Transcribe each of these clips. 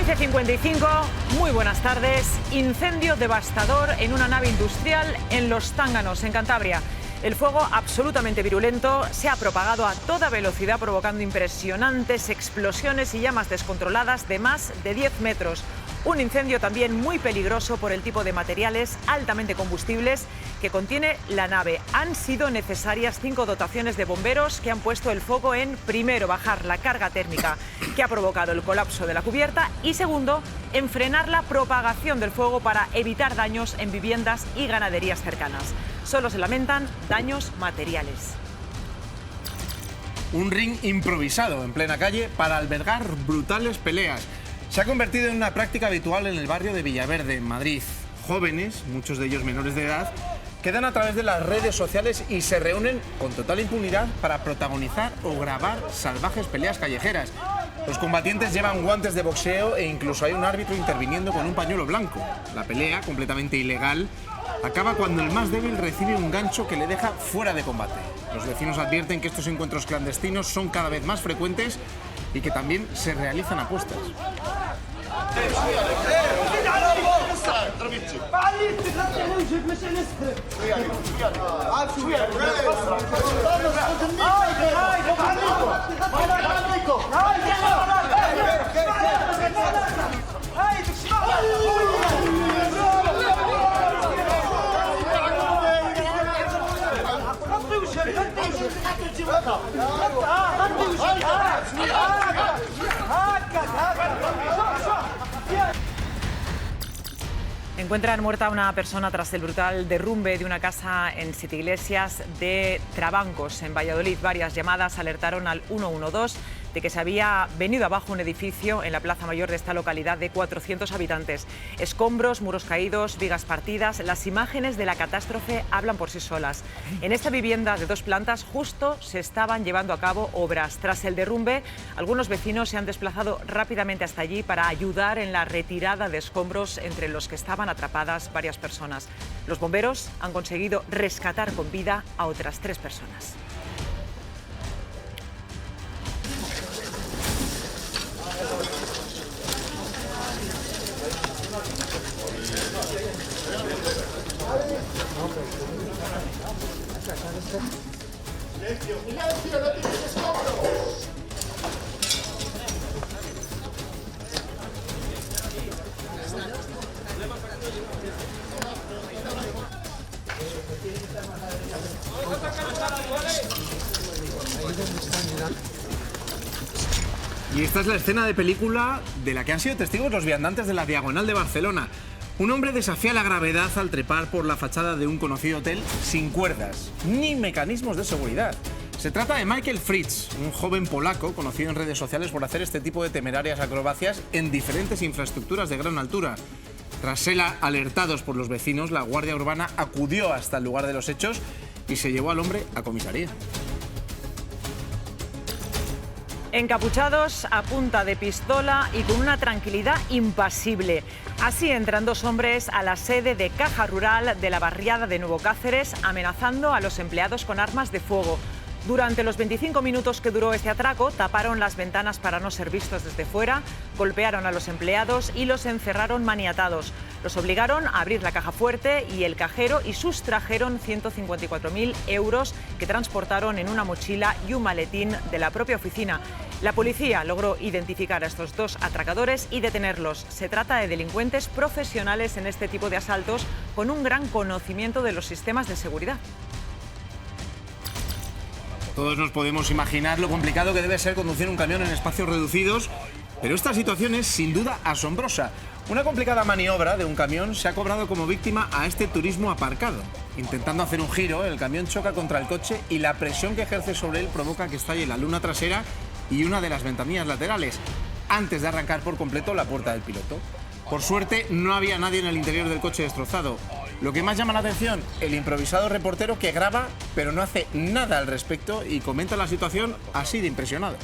13:55, muy buenas tardes. Incendio devastador en una nave industrial en Los Zánganos, en Cantabria. El fuego, absolutamente virulento, se ha propagado a toda velocidad, provocando impresionantes explosiones y llamas descontroladas de más de 10 metros. Un incendio también muy peligroso por el tipo de materiales altamente combustibles que contiene la nave. Han sido necesarias 5 dotaciones de bomberos que han puesto el foco en, primero, bajar la carga térmica que ha provocado el colapso de la cubierta y, segundo, en frenar la propagación del fuego para evitar daños en viviendas y ganaderías cercanas. Solo se lamentan daños materiales. Un ring improvisado en plena calle para albergar brutales peleas. Se ha convertido en una práctica habitual en el barrio de Villaverde, en Madrid. Jóvenes, muchos de ellos menores de edad, quedan a través de las redes sociales y se reúnen con total impunidad para protagonizar o grabar salvajes peleas callejeras. Los combatientes llevan guantes de boxeo e incluso hay un árbitro interviniendo con un pañuelo blanco. La pelea, completamente ilegal, acaba cuando el más débil recibe un gancho que le deja fuera de combate. Los vecinos advierten que estos encuentros clandestinos son cada vez más frecuentes y que también se realizan apuestas. Encuentran muerta a una persona tras el brutal derrumbe de una casa en Seteiglesias de Trabancos, en Valladolid. Varias llamadas alertaron al 112 de que se había venido abajo un edificio en la plaza mayor de esta localidad de 400 habitantes. Escombros, muros caídos, vigas partidas. Las imágenes de la catástrofe hablan por sí solas. En esta vivienda de 2 plantas justo se estaban llevando a cabo obras. Tras el derrumbe, algunos vecinos se han desplazado rápidamente hasta allí para ayudar en la retirada de escombros, entre los que estaban atrapadas varias personas. Los bomberos han conseguido rescatar con vida a otras 3 personas. Y esta es la escena de película de la que han sido testigos los viandantes de la Diagonal de Barcelona. Un hombre desafía la gravedad al trepar por la fachada de un conocido hotel sin cuerdas ni mecanismos de seguridad. Se trata de Michael Fritz, un joven polaco conocido en redes sociales por hacer este tipo de temerarias acrobacias en diferentes infraestructuras de gran altura. Tras ser alertados por los vecinos, la Guardia Urbana acudió hasta el lugar de los hechos y se llevó al hombre a comisaría. Encapuchados, a punta de pistola y con una tranquilidad impasible. Así entran 2 hombres a la sede de Caja Rural de la barriada de Nuevo Cáceres, amenazando a los empleados con armas de fuego. Durante los 25 minutos que duró este atraco, taparon las ventanas para no ser vistos desde fuera, golpearon a los empleados y los encerraron maniatados. Los obligaron a abrir la caja fuerte y el cajero y sustrajeron 154.000 euros que transportaron en una mochila y un maletín de la propia oficina. La policía logró identificar a estos 2 atracadores y detenerlos. Se trata de delincuentes profesionales en este tipo de asaltos con un gran conocimiento de los sistemas de seguridad. Todos nos podemos imaginar lo complicado que debe ser conducir un camión en espacios reducidos, pero esta situación es sin duda asombrosa. Una complicada maniobra de un camión se ha cobrado como víctima a este turismo aparcado. Intentando hacer un giro, el camión choca contra el coche y la presión que ejerce sobre él provoca que estalle la luna trasera y una de las ventanillas laterales, antes de arrancar por completo la puerta del piloto. Por suerte, no había nadie en el interior del coche destrozado. Lo que más llama la atención, el improvisado reportero que graba, pero no hace nada al respecto y comenta la situación así de impresionado.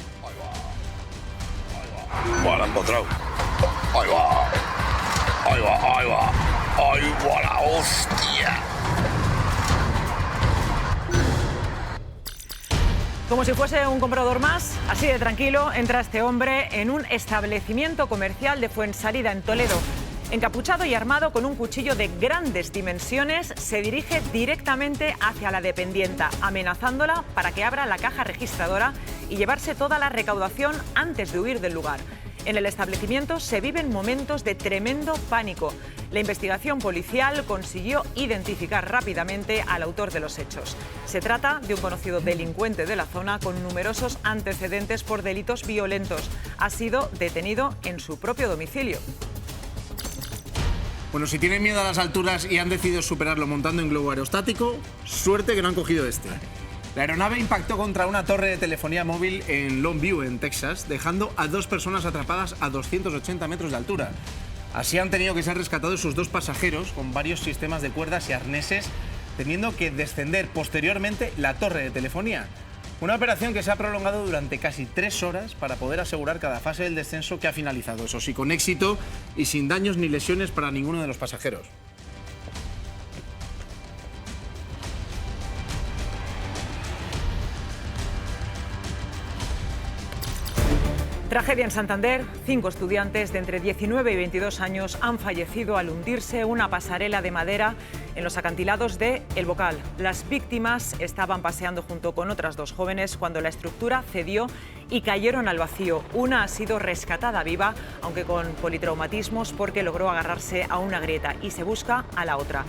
Bueno, la he encontrado. Ahí va. Ahí va, ahí va. Ahí va la hostia. Como si fuese un comprador más, así de tranquilo, entra este hombre en un establecimiento comercial de Fuensalida, en Toledo. Encapuchado y armado con un cuchillo de grandes dimensiones, se dirige directamente hacia la dependienta, amenazándola para que abra la caja registradora y llevarse toda la recaudación antes de huir del lugar. En el establecimiento se viven momentos de tremendo pánico. La investigación policial consiguió identificar rápidamente al autor de los hechos. Se trata de un conocido delincuente de la zona con numerosos antecedentes por delitos violentos. Ha sido detenido en su propio domicilio. Bueno, si tienen miedo a las alturas y han decidido superarlo montando en globo aerostático, suerte que no han cogido este. La aeronave impactó contra una torre de telefonía móvil en Longview, en Texas, dejando a 2 personas atrapadas a 280 metros de altura. Así han tenido que ser rescatados sus 2 pasajeros con varios sistemas de cuerdas y arneses, teniendo que descender posteriormente la torre de telefonía. Una operación que se ha prolongado durante casi 3 horas para poder asegurar cada fase del descenso, que ha finalizado, eso sí, con éxito y sin daños ni lesiones para ninguno de los pasajeros. Tragedia en Santander. 5 estudiantes de entre 19 y 22 años han fallecido al hundirse una pasarela de madera en los acantilados de El Bocal. Las víctimas estaban paseando junto con otras 2 jóvenes cuando la estructura cedió y cayeron al vacío. Una ha sido rescatada viva, aunque con politraumatismos, porque logró agarrarse a una grieta, y se busca a la otra.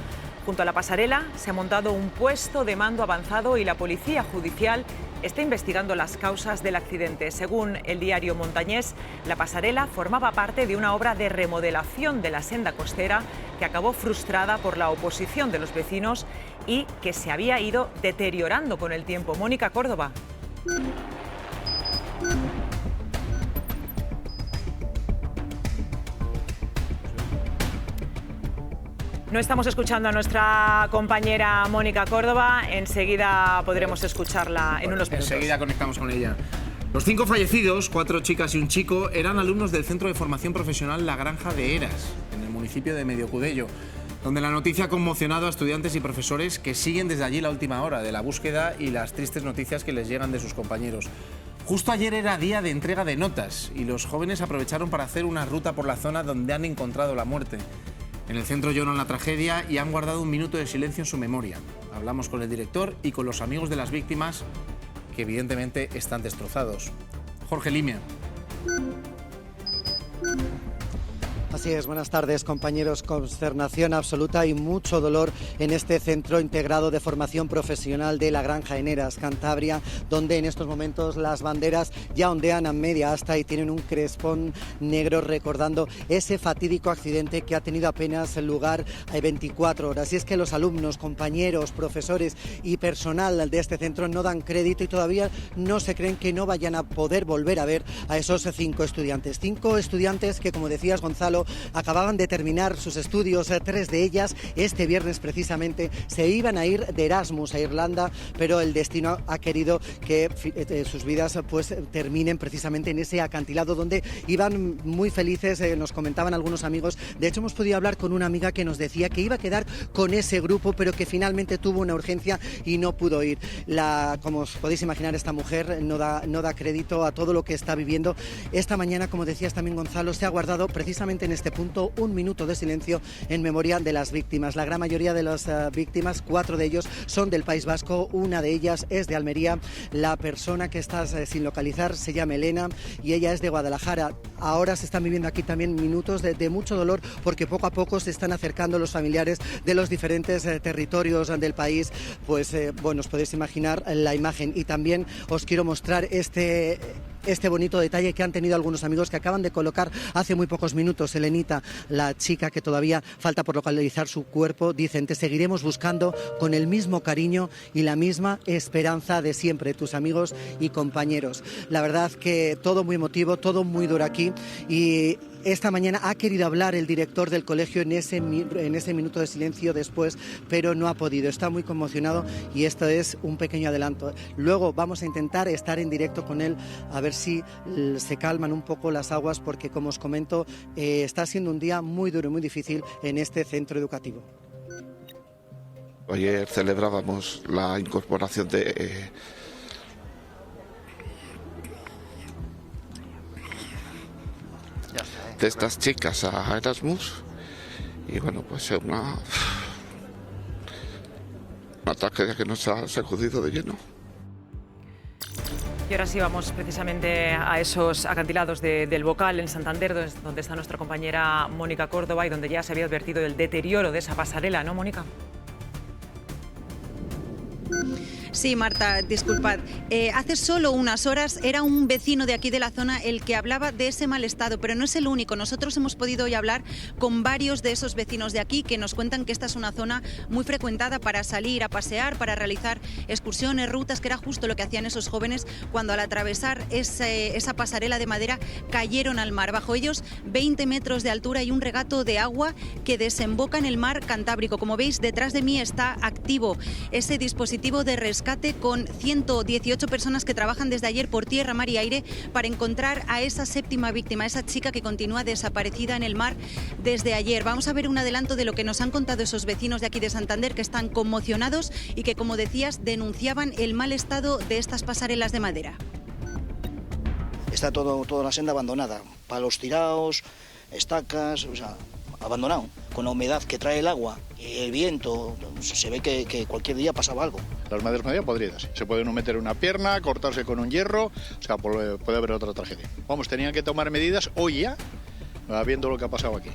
Junto a la pasarela se ha montado un puesto de mando avanzado y la policía judicial está investigando las causas del accidente. Según el diario Montañés, la pasarela formaba parte de una obra de remodelación de la senda costera que acabó frustrada por la oposición de los vecinos y que se había ido deteriorando con el tiempo. Mónica Córdoba. No estamos escuchando a nuestra compañera Mónica Córdoba. Enseguida podremos escucharla en unos minutos. Enseguida conectamos con ella. Los 5 fallecidos, 4 chicas y un chico, eran alumnos del Centro de Formación Profesional La Granja de Heras, en el municipio de Mediocudello, donde la noticia ha conmocionado a estudiantes y profesores que siguen desde allí la última hora de la búsqueda y las tristes noticias que les llegan de sus compañeros. Justo ayer era día de entrega de notas y los jóvenes aprovecharon para hacer una ruta por la zona donde han encontrado la muerte. En el centro lloran la tragedia y han guardado un minuto de silencio en su memoria. Hablamos con el director y con los amigos de las víctimas, que evidentemente están destrozados. Jorge Limia. Así es, buenas tardes, compañeros. Consternación absoluta y mucho dolor en este centro integrado de formación profesional de La Granja en Heras, Cantabria, donde en estos momentos las banderas ya ondean a media asta y tienen un crespón negro recordando ese fatídico accidente que ha tenido apenas lugar a 24 horas. Y es que los alumnos, compañeros, profesores y personal de este centro no dan crédito y todavía no se creen que no vayan a poder volver a ver a esos 5 estudiantes. 5 estudiantes que, como decías, Gonzalo, acababan de terminar sus estudios. 3 de ellas este viernes precisamente se iban a ir de Erasmus a Irlanda, pero el destino ha querido que sus vidas pues terminen precisamente en ese acantilado donde iban muy felices. Nos comentaban algunos amigos. De hecho, hemos podido hablar con una amiga que nos decía que iba a quedar con ese grupo, pero que finalmente tuvo una urgencia y no pudo ir. Como os podéis imaginar, esta mujer no da crédito a todo lo que está viviendo. Esta mañana, como decías también, Gonzalo, se ha guardado precisamente en este punto un minuto de silencio en memoria de las víctimas. La gran mayoría de las víctimas, 4 de ellos, son del País Vasco, una de ellas es de Almería. La persona que está sin localizar se llama Elena y ella es de Guadalajara. Ahora se están viviendo aquí también minutos de mucho dolor, porque poco a poco se están acercando los familiares de los diferentes territorios del país. Pues bueno, os podéis imaginar la imagen, y también os quiero mostrar este bonito detalle que han tenido algunos amigos que acaban de colocar hace muy pocos minutos. Elenita, la chica que todavía falta por localizar su cuerpo, dicen: te seguiremos buscando con el mismo cariño y la misma esperanza de siempre, tus amigos y compañeros. La verdad que todo muy emotivo, todo muy duro aquí, y esta mañana ha querido hablar el director del colegio en ese minuto de silencio después, pero no ha podido. Está muy conmocionado y esto es un pequeño adelanto. Luego vamos a intentar estar en directo con él, a ver si se calman un poco las aguas, porque, como os comento, está siendo un día muy duro y muy difícil en este centro educativo. Ayer celebrábamos la incorporación de estas chicas a Erasmus y bueno, pues es una tragedia que nos ha sacudido de lleno. Y ahora sí vamos precisamente a esos acantilados del Bocal en Santander, donde está nuestra compañera Mónica Córdoba y donde ya se había advertido del deterioro de esa pasarela, ¿no, Mónica? Sí, Marta, disculpad. Hace solo unas horas era un vecino de aquí de la zona el que hablaba de ese mal estado, pero no es el único. Nosotros hemos podido hoy hablar con varios de esos vecinos de aquí que nos cuentan que esta es una zona muy frecuentada para salir a pasear, para realizar excursiones, rutas, que era justo lo que hacían esos jóvenes cuando al atravesar esa pasarela de madera cayeron al mar. Bajo ellos 20 metros de altura y un regato de agua que desemboca en el mar Cantábrico. Como veis, detrás de mí está activo ese dispositivo de rescate con 118 personas que trabajan desde ayer por tierra, mar y aire para encontrar a esa séptima víctima, esa chica que continúa desaparecida en el mar desde ayer. Vamos a ver un adelanto de lo que nos han contado esos vecinos de aquí de Santander que están conmocionados y que, como decías, denunciaban el mal estado de estas pasarelas de madera. Está toda la senda abandonada, palos tirados, estacas, o sea, abandonado. Con la humedad que trae el agua y el viento, se ve que cualquier día pasaba algo. Las maderas medio podridas. Se puede uno meter una pierna, cortarse con un hierro, o sea, puede haber otra tragedia. Vamos, tenían que tomar medidas hoy ya, viendo lo que ha pasado aquí.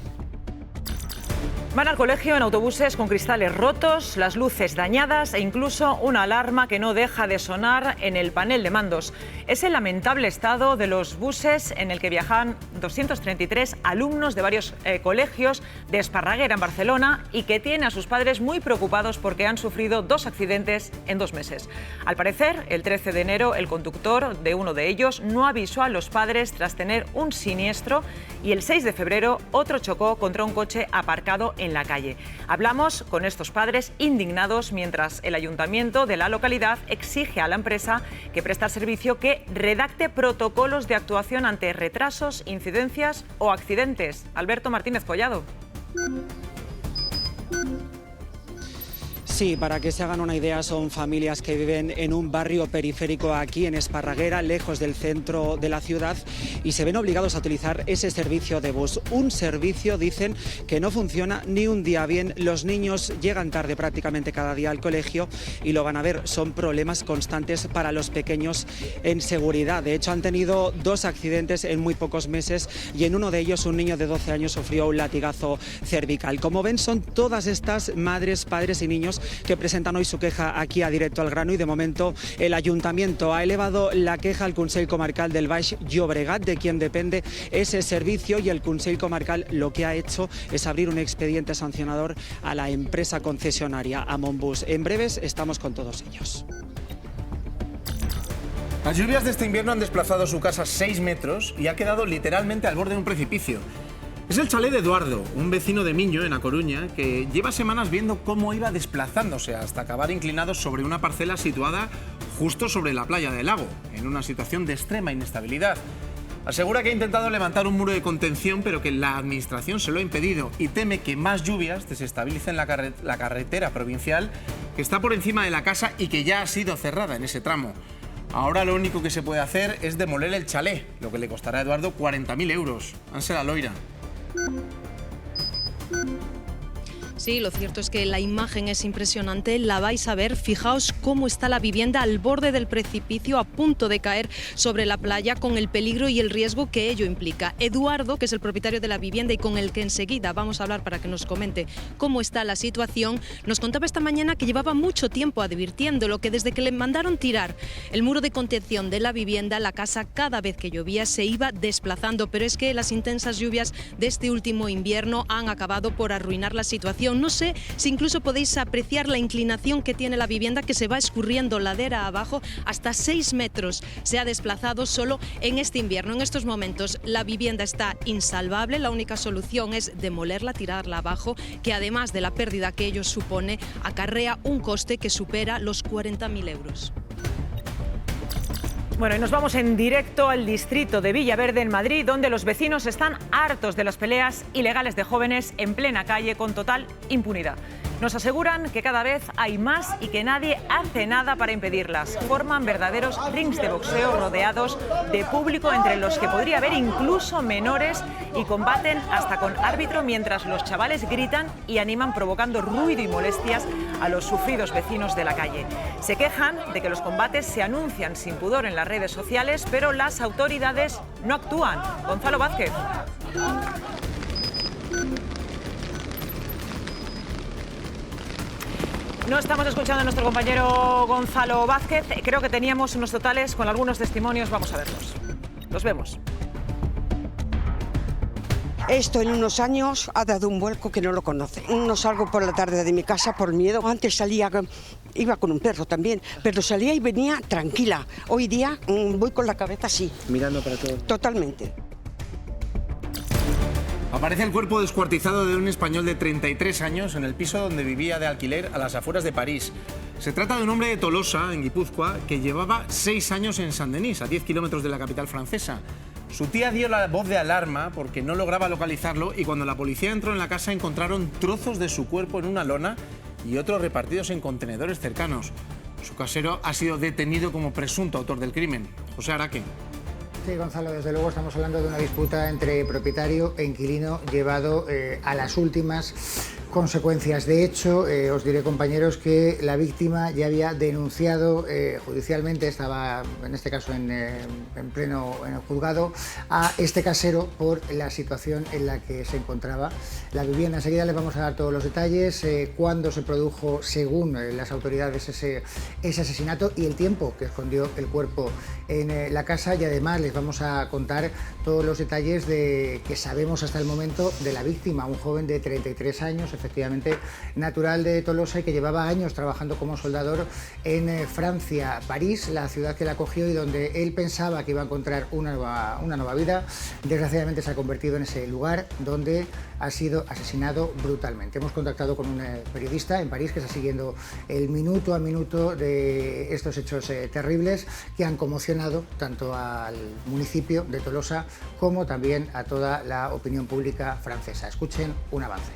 Van al colegio en autobuses con cristales rotos, las luces dañadas e incluso una alarma que no deja de sonar en el panel de mandos. Es el lamentable estado de los buses en el que viajan 233 alumnos de varios colegios de Esparraguera, en Barcelona, y que tiene a sus padres muy preocupados porque han sufrido 2 accidentes en 2 meses. Al parecer, el 13 de enero, el conductor de uno de ellos no avisó a los padres tras tener un siniestro y el 6 de febrero otro chocó contra un coche aparcado en la calle. Hablamos con estos padres indignados mientras el ayuntamiento de la localidad exige a la empresa que presta el servicio que redacte protocolos de actuación ante retrasos, incidencias o accidentes. Alberto Martínez Collado. Sí, para que se hagan una idea, son familias que viven en un barrio periférico aquí en Esparraguera, lejos del centro de la ciudad, y se ven obligados a utilizar ese servicio de bus. Un servicio, dicen, que no funciona ni un día bien. Los niños llegan tarde prácticamente cada día al colegio y lo van a ver, son problemas constantes para los pequeños en seguridad. De hecho, han tenido 2 accidentes en muy pocos meses y en uno de ellos un niño de 12 años sufrió un latigazo cervical. Como ven, son todas estas madres, padres y niños que presentan hoy su queja aquí a Directo al Grano, y de momento el ayuntamiento ha elevado la queja al Consell Comarcal del Baix Llobregat, de quien depende ese servicio, y el Consell Comarcal lo que ha hecho es abrir un expediente sancionador a la empresa concesionaria, a Monbus. En breves estamos con todos ellos. Las lluvias de este invierno han desplazado su casa 6 metros y ha quedado literalmente al borde de un precipicio. Es el chalet de Eduardo, un vecino de Miño, en A Coruña, que lleva semanas viendo cómo iba desplazándose hasta acabar inclinado sobre una parcela situada justo sobre la playa del lago, en una situación de extrema inestabilidad. Asegura que ha intentado levantar un muro de contención, pero que la administración se lo ha impedido y teme que más lluvias desestabilicen la carretera provincial que está por encima de la casa y que ya ha sido cerrada en ese tramo. Ahora lo único que se puede hacer es demoler el chalet, lo que le costará a Eduardo 40.000 euros. Ángela Loira. Sí, lo cierto es que la imagen es impresionante, la vais a ver. Fijaos cómo está la vivienda al borde del precipicio, a punto de caer sobre la playa, con el peligro y el riesgo que ello implica. Eduardo, que es el propietario de la vivienda y con el que enseguida vamos a hablar para que nos comente cómo está la situación, nos contaba esta mañana que llevaba mucho tiempo advirtiéndolo, que desde que le mandaron tirar el muro de contención de la vivienda, la casa cada vez que llovía se iba desplazando, pero es que las intensas lluvias de este último invierno han acabado por arruinar la situación. No sé si incluso podéis apreciar la inclinación que tiene la vivienda, que se va escurriendo ladera abajo, hasta 6 metros se ha desplazado solo en este invierno. En estos momentos la vivienda está insalvable, la única solución es demolerla, tirarla abajo, que además de la pérdida que ello supone, acarrea un coste que supera los 40.000 euros. Bueno, y nos vamos en directo al distrito de Villaverde, en Madrid, donde los vecinos están hartos de las peleas ilegales de jóvenes en plena calle con total impunidad. Nos aseguran que cada vez hay más y que nadie hace nada para impedirlas. Forman verdaderos rings de boxeo rodeados de público, entre los que podría haber incluso menores, y combaten hasta con árbitro mientras los chavales gritan y animan, provocando ruido y molestias a los sufridos vecinos de la calle. Se quejan de que los combates se anuncian sin pudor en las redes sociales, pero las autoridades no actúan. Gonzalo Vázquez. No estamos escuchando a nuestro compañero Gonzalo Vázquez. Creo que teníamos unos totales con algunos testimonios. Vamos a verlos. Los vemos. Esto en unos años ha dado un vuelco que no lo conoce. No salgo por la tarde de mi casa por miedo. Antes iba con un perro también, pero salía y venía tranquila. Hoy día voy con la cabeza así. Mirando para todo. Totalmente. Aparece el cuerpo descuartizado de un español de 33 años en el piso donde vivía de alquiler a las afueras de París. Se trata de un hombre de Tolosa, en Guipúzcoa, que llevaba 6 años en Saint-Denis, a 10 kilómetros de la capital francesa. Su tía dio la voz de alarma porque no lograba localizarlo, y cuando la policía entró en la casa encontraron trozos de su cuerpo en una lona y otros repartidos en contenedores cercanos. Su casero ha sido detenido como presunto autor del crimen. José Araque. Sí, Gonzalo, desde luego estamos hablando de una disputa entre propietario e inquilino llevado a las últimas consecuencias. De hecho, os diré, compañeros, que la víctima ya había denunciado judicialmente, estaba en este caso en el juzgado, a este casero por la situación en la que se encontraba la vivienda. Enseguida les vamos a dar todos los detalles, cuándo se produjo, según las autoridades, ese asesinato y el tiempo que escondió el cuerpo en la casa, y además les vamos a contar todos los detalles que sabemos hasta el momento de la víctima, un joven de 33 años, efectivamente natural de Tolosa, y que llevaba años trabajando como soldador en Francia. París, la ciudad que la acogió y donde él pensaba que iba a encontrar una nueva vida, desgraciadamente se ha convertido en ese lugar donde ha sido asesinado brutalmente. Hemos contactado con un periodista en París que está siguiendo el minuto a minuto de estos hechos terribles que han conmocionado tanto al municipio de Tolosa como también a toda la opinión pública francesa. Escuchen un avance.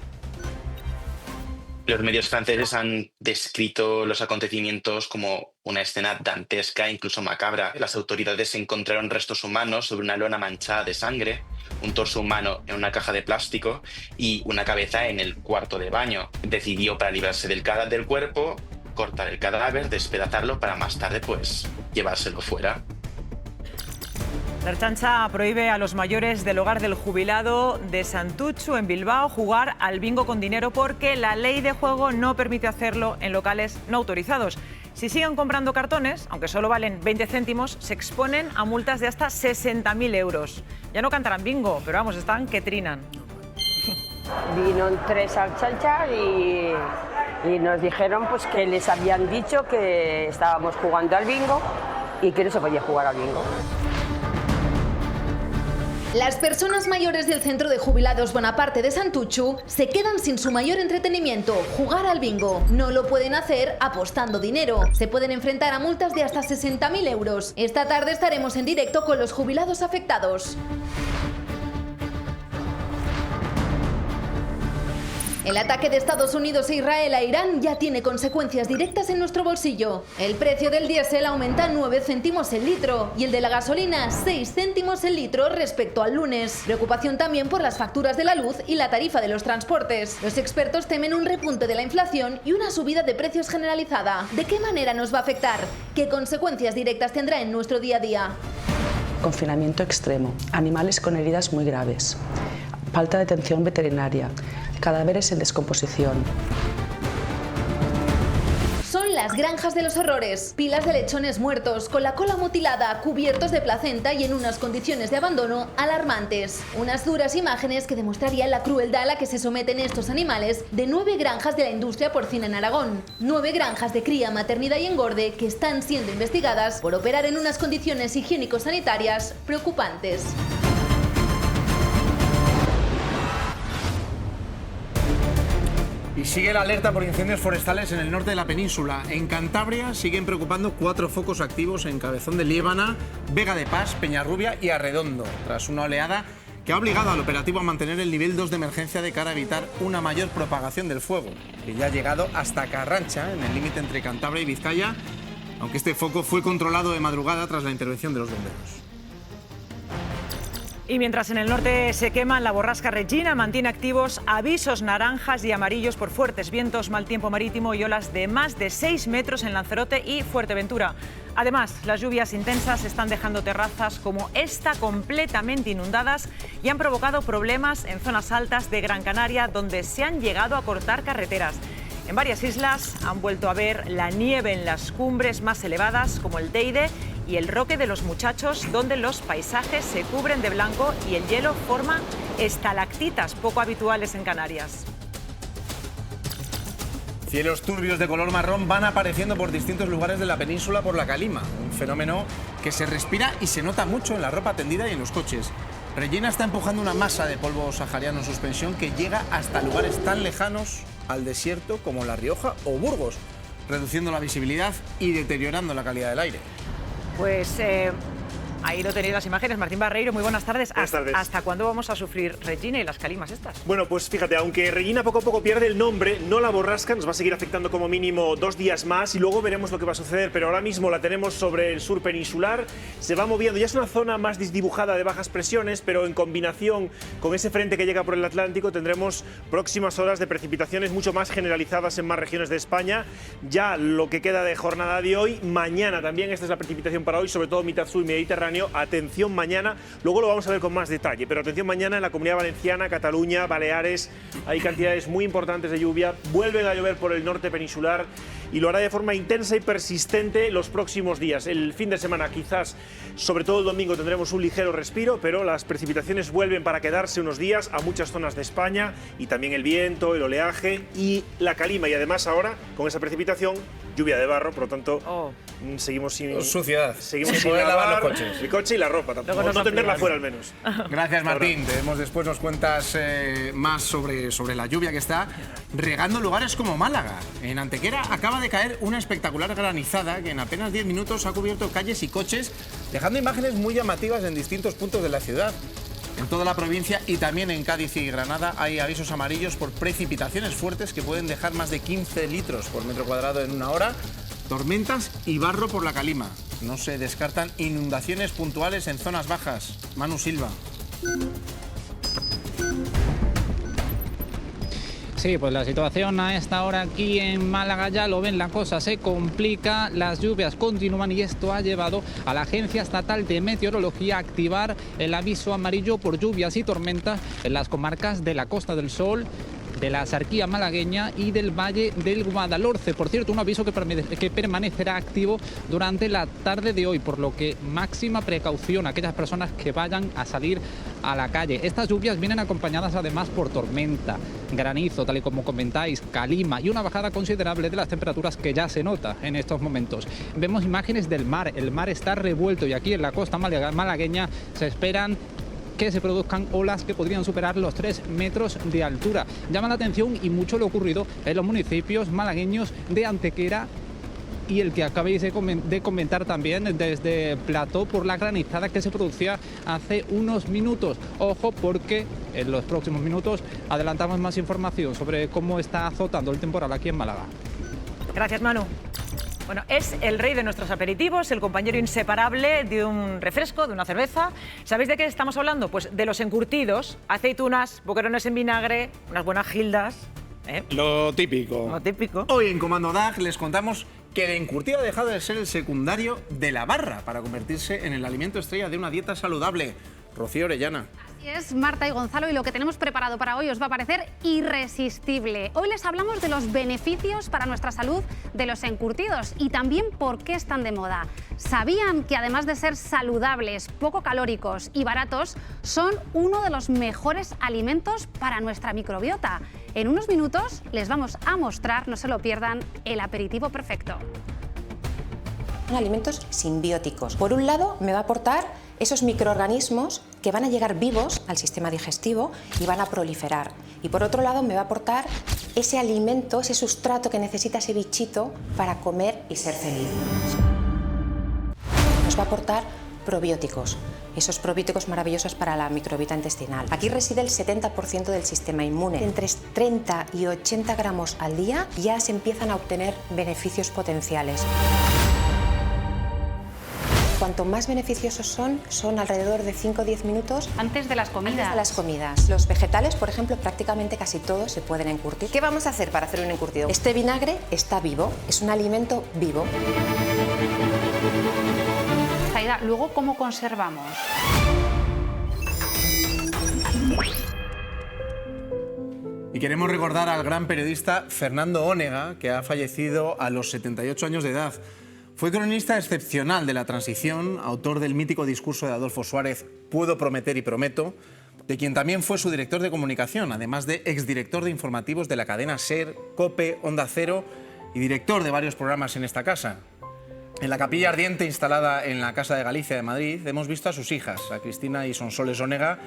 Los medios franceses han descrito los acontecimientos como una escena dantesca, incluso macabra. Las autoridades encontraron restos humanos sobre una lona manchada de sangre, un torso humano en una caja de plástico y una cabeza en el cuarto de baño. Decidió, para librarse del cuerpo, cortar el cadáver, despedazarlo para más tarde llevárselo fuera. La Ertzaintza prohíbe a los mayores del hogar del jubilado de Santutxu, en Bilbao, jugar al bingo con dinero porque la ley de juego no permite hacerlo en locales no autorizados. Si siguen comprando cartones, aunque solo valen 20 céntimos, se exponen a multas de hasta 60.000 euros. Ya no cantarán bingo, pero vamos, están que trinan. Vino 3 Ertzaintza y nos dijeron que les habían dicho que estábamos jugando al bingo y que no se podía jugar al bingo. Las personas mayores del Centro de Jubilados Bonaparte de Santutxu se quedan sin su mayor entretenimiento, jugar al bingo. No lo pueden hacer apostando dinero. Se pueden enfrentar a multas de hasta 60.000 euros. Esta tarde estaremos en directo con los jubilados afectados. El ataque de Estados Unidos e Israel a Irán ya tiene consecuencias directas en nuestro bolsillo. El precio del diésel aumenta 9 céntimos el litro y el de la gasolina 6 céntimos el litro respecto al lunes. Preocupación también por las facturas de la luz y la tarifa de los transportes. Los expertos temen un repunte de la inflación y una subida de precios generalizada. ¿De qué manera nos va a afectar? ¿Qué consecuencias directas tendrá en nuestro día a día? Confinamiento extremo, animales con heridas muy graves, falta de atención veterinaria, cadáveres en descomposición. Son las granjas de los horrores, pilas de lechones muertos, con la cola mutilada, cubiertos de placenta y en unas condiciones de abandono alarmantes. Unas duras imágenes que demostrarían la crueldad a la que se someten estos animales de 9 granjas de la industria porcina en Aragón. 9 granjas de cría, maternidad y engorde que están siendo investigadas por operar en unas condiciones higiénico-sanitarias preocupantes. Y sigue la alerta por incendios forestales en el norte de la península. En Cantabria siguen preocupando 4 focos activos en Cabezón de Liébana, Vega de Pas, Peñarrubia y Arredondo, tras una oleada que ha obligado al operativo a mantener el nivel 2 de emergencia de cara a evitar una mayor propagación del fuego, que ya ha llegado hasta Carrancha, en el límite entre Cantabria y Vizcaya, aunque este foco fue controlado de madrugada tras la intervención de los bomberos. Y mientras en el norte se queman, la borrasca Regina mantiene activos avisos naranjas y amarillos por fuertes vientos, mal tiempo marítimo y olas de más de 6 metros en Lanzarote y Fuerteventura. Además, las lluvias intensas están dejando terrazas como esta completamente inundadas y han provocado problemas en zonas altas de Gran Canaria, donde se han llegado a cortar carreteras. En varias islas han vuelto a ver la nieve en las cumbres más elevadas, como el Teide y el Roque de los Muchachos, donde los paisajes se cubren de blanco y el hielo forma estalactitas poco habituales en Canarias. Cielos turbios de color marrón van apareciendo por distintos lugares de la península por la calima, un fenómeno que se respira y se nota mucho en la ropa tendida y en los coches. Regina está empujando una masa de polvo sahariano en suspensión que llega hasta lugares tan lejanos al desierto como La Rioja o Burgos, reduciendo la visibilidad y deteriorando la calidad del aire. Pues ahí lo tenéis las imágenes. Martín Barreiro, muy buenas tardes. Buenas tardes. ¿Hasta cuándo vamos a sufrir Regina y las calimas estas? Bueno, pues fíjate, aunque Regina poco a poco pierde el nombre, no la borrasca, nos va a seguir afectando como mínimo 2 días más y luego veremos lo que va a suceder, pero ahora mismo la tenemos sobre el sur peninsular, se va moviendo, ya es una zona más desdibujada de bajas presiones, pero en combinación con ese frente que llega por el Atlántico tendremos próximas horas de precipitaciones mucho más generalizadas en más regiones de España, ya lo que queda de jornada de hoy, mañana también, esta es la precipitación para hoy, sobre todo mitad sur y Mediterráneo, atención mañana, luego lo vamos a ver con más detalle, pero atención mañana en la Comunidad Valenciana, Cataluña, Baleares, hay cantidades muy importantes de lluvia, vuelven a llover por el norte peninsular y lo hará de forma intensa y persistente los próximos días. El fin de semana quizás, sobre todo el domingo, tendremos un ligero respiro, pero las precipitaciones vuelven para quedarse unos días a muchas zonas de España y también el viento, el oleaje y la calima y además ahora con esa precipitación lluvia de barro, por lo tanto seguimos sin suciedad. Seguimos sin poder lavar lavar los coches. el coche y la ropa, tampoco, no tenerla fuera al menos. Gracias, Martín. Te vemos después, nos cuentas más sobre la lluvia que está regando lugares como Málaga. En Antequera acaba de caer una espectacular granizada que en apenas 10 minutos ha cubierto calles y coches, dejando imágenes muy llamativas en distintos puntos de la ciudad. En toda la provincia y también en Cádiz y Granada hay avisos amarillos por precipitaciones fuertes que pueden dejar más de 15 litros por metro cuadrado en una hora, tormentas y barro por la calima. No se descartan inundaciones puntuales en zonas bajas. Manu Silva. Sí, pues la situación a esta hora aquí en Málaga ya lo ven, la cosa se complica, las lluvias continúan y esto ha llevado a la Agencia Estatal de Meteorología a activar el aviso amarillo por lluvias y tormentas en las comarcas de la Costa del Sol, de la Axarquía malagueña y del Valle del Guadalhorce. Por cierto, un aviso que permanecerá activo durante la tarde de hoy, por lo que máxima precaución a aquellas personas que vayan a salir a la calle. Estas lluvias vienen acompañadas además por tormenta, granizo, tal y como comentáis, calima y una bajada considerable de las temperaturas que ya se nota en estos momentos. Vemos imágenes del mar, el mar está revuelto y aquí en la costa malagueña se esperan que se produzcan olas que podrían superar los 3 metros de altura. Llama la atención y mucho lo ocurrido en los municipios malagueños de Antequera y el que acabéis de comentar también desde Plató por la granizada que se producía hace unos minutos. Ojo, porque en los próximos minutos adelantamos más información sobre cómo está azotando el temporal aquí en Málaga. Gracias, Manu. Bueno, es el rey de nuestros aperitivos, el compañero inseparable de un refresco, de una cerveza. ¿Sabéis de qué estamos hablando? Pues de los encurtidos, aceitunas, boquerones en vinagre, unas buenas gildas. Lo típico. Lo típico. Hoy en Comando DAG les contamos que el encurtido ha dejado de ser el secundario de la barra para convertirse en el alimento estrella de una dieta saludable. Rocío Orellana. Así es, Marta y Gonzalo, y lo que tenemos preparado para hoy os va a parecer irresistible. Hoy les hablamos de los beneficios para nuestra salud de los encurtidos y también por qué están de moda. ¿Sabían que además de ser saludables, poco calóricos y baratos, son uno de los mejores alimentos para nuestra microbiota? En unos minutos les vamos a mostrar, no se lo pierdan, el aperitivo perfecto. Son alimentos simbióticos. Por un lado, me va a aportar esos microorganismos que van a llegar vivos al sistema digestivo y van a proliferar. Y por otro lado, me va a aportar ese alimento, ese sustrato que necesita ese bichito para comer y ser feliz. Nos va a aportar probióticos. Esos probióticos maravillosos para la microbiota intestinal. Aquí reside el 70% del sistema inmune. Entre 30 y 80 gramos al día ya se empiezan a obtener beneficios potenciales. Cuanto más beneficiosos son alrededor de 5 o 10 minutos antes de las comidas. Antes de las comidas. Los vegetales, por ejemplo, prácticamente casi todos se pueden encurtir. ¿Qué vamos a hacer para hacer un encurtido? Este vinagre está vivo, es un alimento vivo. Zaida, luego, ¿cómo conservamos? Y queremos recordar al gran periodista Fernando Onega, que ha fallecido a los 78 años de edad. Fue cronista excepcional de la transición, autor del mítico discurso de Adolfo Suárez, Puedo prometer y prometo, de quien también fue su director de comunicación, además de exdirector de informativos de la cadena SER, COPE, Onda Cero y director de varios programas en esta casa. En la capilla ardiente instalada en la Casa de Galicia de Madrid hemos visto a sus hijas, a Cristina y Sonsoles Onega,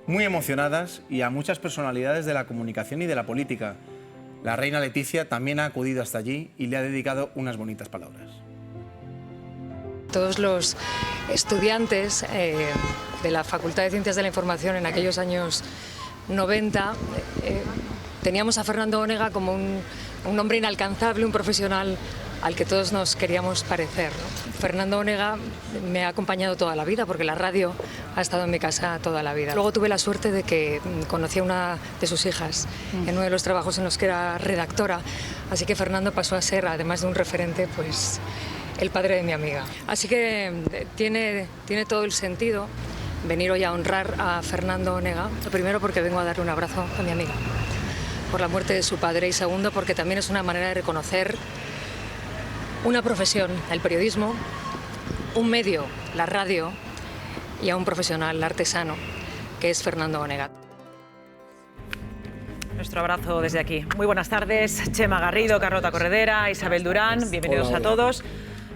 muy emocionadas, y a muchas personalidades de la comunicación y de la política. La reina Leticia también ha acudido hasta allí y le ha dedicado unas bonitas palabras. Todos los estudiantes de la Facultad de Ciencias de la Información en aquellos años 90 teníamos a Fernando Onega como un hombre inalcanzable, un profesional al que todos nos queríamos parecer, ¿no? Fernando Onega me ha acompañado toda la vida, porque la radio ha estado en mi casa toda la vida. Luego tuve la suerte de que conocí a una de sus hijas en uno de los trabajos en los que era redactora, así que Fernando pasó a ser, además de un referente, pues el padre de mi amiga. Así que tiene todo el sentido venir hoy a honrar a Fernando Onega, lo primero porque vengo a darle un abrazo a mi amiga por la muerte de su padre, y segundo porque también es una manera de reconocer una profesión, el periodismo, un medio, la radio, y a un profesional artesano, que es Fernando Onega. Nuestro abrazo desde aquí. Muy buenas tardes, Chema Garrido, Carlota Corredera, Isabel Durán, bienvenidos a todos.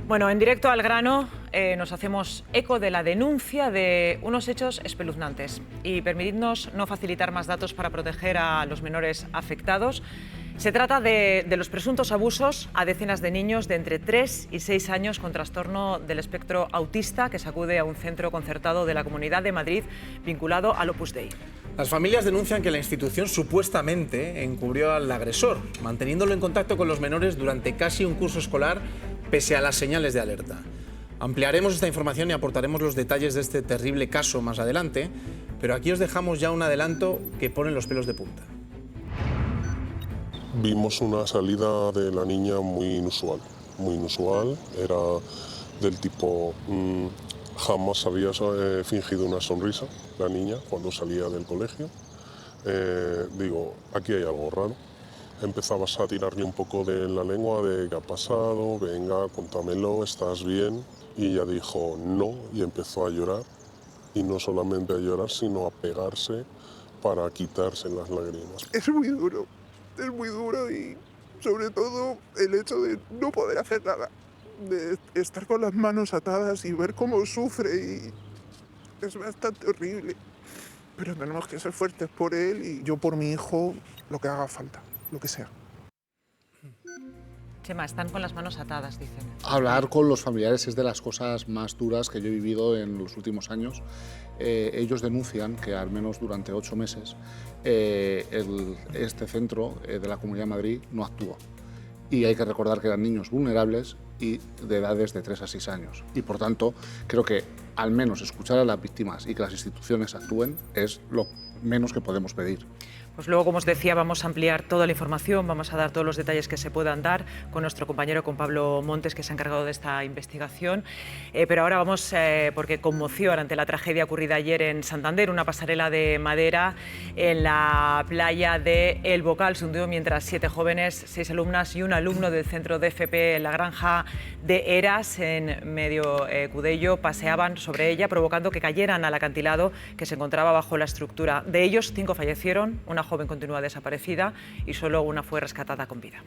Bueno, en directo al grano nos hacemos eco de la denuncia de unos hechos espeluznantes, y permitidnos no facilitar más datos para proteger a los menores afectados. Se trata de los presuntos abusos a decenas de niños de entre 3 y 6 años con trastorno del espectro autista que se acude a un centro concertado de la Comunidad de Madrid vinculado al Opus Dei. Las familias denuncian que la institución supuestamente encubrió al agresor, manteniéndolo en contacto con los menores durante casi un curso escolar, pese a las señales de alerta. Ampliaremos esta información y aportaremos los detalles de este terrible caso más adelante, pero aquí os dejamos ya un adelanto que pone los pelos de punta. Vimos una salida de la niña muy inusual, era del tipo, jamás había fingido una sonrisa la niña cuando salía del colegio. Digo, aquí hay algo raro. Empezabas a tirarle un poco de la lengua de qué ha pasado, venga, cuéntamelo, ¿estás bien? Y ella dijo no, y empezó a llorar, y no solamente a llorar, sino a pegarse para quitarse las lágrimas. Es muy duro y sobre todo el hecho de no poder hacer nada, de estar con las manos atadas y ver cómo sufre, y es bastante horrible. Pero tenemos que ser fuertes por él y yo por mi hijo, lo que haga falta, lo que sea. Chema, están con las manos atadas, dicen. Hablar con los familiares es de las cosas más duras que yo he vivido en los últimos años. Ellos denuncian que al menos durante 8 meses este centro de la Comunidad de Madrid no actúa. Y hay que recordar que eran niños vulnerables y de edades de 3 a 6 años. Y por tanto, creo que al menos escuchar a las víctimas y que las instituciones actúen es lo menos que podemos pedir. Pues luego, como os decía, vamos a ampliar toda la información, vamos a dar todos los detalles que se puedan dar con nuestro compañero, con Pablo Montes, que se ha encargado de esta investigación. Pero ahora vamos, porque conmoción ante la tragedia ocurrida ayer en Santander, una pasarela de madera en la playa de El Bocal se hundió mientras 7 jóvenes, 6 alumnas y un alumno del centro de FP en la granja de Eras, en Medio Cudello, paseaban sobre ella, provocando que cayeran al acantilado que se encontraba bajo la estructura. De ellos, 5 fallecieron, una joven continúa desaparecida y solo una fue rescatada con vida.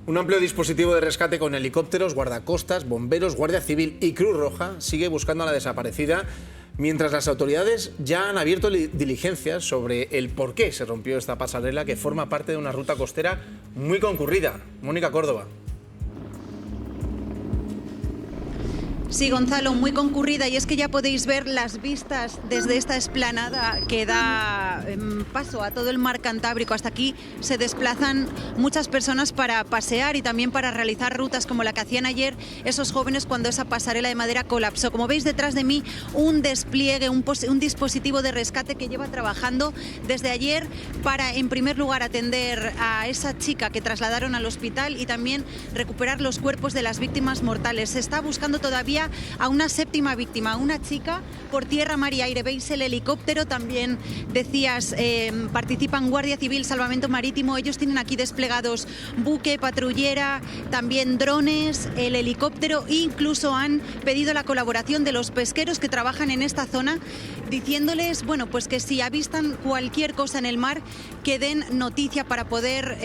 Un amplio dispositivo de rescate con helicópteros, guardacostas, bomberos, Guardia Civil y Cruz Roja sigue buscando a la desaparecida, mientras las autoridades ya han abierto diligencias sobre el por qué se rompió esta pasarela que forma parte de una ruta costera muy concurrida. Mónica Córdoba. Sí, Gonzalo, muy concurrida, y es que ya podéis ver las vistas desde esta explanada que da paso a todo el mar Cantábrico. Hasta aquí se desplazan muchas personas para pasear y también para realizar rutas como la que hacían ayer esos jóvenes cuando esa pasarela de madera colapsó. Como veis detrás de mí, un despliegue, un dispositivo de rescate que lleva trabajando desde ayer para, en primer lugar, atender a esa chica que trasladaron al hospital y también recuperar los cuerpos de las víctimas mortales. Se está buscando todavía a una séptima víctima, una chica por tierra, mar y aire. Veis el helicóptero, también decías, participan Guardia Civil, Salvamento Marítimo. Ellos tienen aquí desplegados buque, patrullera, también drones, el helicóptero, e incluso han pedido la colaboración de los pesqueros que trabajan en esta zona, diciéndoles, bueno, pues que si avistan cualquier cosa en el mar, que den noticia para poder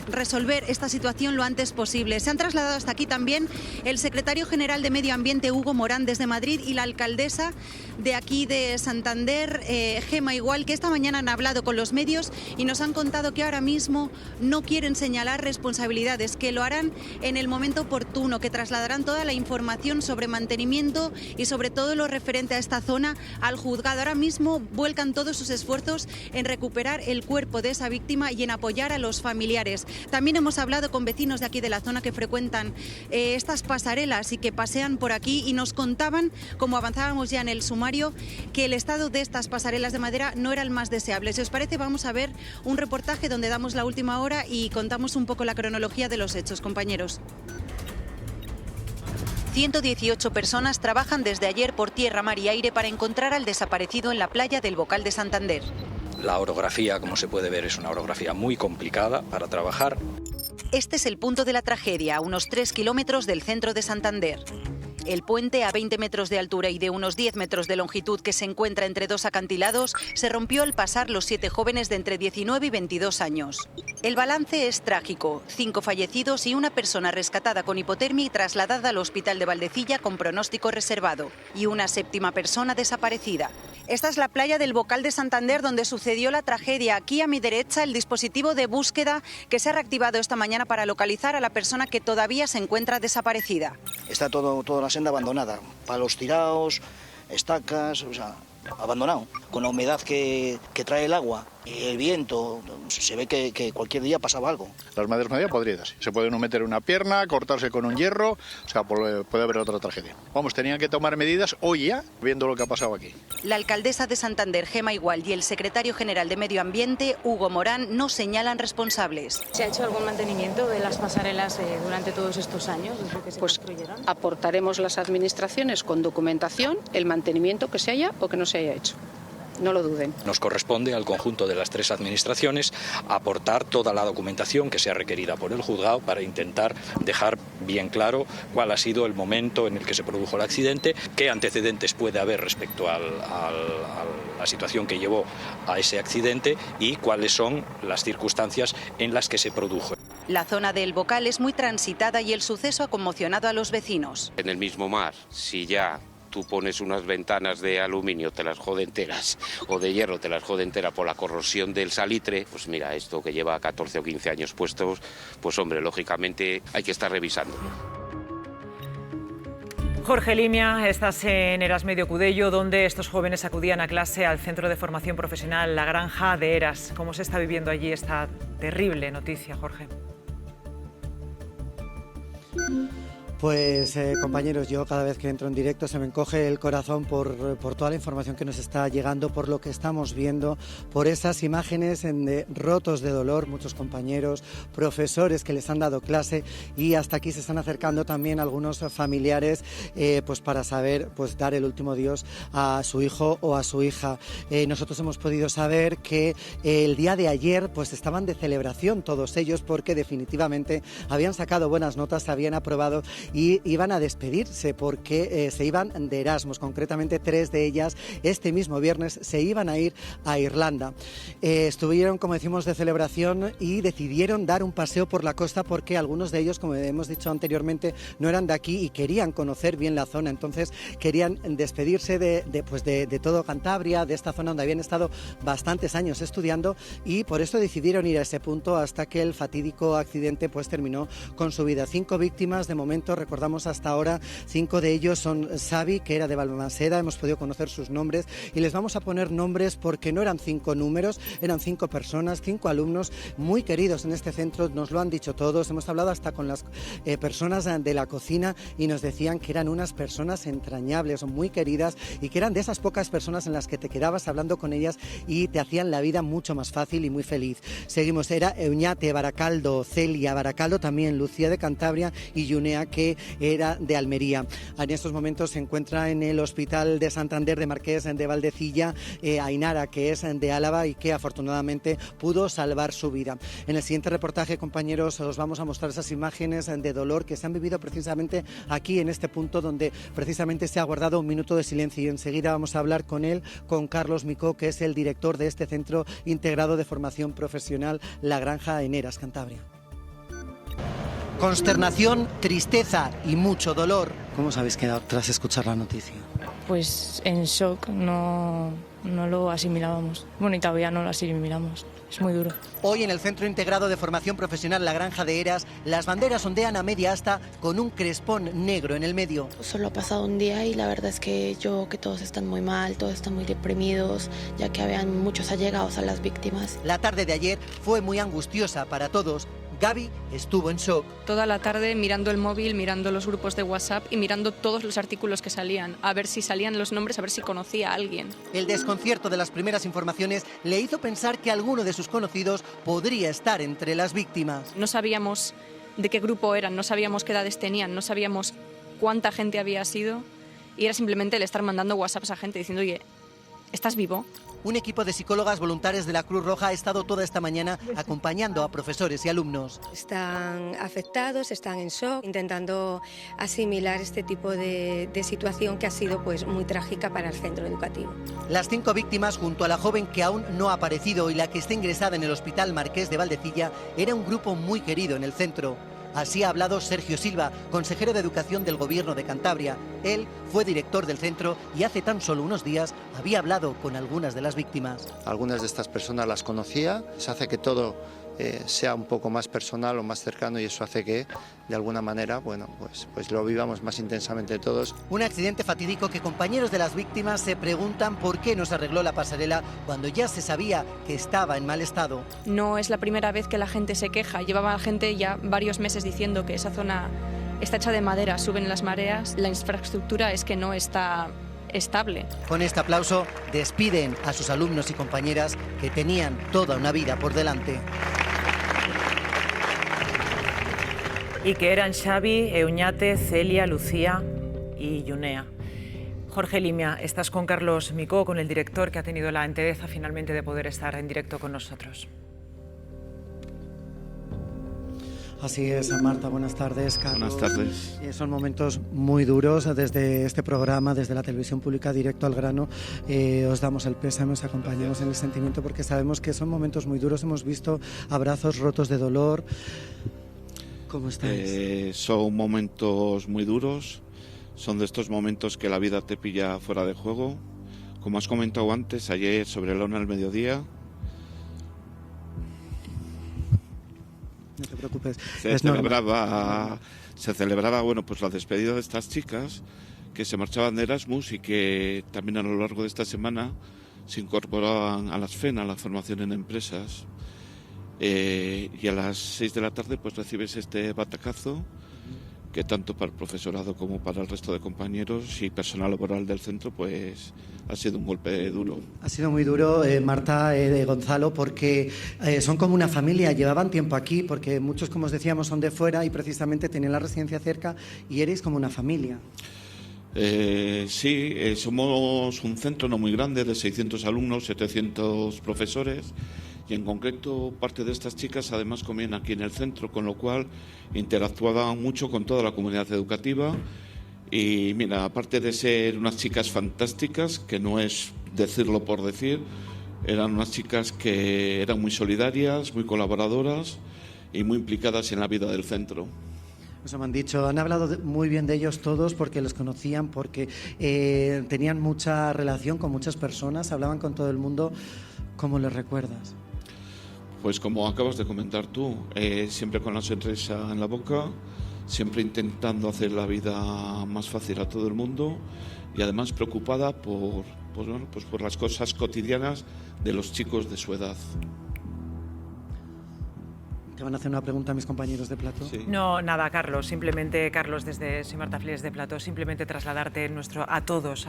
resolver esta situación lo antes posible. Se han trasladado hasta aquí también el secretario general de Medio Ambiente, Hugo Morán, desde Madrid, y la alcaldesa de aquí de Santander, Gema Igual, que esta mañana han hablado con los medios y nos han contado que ahora mismo no quieren señalar responsabilidades, que lo harán en el momento oportuno, que trasladarán toda la información sobre mantenimiento y sobre todo lo referente a esta zona al juzgado. Ahora mismo vuelcan todos sus esfuerzos en recuperar el cuerpo de esa víctima y en apoyar a los familiares. También hemos hablado con vecinos de aquí de la zona que frecuentan estas pasarelas y que pasean por aquí, y nos contaban, como avanzábamos ya en el sumario, que el estado de estas pasarelas de madera no era el más deseable. Si os parece, vamos a ver un reportaje donde damos la última hora y contamos un poco la cronología de los hechos, compañeros. 118 personas trabajan desde ayer por tierra, mar y aire para encontrar al desaparecido en la playa del Bocal de Santander. La orografía, como se puede ver, es una orografía muy complicada para trabajar. Este es el punto de la tragedia, a unos 3 kilómetros del centro de Santander. El puente, a 20 metros de altura y de unos 10 metros de longitud, que se encuentra entre dos acantilados, se rompió al pasar los 7 jóvenes de entre 19 y 22 años. El balance es trágico: 5 fallecidos y una persona rescatada con hipotermia y trasladada al hospital de Valdecilla con pronóstico reservado, y una séptima persona desaparecida. Esta es la playa del Bocal de Santander, donde sucedió la tragedia. Aquí a mi derecha, el dispositivo de búsqueda que se ha reactivado esta mañana para localizar a la persona que todavía se encuentra desaparecida. Está toda la senda abandonada, palos tirados, estacas, o sea, abandonado. Con la humedad que trae el agua y el viento, se ve que cualquier día pasaba algo. Las maderas medio podridas. Se puede uno meter una pierna, cortarse con un hierro, o sea, puede haber otra tragedia. Vamos, tenían que tomar medidas hoy ya, viendo lo que ha pasado aquí. La alcaldesa de Santander, Gema Igual, y el secretario general de Medio Ambiente, Hugo Morán, no señalan responsables. ¿Se ha hecho algún mantenimiento de las pasarelas durante todos estos años desde que se construyeron? Aportaremos las administraciones con documentación el mantenimiento que se haya o que no se haya hecho. No lo duden. Nos corresponde al conjunto de las 3 administraciones aportar toda la documentación que sea requerida por el juzgado para intentar dejar bien claro cuál ha sido el momento en el que se produjo el accidente, qué antecedentes puede haber respecto a la situación que llevó a ese accidente y cuáles son las circunstancias en las que se produjo. La zona del Bocal es muy transitada y el suceso ha conmocionado a los vecinos. En el mismo mar, si ya tú pones unas ventanas de aluminio, te las jode enteras, o de hierro, te las jode enteras por la corrosión del salitre, pues mira, esto que lleva 14 o 15 años puestos, pues hombre, lógicamente hay que estar revisándolo. Jorge Limia, estás en Erasmedio Cudello, donde estos jóvenes acudían a clase al Centro de Formación Profesional La Granja de Eras. ¿Cómo se está viviendo allí esta terrible noticia, Jorge? Pues compañeros, yo cada vez que entro en directo se me encoge el corazón por toda la información que nos está llegando, por lo que estamos viendo, por esas imágenes rotos de dolor, muchos compañeros, profesores que les han dado clase, y hasta aquí se están acercando también algunos familiares pues para saber, pues dar el último adiós a su hijo o a su hija. Nosotros hemos podido saber que el día de ayer pues estaban de celebración todos ellos, porque definitivamente habían sacado buenas notas, se habían aprobado y iban a despedirse porque se iban de Erasmus. Concretamente 3 de ellas este mismo viernes se iban a ir a Irlanda. Estuvieron, como decimos, de celebración y decidieron dar un paseo por la costa porque algunos de ellos, como hemos dicho anteriormente, no eran de aquí y querían conocer bien la zona. Entonces querían despedirse de todo Cantabria, de esta zona donde habían estado bastantes años estudiando, y por eso decidieron ir a ese punto hasta que el fatídico accidente pues terminó con su vida. 5 víctimas de momento momento. Recordamos hasta ahora 5 de ellos son Xavi, que era de Balmaseda, hemos podido conocer sus nombres y les vamos a poner nombres porque no eran 5 números, eran 5 personas, 5 alumnos muy queridos en este centro, nos lo han dicho todos, hemos hablado hasta con las personas de la cocina y nos decían que eran unas personas entrañables, muy queridas y que eran de esas pocas personas en las que te quedabas hablando con ellas y te hacían la vida mucho más fácil y muy feliz. Seguimos, era Euñate, Baracaldo, Celia, Baracaldo también, Lucía de Cantabria y Yunea, que era de Almería. En estos momentos se encuentra en el Hospital de Santander de Marqués de Valdecilla Ainara, que es de Álava y que afortunadamente pudo salvar su vida. En el siguiente reportaje, compañeros, os vamos a mostrar esas imágenes de dolor que se han vivido precisamente aquí en este punto donde precisamente se ha guardado un minuto de silencio, y enseguida vamos a hablar con él, con Carlos Micó, que es el director de este Centro Integrado de Formación Profesional La Granja en Heras, Cantabria. Consternación, tristeza y mucho dolor. ¿Cómo os habéis quedado tras escuchar la noticia? Pues en shock, no lo asimilábamos. Bueno, y todavía no lo asimilamos. Es muy duro. Hoy en el Centro Integrado de Formación Profesional La Granja de Heras, las banderas ondean a media asta con un crespón negro en el medio. Solo ha pasado un día y la verdad es que todos están muy mal, todos están muy deprimidos, ya que habían muchos allegados a las víctimas. La tarde de ayer fue muy angustiosa para todos. Gaby estuvo en shock. Toda la tarde mirando el móvil, mirando los grupos de WhatsApp y mirando todos los artículos que salían, a ver si salían los nombres, a ver si conocía a alguien. El desconcierto de las primeras informaciones le hizo pensar que alguno de sus conocidos podría estar entre las víctimas. No sabíamos de qué grupo eran, no sabíamos qué edades tenían, no sabíamos cuánta gente había sido y era simplemente el estar mandando WhatsApps a gente diciendo, oye, ¿estás vivo? Un equipo de psicólogas voluntarias de la Cruz Roja ha estado toda esta mañana acompañando a profesores y alumnos. Están afectados, están en shock, intentando asimilar este tipo de situación que ha sido pues muy trágica para el centro educativo. Las 5 víctimas, junto a la joven que aún no ha aparecido y la que está ingresada en el Hospital Marqués de Valdecilla, era un grupo muy querido en el centro. Así ha hablado Sergio Silva, consejero de Educación del Gobierno de Cantabria. Él fue director del centro y hace tan solo unos días había hablado con algunas de las víctimas. Algunas de estas personas las conocía, se hace que todo sea un poco más personal o más cercano y eso hace que, de alguna manera, pues lo vivamos más intensamente todos. Un accidente fatídico que compañeros de las víctimas se preguntan por qué no se arregló la pasarela cuando ya se sabía que estaba en mal estado. No es la primera vez que la gente se queja, llevaba la gente ya varios meses diciendo que esa zona está hecha de madera, suben las mareas, la infraestructura es que no está estable. Con este aplauso despiden a sus alumnos y compañeras que tenían toda una vida por delante. Y que eran Xavi, Euñate, Celia, Lucía y Yunea. Jorge Limia, estás con Carlos Micó, con el director, que ha tenido la entereza finalmente de poder estar en directo con nosotros. Así es, Marta, buenas tardes, Carlos. Buenas tardes. Son momentos muy duros desde este programa, desde la televisión pública, directo al grano. Os damos el pésame, os acompañamos en el sentimiento porque sabemos que son momentos muy duros. Hemos visto abrazos rotos de dolor. ¿Cómo estáis? Son momentos muy duros, son de estos momentos que la vida te pilla fuera de juego. Como has comentado antes, ayer sobre la 1 del mediodía, no te preocupes. Se celebraba pues la despedida de estas chicas que se marchaban de Erasmus y que también a lo largo de esta semana se incorporaban a las FEN, a la formación en empresas. Y a las 6 de la tarde pues recibes este batacazo que tanto para el profesorado como para el resto de compañeros y personal laboral del centro pues ha sido un golpe duro. Ha sido muy duro, Marta, Gonzalo, porque son como una familia, llevaban tiempo aquí, porque muchos, como os decíamos, son de fuera y precisamente tenían la residencia cerca y erais como una familia. Sí, somos un centro no muy grande, de 600 alumnos, 700 profesores. Y en concreto parte de estas chicas además comían aquí en el centro, con lo cual interactuaban mucho con toda la comunidad educativa. Y mira, aparte de ser unas chicas fantásticas, que no es decirlo por decir, eran unas chicas que eran muy solidarias, muy colaboradoras y muy implicadas en la vida del centro. Eso me han dicho, han hablado muy bien de ellos todos porque los conocían, porque tenían mucha relación con muchas personas, hablaban con todo el mundo. ¿Cómo les recuerdas? Pues como acabas de comentar tú, siempre con la sonrisa en la boca, siempre intentando hacer la vida más fácil a todo el mundo y además preocupada por las cosas cotidianas de los chicos de su edad. ¿Te van a hacer una pregunta a mis compañeros de plato? Sí. No, nada, Carlos. Simplemente, Carlos, soy Marta Flies de Plato, simplemente trasladarte a todos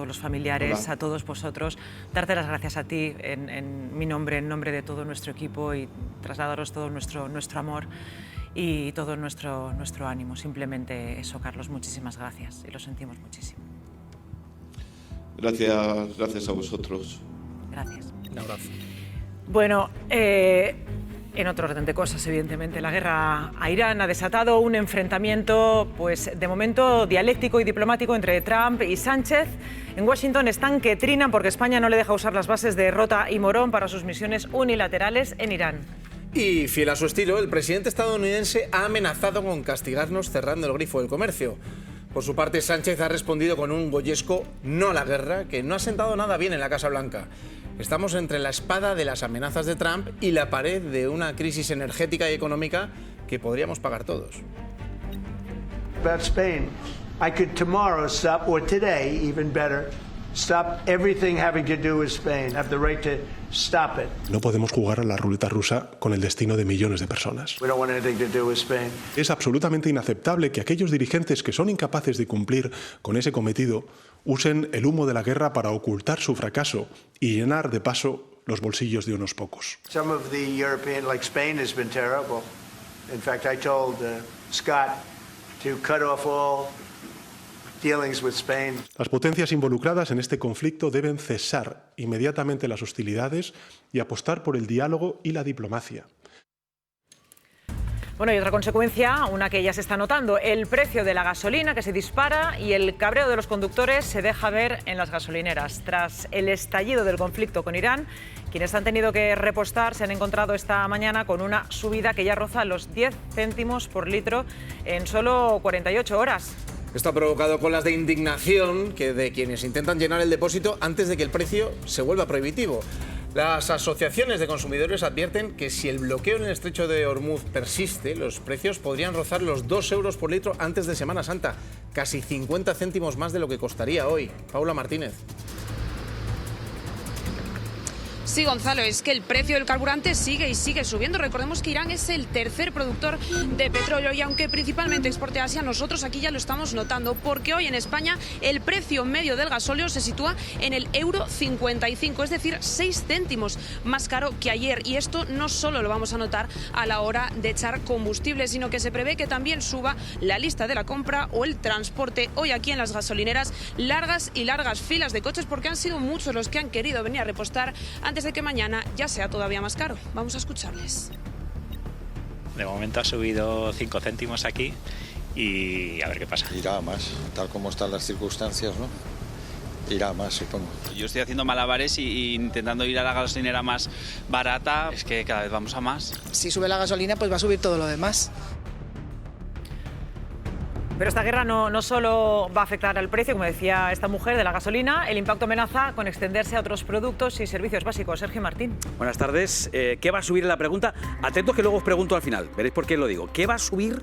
los familiares, Hola. a todos vosotros, darte las gracias a ti en mi nombre, en nombre de todo nuestro equipo y trasladaros todo nuestro amor y todo nuestro ánimo. Simplemente eso, Carlos, muchísimas gracias y lo sentimos muchísimo. Gracias a vosotros. Gracias. Un abrazo. Bueno, en otro orden de cosas, evidentemente, la guerra a Irán ha desatado un enfrentamiento, pues de momento dialéctico y diplomático entre Trump y Sánchez. En Washington están que trinan porque España no le deja usar las bases de Rota y Morón para sus misiones unilaterales en Irán. Y fiel a su estilo, el presidente estadounidense ha amenazado con castigarnos cerrando el grifo del comercio. Por su parte, Sánchez ha respondido con un goyesco no a la guerra, que no ha sentado nada bien en la Casa Blanca. Estamos entre la espada de las amenazas de Trump y la pared de una crisis energética y económica que podríamos pagar todos. About Spain, I could tomorrow stop, or today, even better, stop everything having to do with Spain, have the right to stop it. No podemos jugar a la ruleta rusa con el destino de millones de personas. We don't want anything to do with Spain. Es absolutamente inaceptable que aquellos dirigentes que son incapaces de cumplir con ese cometido usen el humo de la guerra para ocultar su fracaso y llenar de paso los bolsillos de unos pocos. Some of the European, like Spain, has been terrible. In fact, I told Scott to cut off all dealings with Spain. Las potencias involucradas en este conflicto deben cesar inmediatamente las hostilidades y apostar por el diálogo y la diplomacia. Bueno, y otra consecuencia, una que ya se está notando, el precio de la gasolina que se dispara y el cabreo de los conductores se deja ver en las gasolineras. Tras el estallido del conflicto con Irán, quienes han tenido que repostar se han encontrado esta mañana con una subida que ya roza los 10 céntimos por litro en solo 48 horas. Esto ha provocado colas de indignación de quienes intentan llenar el depósito antes de que el precio se vuelva prohibitivo. Las asociaciones de consumidores advierten que si el bloqueo en el estrecho de Hormuz persiste, los precios podrían rozar los 2 euros por litro antes de Semana Santa, casi 50 céntimos más de lo que costaría hoy. Paula Martínez. Sí, Gonzalo, es que el precio del carburante sigue y sigue subiendo. Recordemos que Irán es el tercer productor de petróleo y aunque principalmente exporte a Asia, nosotros aquí ya lo estamos notando porque hoy en España el precio medio del gasóleo se sitúa en el euro 55, es decir, 6 céntimos más caro que ayer. Y esto no solo lo vamos a notar a la hora de echar combustible, sino que se prevé que también suba la lista de la compra o el transporte. Hoy aquí en las gasolineras, largas y largas filas de coches porque han sido muchos los que han querido venir a repostar antes de que mañana ya sea todavía más caro. Vamos a escucharles. De momento ha subido 5 céntimos aquí y a ver qué pasa. Irá a más, tal como están las circunstancias, ¿no? Irá a más, supongo. Yo estoy haciendo malabares y intentando ir a la gasolinera más barata. Es que cada vez vamos a más. Si sube la gasolina, pues va a subir todo lo demás. Pero esta guerra no solo va a afectar al precio, como decía esta mujer, de la gasolina, el impacto amenaza con extenderse a otros productos y servicios básicos. Sergio Martín. Buenas tardes. ¿Qué va a subir en la pregunta? Atentos que luego os pregunto al final, veréis por qué lo digo. ¿Qué va a subir?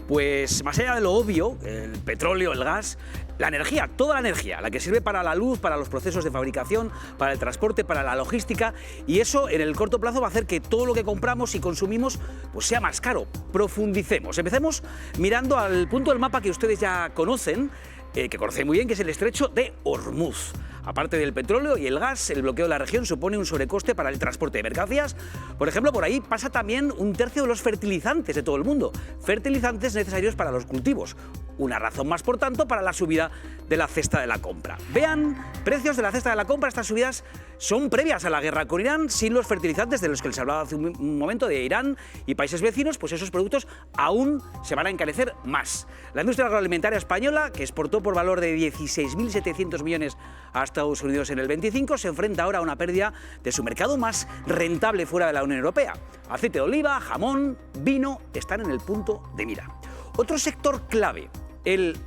Pues más allá de lo obvio, el petróleo, el gas, la energía, toda la energía, la que sirve para la luz, para los procesos de fabricación, para el transporte, para la logística, y eso en el corto plazo va a hacer que todo lo que compramos y consumimos pues sea más caro. Profundicemos. Empecemos mirando al punto del mapa que ustedes ya conocen, que conocen muy bien, que es el estrecho de Hormuz. Aparte del petróleo y el gas, el bloqueo de la región supone un sobrecoste para el transporte de mercancías. Por ejemplo, por ahí pasa también un tercio de los fertilizantes de todo el mundo. Fertilizantes necesarios para los cultivos. Una razón más, por tanto, para la subida de la cesta de la compra. Vean, precios de la cesta de la compra. Estas subidas son previas a la guerra con Irán. Sin los fertilizantes de los que les hablaba hace un momento, de Irán y países vecinos, pues esos productos aún se van a encarecer más. La industria agroalimentaria española, que exportó por valor de 16.700 millones a Estados Unidos en el 25, se enfrenta ahora a una pérdida de su mercado más rentable fuera de la Unión Europea. Aceite de oliva, jamón, vino están en el punto de mira. Otro sector clave, el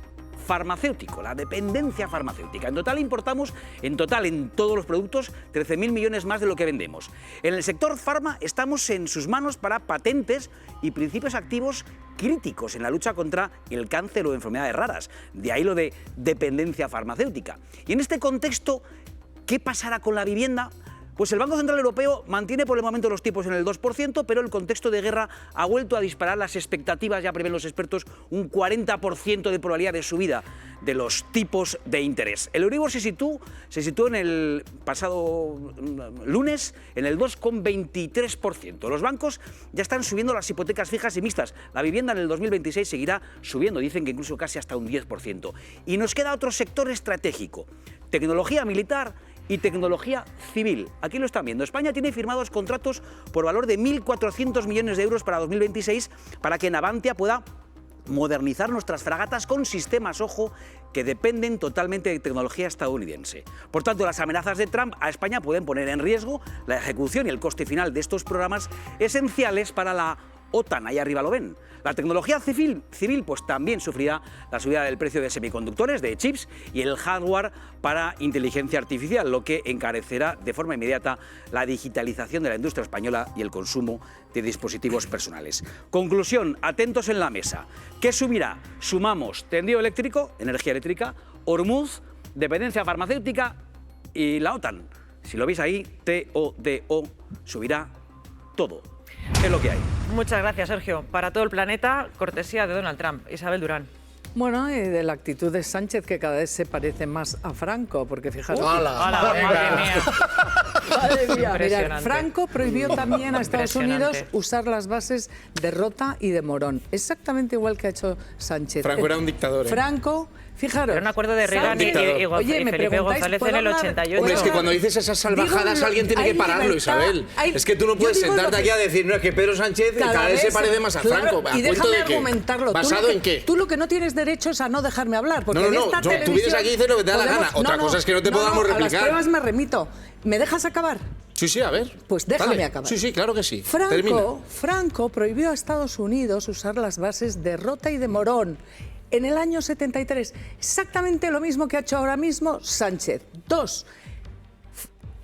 farmacéutico, la dependencia farmacéutica. En total importamos, en todos los productos, 13.000 millones más de lo que vendemos. En el sector farma estamos en sus manos para patentes y principios activos críticos en la lucha contra el cáncer o enfermedades raras. De ahí lo de dependencia farmacéutica. Y en este contexto, ¿qué pasará con la vivienda? Pues el Banco Central Europeo mantiene por el momento los tipos en el 2%, pero el contexto de guerra ha vuelto a disparar las expectativas. Ya prevén los expertos un 40% de probabilidad de subida de los tipos de interés. El Euribor se situó en el pasado lunes en el 2,23%. Los bancos ya están subiendo las hipotecas fijas y mixtas. La vivienda en el 2026 seguirá subiendo, dicen que incluso casi hasta un 10%. Y nos queda otro sector estratégico: tecnología militar y tecnología civil. Aquí lo están viendo. España tiene firmados contratos por valor de 1.400 millones de euros para 2026 para que Navantia pueda modernizar nuestras fragatas con sistemas, ojo, que dependen totalmente de tecnología estadounidense. Por tanto, las amenazas de Trump a España pueden poner en riesgo la ejecución y el coste final de estos programas esenciales para la OTAN. Ahí arriba lo ven. La tecnología civil pues también sufrirá la subida del precio de semiconductores, de chips y el hardware para inteligencia artificial, lo que encarecerá de forma inmediata la digitalización de la industria española y el consumo de dispositivos personales. Conclusión, atentos en la mesa. ¿Qué subirá? Sumamos tendido eléctrico, energía eléctrica, Hormuz, dependencia farmacéutica y la OTAN. Si lo veis ahí, TODO, subirá todo. Es lo que hay. Muchas gracias, Sergio. Para todo el planeta, cortesía de Donald Trump. Isabel Durán. Bueno, y de la actitud de Sánchez, que cada vez se parece más a Franco, porque fijaros... ¡Madre mía! Madre mía. Mirad, Franco prohibió también a Estados Unidos usar las bases de Rota y de Morón, exactamente igual que ha hecho Sánchez. Franco era un dictador. Franco, fijaros... Era un acuerdo de Reagan y Felipe González en el 88. Hombre, es que cuando dices esas salvajadas alguien tiene que pararlo, Isabel. Es que tú no puedes sentarte aquí a decir, no, es que Pedro Sánchez cada vez se parece más a Franco. Y déjame argumentarlo. ¿Basado en qué? Tú lo que no tienes derecho es a no dejarme hablar. Porque tú vienes aquí y dices lo que te da la gana. Otra cosa es que no te podamos replicar. A las pruebas me remito. ¿Me dejas acabar? Sí, a ver. Pues déjame acabar. Sí, claro que sí. Franco prohibió a Estados Unidos usar las bases de Rota y de Morón en el año 73. Exactamente lo mismo que ha hecho ahora mismo Sánchez. 2.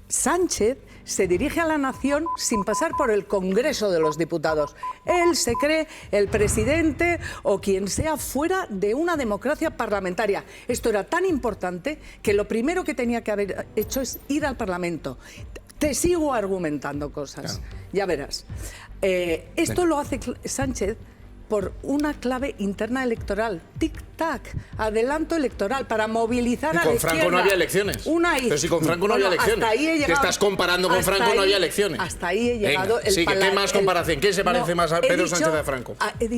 Sánchez se dirige a la nación sin pasar por el Congreso de los Diputados. Él se cree el presidente o quien sea fuera de una democracia parlamentaria. Esto era tan importante que lo primero que tenía que haber hecho es ir al Parlamento. Te sigo argumentando cosas, claro. Ya verás. Esto lo hace Sánchez por una clave interna electoral, tic-tac, adelanto electoral, para movilizar a la izquierda. Con Franco no había elecciones. Pero si con Franco no había elecciones. Hasta ahí he llegado. ¿Qué estás comparando con Franco? No había elecciones. Hasta ahí he llegado. Sí, ¿qué más comparación? ¿Quién se parece más a Pedro Sánchez a Franco?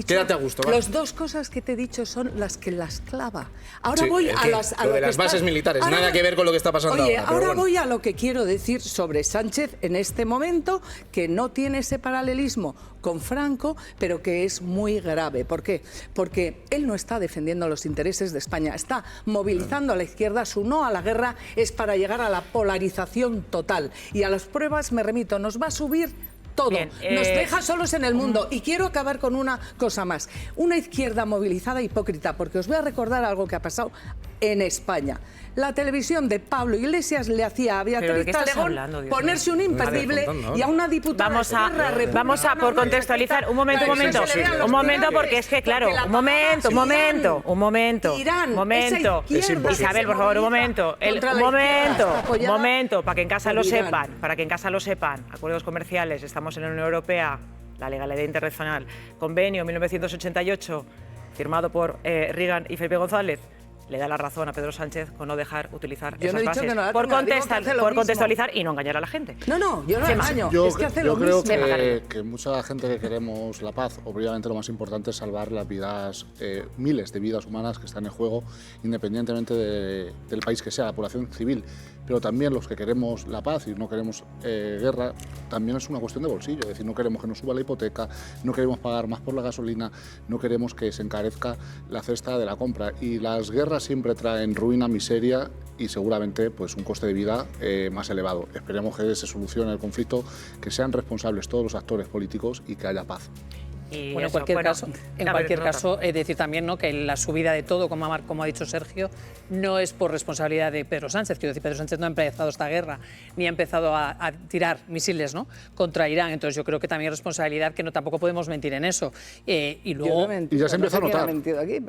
Quédate a gusto. Las dos cosas que te he dicho son las que las clava. Ahora voy a lo de las bases militares, nada que ver con lo que está pasando ahora. Ahora voy a lo que quiero decir sobre Sánchez en este momento, que no tiene ese paralelismo con Franco, pero que es muy grave. ¿Por qué? Porque él no está defendiendo los intereses de España, está movilizando a la izquierda. Su no a la guerra es para llegar a la polarización total. Y a las pruebas me remito, nos va a subir todo. Bien, nos deja solos en el mundo. Y quiero acabar con una cosa más. Una izquierda movilizada hipócrita, porque os voy a recordar algo que ha pasado en España. La televisión de Pablo Iglesias le hacía a Beatriz Talegón ponerse un imperdible y a una diputada. Vamos a por contextualizar. Un momento, porque es que, claro, un momento. Isabel, por favor, un momento, para que en casa lo sepan. Acuerdos comerciales, estamos en la Unión Europea, la legalidad internacional, convenio 1988, firmado por Reagan y Felipe González. Le da la razón a Pedro Sánchez con no dejar utilizar esas bases por contextualizar y no engañar a la gente. Yo no engaño, es que hace lo mismo. Yo creo que mucha gente que queremos la paz, obviamente lo más importante es salvar las vidas, miles de vidas humanas que están en juego, independientemente del país que sea, la población civil. Pero también los que queremos la paz y no queremos guerra, también es una cuestión de bolsillo. Es decir, no queremos que nos suba la hipoteca, no queremos pagar más por la gasolina, no queremos que se encarezca la cesta de la compra. Y las guerras siempre traen ruina, miseria y seguramente pues, un coste de vida más elevado. Esperemos que se solucione el conflicto, que sean responsables todos los actores políticos y que haya paz. Y bueno, eso, en cualquier caso, es decir también, ¿no?, que la subida de todo, como ha dicho Sergio, no es por responsabilidad de Pedro Sánchez. Quiero decir, Pedro Sánchez no ha empezado esta guerra, ni ha empezado a tirar misiles, ¿no?, contra Irán. Entonces yo creo que también es responsabilidad, que no tampoco podemos mentir en eso. Y luego... Y ya se empezó a notar.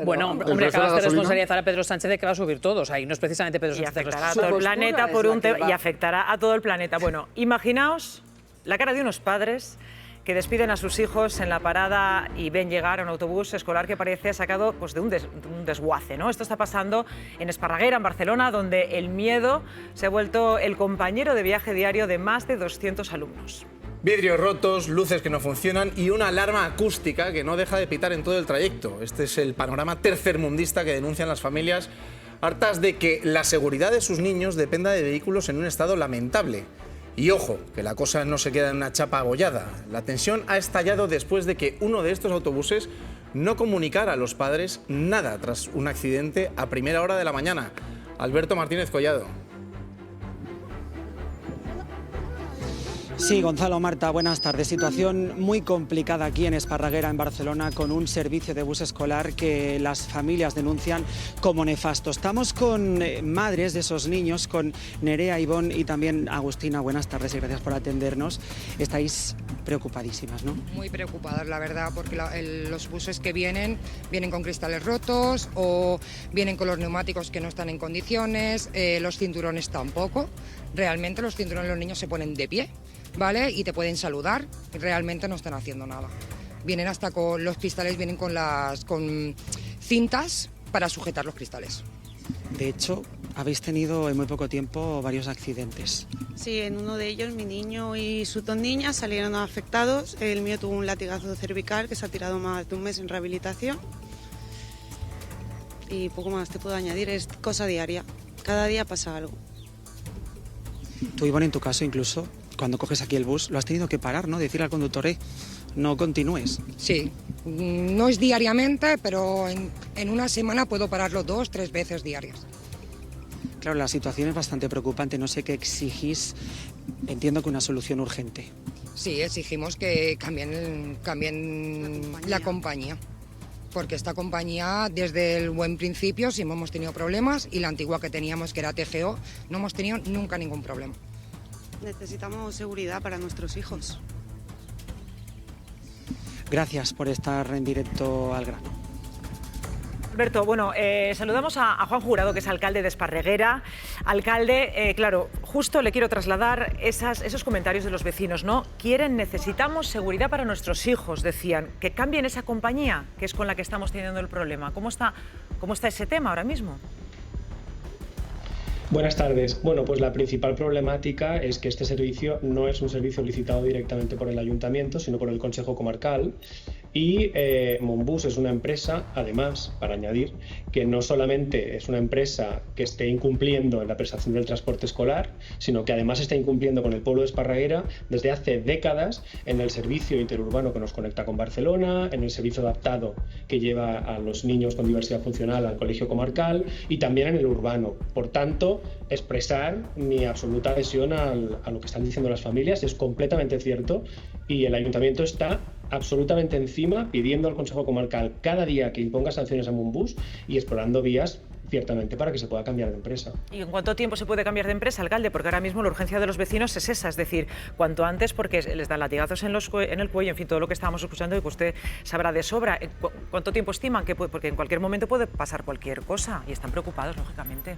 Bueno, hombre, acabas de responsabilizar a Pedro Sánchez de que va a subir todo. O sea, y no es precisamente Pedro Sánchez. Y afectará a todo el planeta por un tema, y afectará a todo el planeta. Bueno, imaginaos la cara de unos padres que despiden a sus hijos en la parada y ven llegar a un autobús escolar que parece sacado pues, de un desguace, ¿no? Esto está pasando en Esparraguera, en Barcelona, donde el miedo se ha vuelto el compañero de viaje diario de más de 200 alumnos. Vidrios rotos, luces que no funcionan y una alarma acústica que no deja de pitar en todo el trayecto. Este es el panorama tercermundista que denuncian las familias, hartas de que la seguridad de sus niños dependa de vehículos en un estado lamentable. Y ojo, que la cosa no se queda en una chapa agollada. La tensión ha estallado después de que uno de estos autobuses no comunicara a los padres nada tras un accidente a primera hora de la mañana. Alberto Martínez Collado. Sí, Gonzalo, Marta, buenas tardes. Situación muy complicada aquí en Esparraguera, en Barcelona, con un servicio de bus escolar que las familias denuncian como nefasto. Estamos con madres de esos niños, con Nerea, Ivonne y también Agustina. Buenas tardes y gracias por atendernos. Estáis preocupadísimas, ¿no? Muy preocupadas, la verdad, porque los buses que vienen con cristales rotos o vienen con los neumáticos que no están en condiciones, los cinturones tampoco. Realmente los cinturones los niños se ponen de pie, ¿vale? Y te pueden saludar, realmente no están haciendo nada. Vienen hasta con los cristales, vienen con cintas para sujetar los cristales. De hecho, habéis tenido en muy poco tiempo varios accidentes. Sí, en uno de ellos mi niño y sus dos niñas salieron afectados. El mío tuvo un latigazo cervical que se ha tirado más de un mes en rehabilitación. Y poco más te puedo añadir, es cosa diaria. Cada día pasa algo. Tú, Ivonne, en tu caso incluso, cuando coges aquí el bus, lo has tenido que parar, ¿no? Decir al conductor, no continúes. Sí, no es diariamente, pero en una semana puedo pararlo 2 o 3 veces diarias. Claro, la situación es bastante preocupante, no sé qué exigís, entiendo que una solución urgente. Sí, exigimos que cambien la compañía, porque esta compañía desde el buen principio sí hemos tenido problemas y la antigua que teníamos, que era TGO, no hemos tenido nunca ningún problema. Necesitamos seguridad para nuestros hijos. Gracias por estar en directo al grano. Alberto, bueno, saludamos a Juan Jurado, que es alcalde de Esparreguera. Alcalde, claro, justo le quiero trasladar esos comentarios de los vecinos, ¿no? Necesitamos seguridad para nuestros hijos, decían. Que cambien esa compañía, que es con la que estamos teniendo el problema. ¿Cómo está ese tema ahora mismo? Buenas tardes. Bueno, pues la principal problemática es que este servicio no es un servicio licitado directamente por el ayuntamiento, sino por el Consejo Comarcal. Y Monbus es una empresa, además, para añadir, que no solamente es una empresa que esté incumpliendo en la prestación del transporte escolar, sino que además está incumpliendo con el pueblo de Esparraguera desde hace décadas en el servicio interurbano que nos conecta con Barcelona, en el servicio adaptado que lleva a los niños con diversidad funcional al colegio comarcal y también en el urbano. Por tanto, expresar mi absoluta adhesión a lo que están diciendo las familias es completamente cierto y el ayuntamiento está absolutamente encima, pidiendo al Consejo Comarcal cada día que imponga sanciones a Monbus y explorando vías ciertamente para que se pueda cambiar de empresa. ¿Y en cuánto tiempo se puede cambiar de empresa, alcalde? Porque ahora mismo la urgencia de los vecinos es esa, es decir, cuanto antes, porque les dan latigazos en el cuello, en fin, todo lo que estábamos escuchando y que usted sabrá de sobra. ¿Cuánto tiempo estiman? Porque en cualquier momento puede pasar cualquier cosa y están preocupados, lógicamente.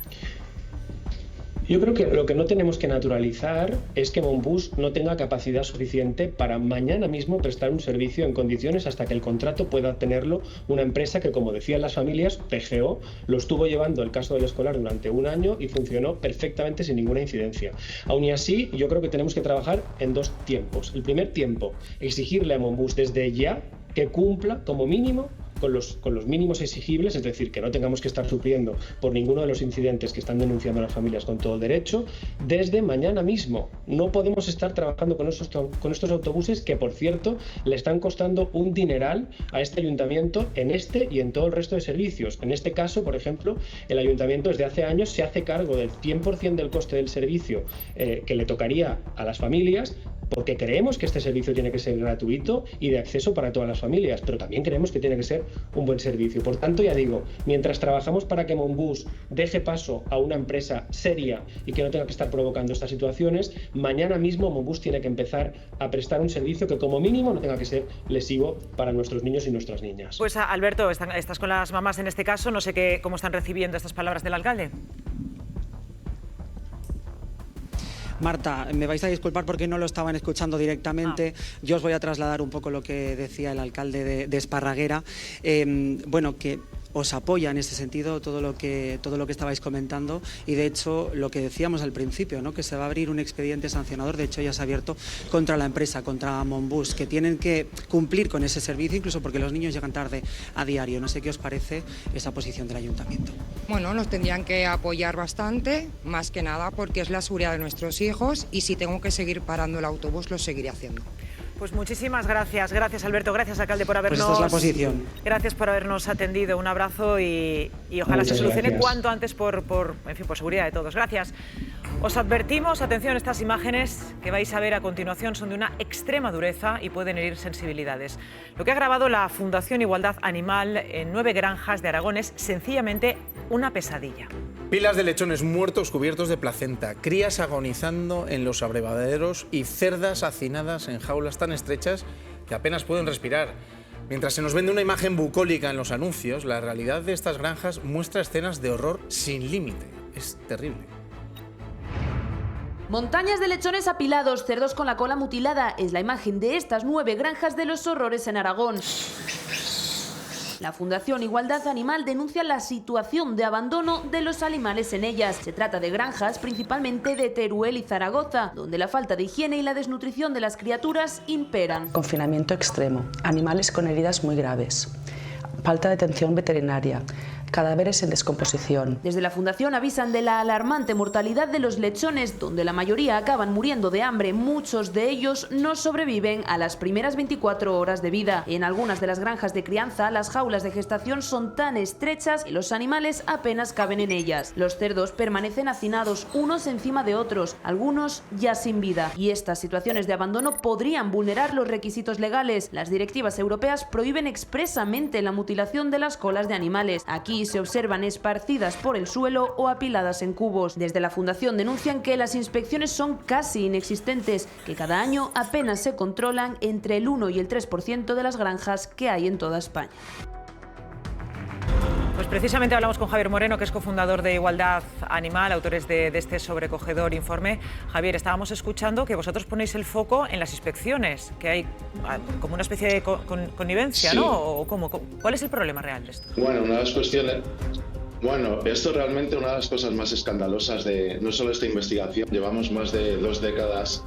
Yo creo que lo que no tenemos que naturalizar es que Monbus no tenga capacidad suficiente para mañana mismo prestar un servicio en condiciones hasta que el contrato pueda tenerlo una empresa que, como decían las familias, PGO, lo estuvo llevando el caso del escolar durante 1 año y funcionó perfectamente sin ninguna incidencia. Aún y así, yo creo que tenemos que trabajar en 2 tiempos. El primer tiempo, exigirle a Monbus desde ya que cumpla como mínimo con los mínimos exigibles, es decir, que no tengamos que estar sufriendo por ninguno de los incidentes que están denunciando las familias con todo derecho, desde mañana mismo. No podemos estar trabajando con estos autobuses que, por cierto, le están costando un dineral a este ayuntamiento en este y en todo el resto de servicios. En este caso, por ejemplo, el ayuntamiento desde hace años se hace cargo del 100% del coste del servicio que le tocaría a las familias porque creemos que este servicio tiene que ser gratuito y de acceso para todas las familias, pero también creemos que tiene que ser un buen servicio. Por tanto, ya digo, mientras trabajamos para que Monbus deje paso a una empresa seria y que no tenga que estar provocando estas situaciones, mañana mismo Monbus tiene que empezar a prestar un servicio que como mínimo no tenga que ser lesivo para nuestros niños y nuestras niñas. Pues Alberto, estás con las mamás en este caso, no sé cómo están recibiendo estas palabras del alcalde. Marta, me vais a disculpar porque no lo estaban escuchando directamente. Yo os voy a trasladar un poco lo que decía el alcalde de Esparraguera. Bueno, que os apoya en ese sentido todo lo que estabais comentando, y de hecho lo que decíamos al principio, ¿no? Que se va a abrir un expediente sancionador, de hecho ya se ha abierto contra la empresa, contra Monbus, que tienen que cumplir con ese servicio, incluso porque los niños llegan tarde a diario. No sé qué os parece esa posición del ayuntamiento. Bueno, nos tendrían que apoyar bastante, más que nada porque es la seguridad de nuestros hijos, y si tengo que seguir parando el autobús lo seguiré haciendo. Pues muchísimas gracias. Gracias, Alberto. Gracias, alcalde, por habernos... Pues esta es la posición. Gracias por habernos atendido. Un abrazo y ojalá Muchas se solucione gracias. cuanto antes por seguridad de todos. Gracias. Os advertimos, atención, estas imágenes que vais a ver a continuación son de una extrema dureza y pueden herir sensibilidades. Lo que ha grabado la Fundación Igualdad Animal en 9 granjas de Aragón es sencillamente una pesadilla. Pilas de lechones muertos cubiertos de placenta, crías agonizando en los abrevaderos y cerdas hacinadas en jaulas tan estrechas que apenas pueden respirar. Mientras se nos vende una imagen bucólica en los anuncios, la realidad de estas granjas muestra escenas de horror sin límite. Es terrible. Montañas de lechones apilados, cerdos con la cola mutilada, es la imagen de estas 9 granjas de los horrores en Aragón. La Fundación Igualdad Animal denuncia la situación de abandono de los animales en ellas. Se trata de granjas principalmente de Teruel y Zaragoza, donde la falta de higiene y la desnutrición de las criaturas imperan. Confinamiento extremo, animales con heridas muy graves, falta de atención veterinaria, cadáveres en descomposición. Desde la Fundación avisan de la alarmante mortalidad de los lechones, donde la mayoría acaban muriendo de hambre. Muchos de ellos no sobreviven a las primeras 24 horas de vida. En algunas de las granjas de crianza, las jaulas de gestación son tan estrechas que los animales apenas caben en ellas. Los cerdos permanecen hacinados unos encima de otros, algunos ya sin vida. Y estas situaciones de abandono podrían vulnerar los requisitos legales. Las directivas europeas prohíben expresamente la mutilación de las colas de animales. Aquí se observan esparcidas por el suelo o apiladas en cubos. Desde la Fundación denuncian que las inspecciones son casi inexistentes, que cada año apenas se controlan entre el 1 y el 3% de las granjas que hay en toda España. Pues precisamente hablamos con Javier Moreno, que es cofundador de Igualdad Animal, autores de este sobrecogedor informe. Javier, estábamos escuchando que vosotros ponéis el foco en las inspecciones, que hay como una especie de connivencia, sí. ¿no? ¿O cómo? ¿Cuál es el problema real de esto? Bueno, una de las cuestiones... Bueno, esto es realmente una de las cosas más escandalosas de no solo esta investigación. Llevamos más de 2 décadas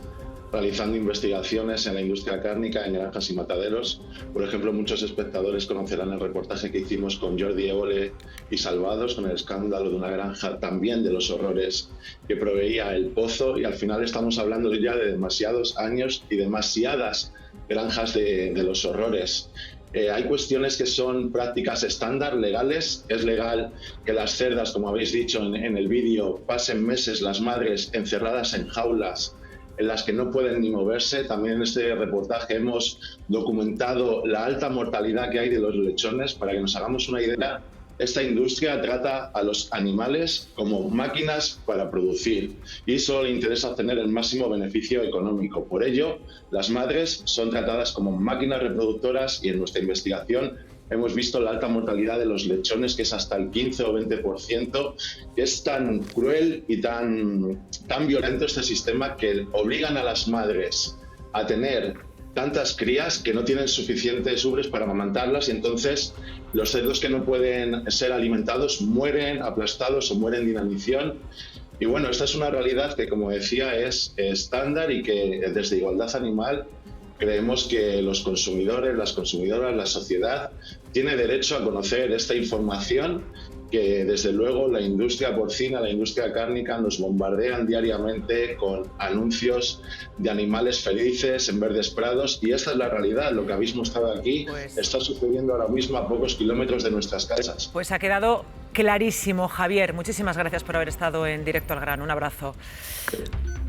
realizando investigaciones en la industria cárnica, en granjas y mataderos. Por ejemplo, muchos espectadores conocerán el reportaje que hicimos con Jordi Évole y Salvados, con el escándalo de una granja, también de los horrores que proveía el pozo, y al final estamos hablando ya de demasiados años y demasiadas granjas de los horrores. Hay cuestiones que son prácticas estándar, legales. Es legal que las cerdas, como habéis dicho en el vídeo, pasen meses las madres encerradas en jaulas en las que no pueden ni moverse. También en este reportaje hemos documentado la alta mortalidad que hay de los lechones. Para que nos hagamos una idea, esta industria trata a los animales como máquinas para producir y solo le interesa obtener el máximo beneficio económico. Por ello, las madres son tratadas como máquinas reproductoras, y en nuestra investigación hemos visto la alta mortalidad de los lechones, que es hasta el 15 o 20%. Es tan cruel y tan violento este sistema que obligan a las madres a tener tantas crías que no tienen suficientes ubres para amamantarlas, y entonces los cerdos que no pueden ser alimentados mueren aplastados o mueren de inanición. Y bueno, esta es una realidad que, como decía, es estándar, y que desde Igualdad Animal creemos que los consumidores, las consumidoras, la sociedad tiene derecho a conocer esta información, que desde luego la industria porcina, la industria cárnica nos bombardean diariamente con anuncios de animales felices en verdes prados, y esta es la realidad. Lo que habéis mostrado aquí está sucediendo ahora mismo a pocos kilómetros de nuestras casas. Pues ha quedado clarísimo, Javier. Muchísimas gracias por haber estado en Directo al Grano. Un abrazo.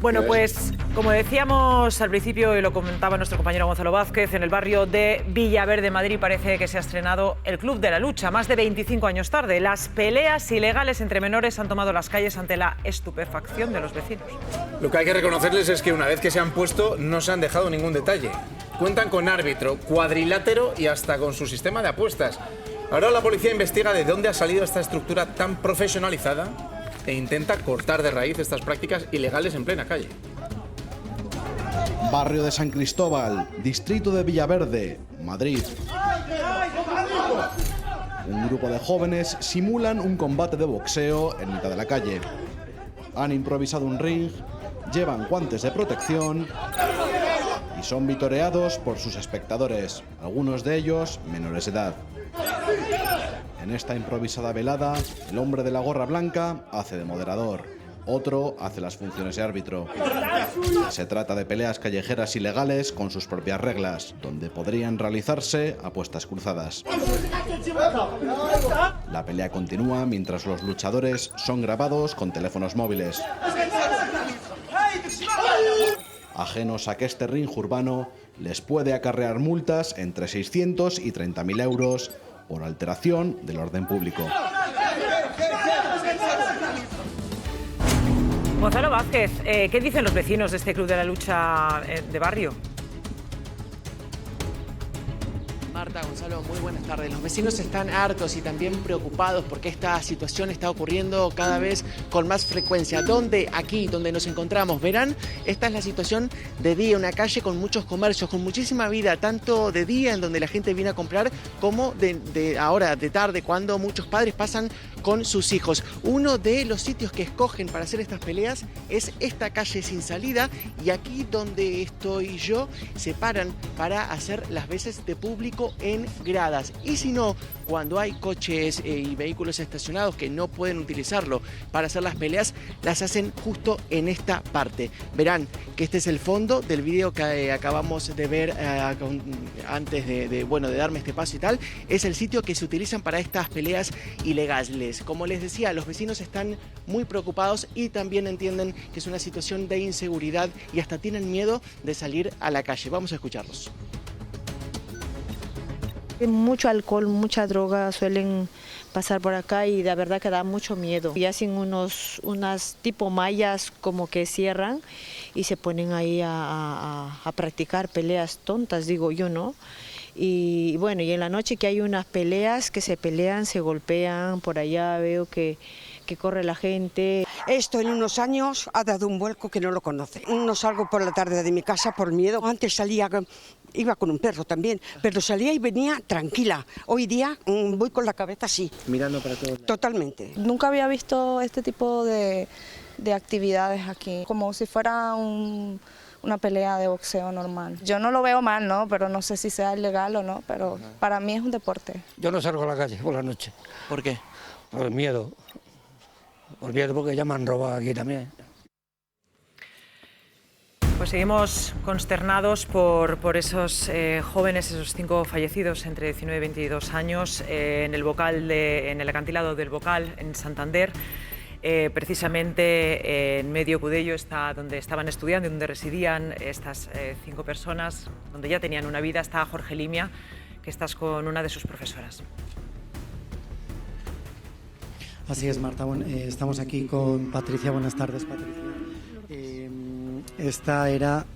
Bueno, pues como decíamos al principio y lo comentaba nuestro compañero Gonzalo Vázquez, en el barrio de Villaverde, Madrid, parece que se ha estrenado el Club de la Lucha, más de 25 años tarde. Las peleas ilegales entre menores han tomado las calles ante la estupefacción de los vecinos. Lo que hay que reconocerles es que una vez que se han puesto no se han dejado ningún detalle. Cuentan con árbitro, cuadrilátero y hasta con su sistema de apuestas. Ahora la policía investiga de dónde ha salido esta estructura tan profesionalizada e intenta cortar de raíz estas prácticas ilegales en plena calle. Barrio de San Cristóbal, distrito de Villaverde, Madrid. Un grupo de jóvenes simulan un combate de boxeo en mitad de la calle. Han improvisado un ring, llevan guantes de protección y son vitoreados por sus espectadores, algunos de ellos menores de edad. En esta improvisada velada, el hombre de la gorra blanca hace de moderador, otro hace las funciones de árbitro. Se trata de peleas callejeras ilegales con sus propias reglas, donde podrían realizarse apuestas cruzadas. La pelea continúa mientras los luchadores son grabados con teléfonos móviles. Ajenos a que este ring urbano les puede acarrear multas entre 600 y 30.000 euros por alteración del orden público. Gonzalo Vázquez, ¿qué dicen los vecinos de este Club de la Lucha de barrio? Marta, Gonzalo, muy buenas tardes. Los vecinos están hartos y también preocupados porque esta situación está ocurriendo cada vez con más frecuencia. Aquí donde nos encontramos, verán, esta es la situación de día, una calle con muchos comercios, con muchísima vida, tanto de día en donde la gente viene a comprar como ahora de tarde, cuando muchos padres pasan con sus hijos. Uno de los sitios que escogen para hacer estas peleas es esta calle sin salida, y aquí donde estoy yo se paran para hacer las veces de público en gradas. Y si no, cuando hay coches y vehículos estacionados que no pueden utilizarlo para hacer las peleas, las hacen justo en esta parte. Verán que este es el fondo del video que acabamos de ver antes de darme este paso y tal. Es el sitio que se utilizan para estas peleas ilegales. Como les decía, los vecinos están muy preocupados y también entienden que es una situación de inseguridad y hasta tienen miedo de salir a la calle. Vamos a escucharlos. Mucho alcohol, mucha droga suelen pasar por acá y la verdad que da mucho miedo. Y hacen unas tipo mallas como que cierran y se ponen ahí a practicar peleas tontas, digo yo, ¿no? Y bueno, y en la noche que hay unas peleas que se pelean, se golpean, por allá veo que corre la gente. Esto en unos años ha dado un vuelco que no lo conoce. No salgo por la tarde de mi casa por miedo. Antes salía, iba con un perro también, pero salía y venía tranquila. Hoy día voy con la cabeza así. Mirando para todos lados. Totalmente. Nunca había visto este tipo de actividades aquí, como si fuera una pelea de boxeo normal. Yo no lo veo mal, ¿no? Pero no sé si sea ilegal o no, pero para mí es un deporte. Yo no salgo a la calle por la noche. ¿Por qué? Por miedo. Por miedo porque ya me han robado aquí también. Pues seguimos consternados por esos jóvenes, esos 5 fallecidos entre 19 y 22 años en el acantilado del Bocal, en Santander. Precisamente en medio Cudello está donde estaban estudiando y donde residían estas 5 personas, donde ya tenían una vida. Está Jorge Limia, que estás con una de sus profesoras. Así es, Marta. Bueno, estamos aquí con Patricia. Buenas tardes, Patricia. Esta era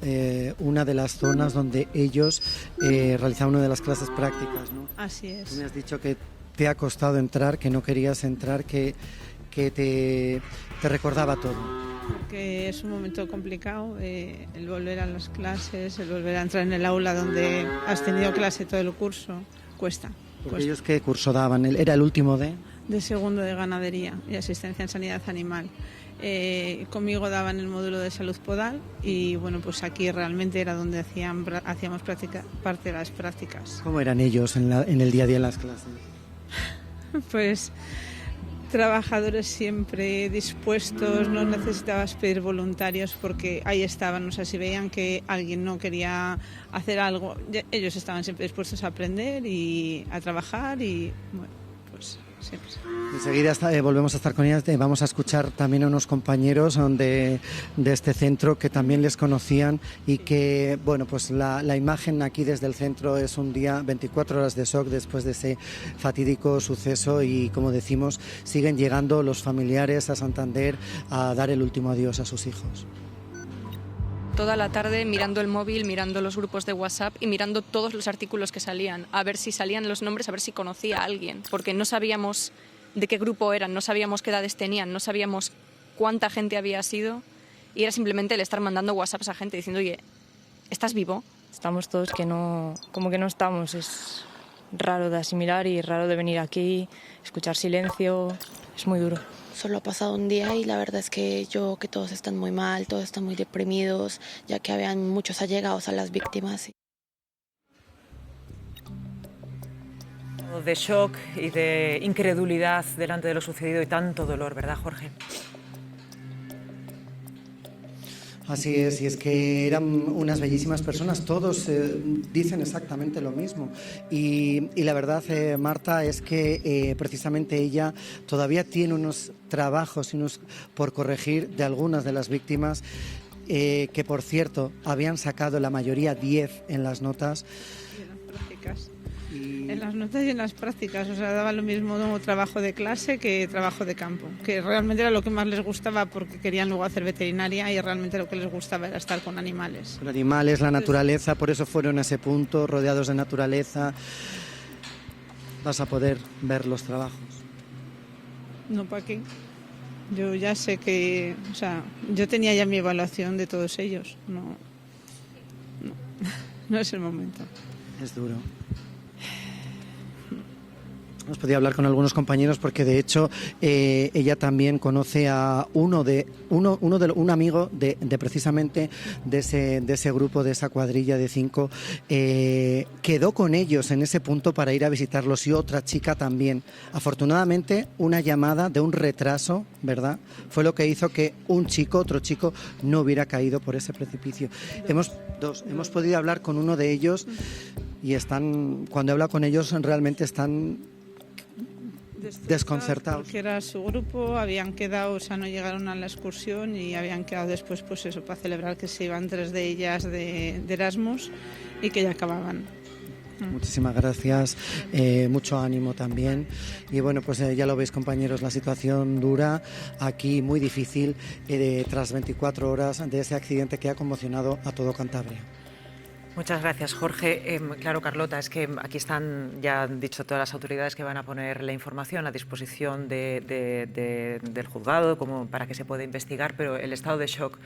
una de las zonas donde ellos realizaban una de las clases prácticas, ¿no? Así es. Tú me has dicho que te ha costado entrar, que no querías entrar, que te recordaba todo. Que es un momento complicado, el volver a las clases, el volver a entrar en el aula donde has tenido clase todo el curso, cuesta. Porque ellos, ¿qué curso daban? ¿Era el último de...? De segundo de ganadería y asistencia en sanidad animal. Conmigo daban el módulo de salud podal y bueno, pues aquí realmente era donde hacíamos parte de las prácticas. ¿Cómo eran ellos en el día a día en las clases? Pues trabajadores siempre dispuestos, no necesitabas pedir voluntarios porque ahí estaban, o sea, si veían que alguien no quería hacer algo, ellos estaban siempre dispuestos a aprender y a trabajar y bueno, pues siempre. Enseguida volvemos a estar con ellas. Vamos a escuchar también a unos compañeros de este centro que también les conocían y que, bueno, pues la imagen aquí desde el centro es un día, 24 horas de shock después de ese fatídico suceso y, como decimos, siguen llegando los familiares a Santander a dar el último adiós a sus hijos. Toda la tarde mirando el móvil, mirando los grupos de WhatsApp y mirando todos los artículos que salían, a ver si salían los nombres, a ver si conocía a alguien, porque no sabíamos de qué grupo eran, no sabíamos qué edades tenían, no sabíamos cuánta gente había sido y era simplemente el estar mandando WhatsApps a gente diciendo, oye, ¿estás vivo? Estamos todos como que no estamos, es raro de asimilar y raro de venir aquí, escuchar silencio, es muy duro. Solo ha pasado un día y la verdad es que todos están muy mal, todos están muy deprimidos, ya que habían muchos allegados a las víctimas. De shock y de incredulidad delante de lo sucedido y tanto dolor, ¿verdad, Jorge? Así es, y es que eran unas bellísimas personas, todos dicen exactamente lo mismo. Y la verdad, Marta, es que precisamente ella todavía tiene unos trabajos por corregir de algunas de las víctimas que, por cierto, habían sacado la mayoría 10 en las notas. En las notas y en las prácticas, o sea, daba lo mismo trabajo de clase que trabajo de campo, que realmente era lo que más les gustaba porque querían luego hacer veterinaria y realmente lo que les gustaba era estar con animales. Con animales, la naturaleza, por eso fueron a ese punto, rodeados de naturaleza. Vas a poder ver los trabajos. No, ¿para qué? Yo ya sé que, o sea, yo tenía ya mi evaluación de todos ellos, no es el momento. Es duro. Hemos podido hablar con algunos compañeros porque de hecho ella también conoce a un amigo de precisamente de ese grupo, de esa cuadrilla de 5, quedó con ellos en ese punto para ir a visitarlos y otra chica también. Afortunadamente una llamada de un retraso, ¿verdad? Fue lo que hizo que otro chico no hubiera caído por ese precipicio. Hemos podido hablar con uno de ellos y cuando he hablado con ellos realmente están desconcertados. Porque era su grupo, habían quedado, o sea, no llegaron a la excursión y habían quedado después, pues eso, para celebrar que se iban 3 de ellas de Erasmus y que ya acababan. Muchísimas gracias, mucho ánimo también. Y bueno, pues ya lo veis, compañeros, la situación dura aquí, muy difícil, tras 24 horas de ese accidente que ha conmocionado a todo Cantabria. Muchas gracias, Jorge. Claro, Carlota, es que aquí ya han dicho todas las autoridades que van a poner la información a disposición del juzgado como para que se pueda investigar, pero el estado de shock